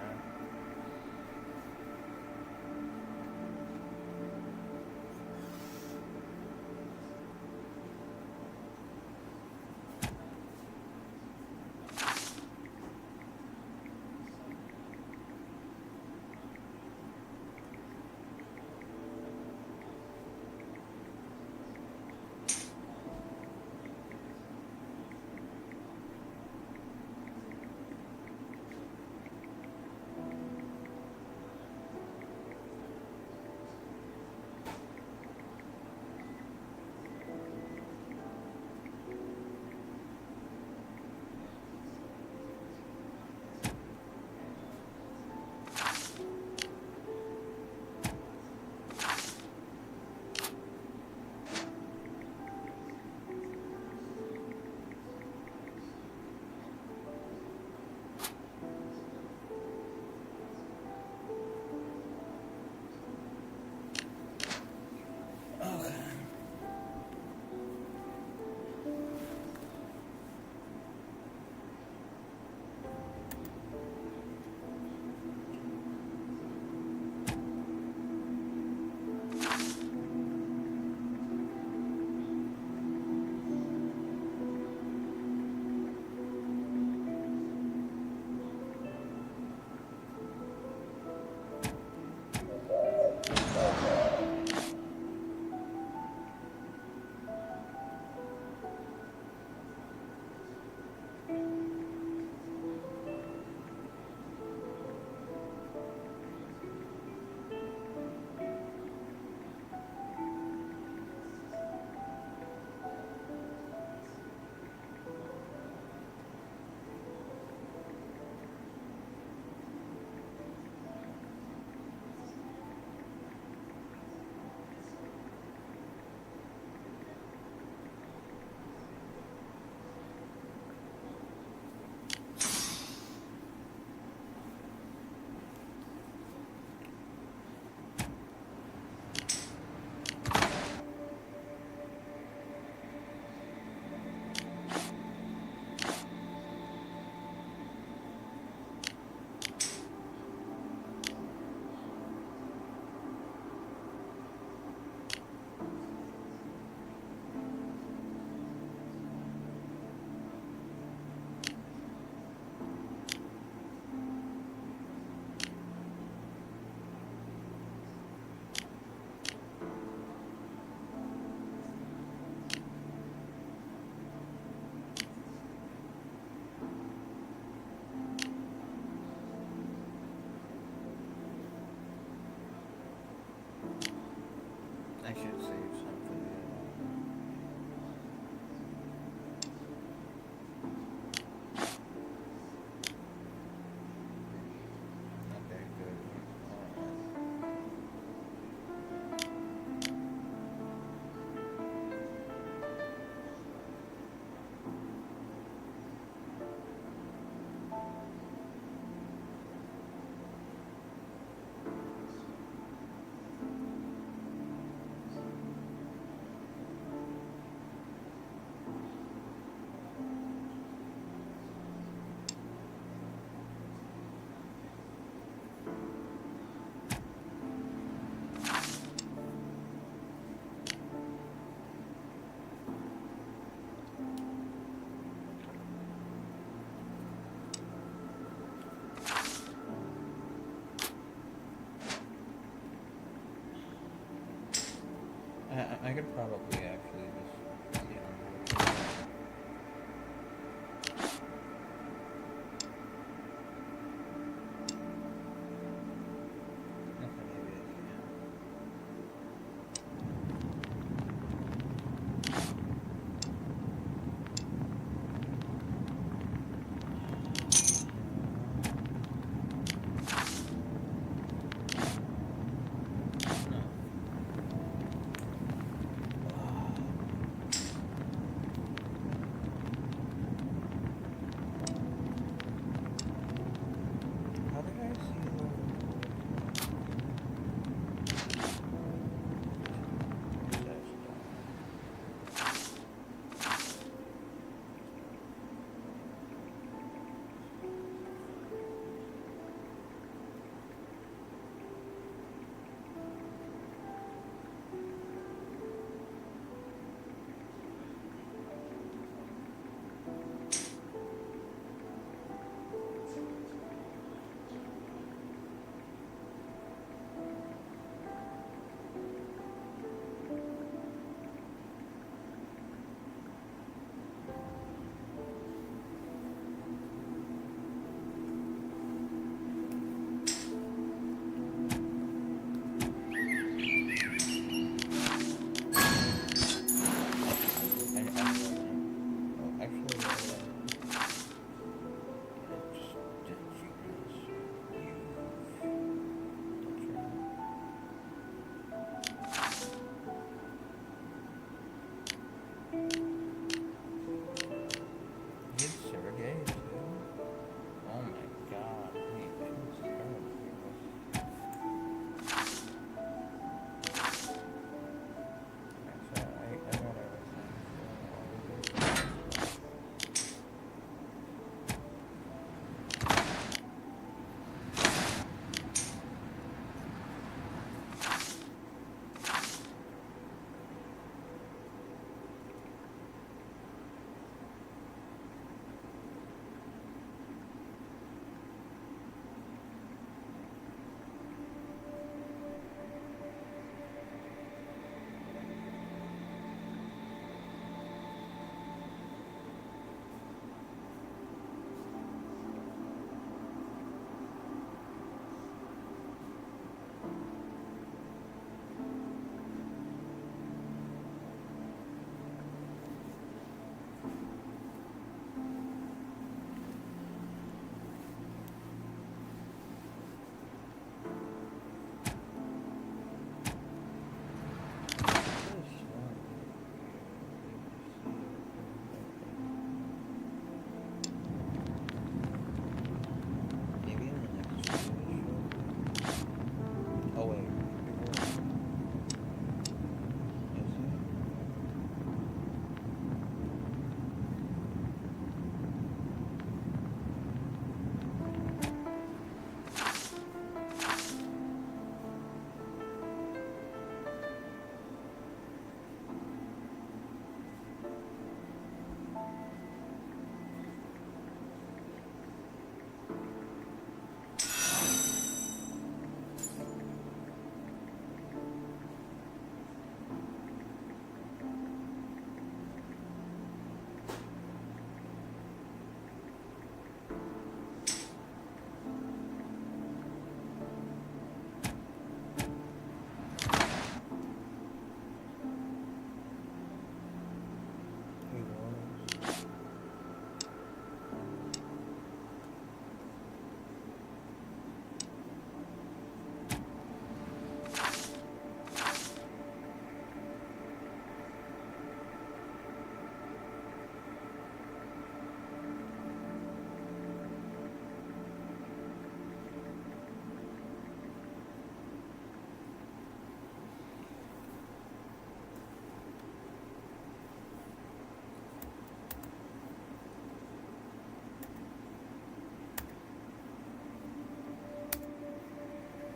I should save something. Okay, good. I could probably actually just, you know. Okay, maybe I can.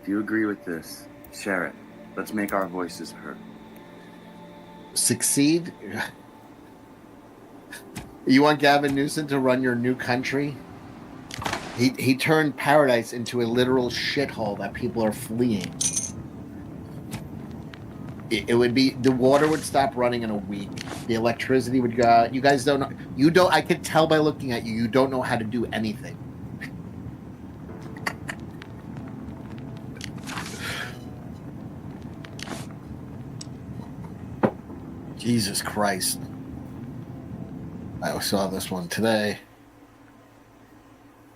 If you agree with this, share it. Let's make our voices heard. Succeed? You want Gavin Newsom to run your new country? He turned paradise into a literal shithole that people are fleeing. It would be, the water would stop running in a week. The electricity would go out. You guys don't know. I could tell by looking at you, you don't know how to do anything. Jesus Christ. I saw this one today.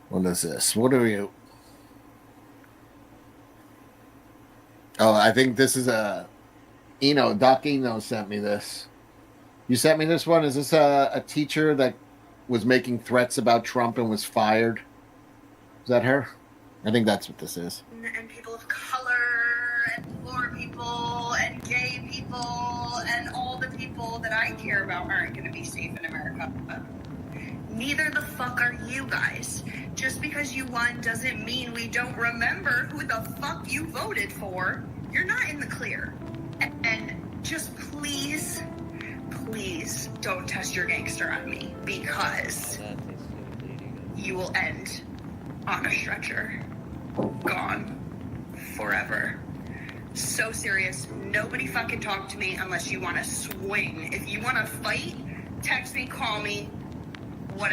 What is this? What are you? Oh, I think this is Doc Eno sent me this. You sent me this one? Is this a teacher that was making threats about Trump and was fired? Is that her? I think that's what this is. And people of color, and poor people, and gay people, and all the people that I care about aren't going to be safe in America. Neither the fuck are you guys. Just because you won doesn't mean we don't remember who the fuck you voted for. You're not in the clear. And just please don't test your gangster on me, because you will end on a stretcher. Gone. Forever. So serious. Nobody fucking talk to me unless you want to swing. If you want to fight, text me, call me,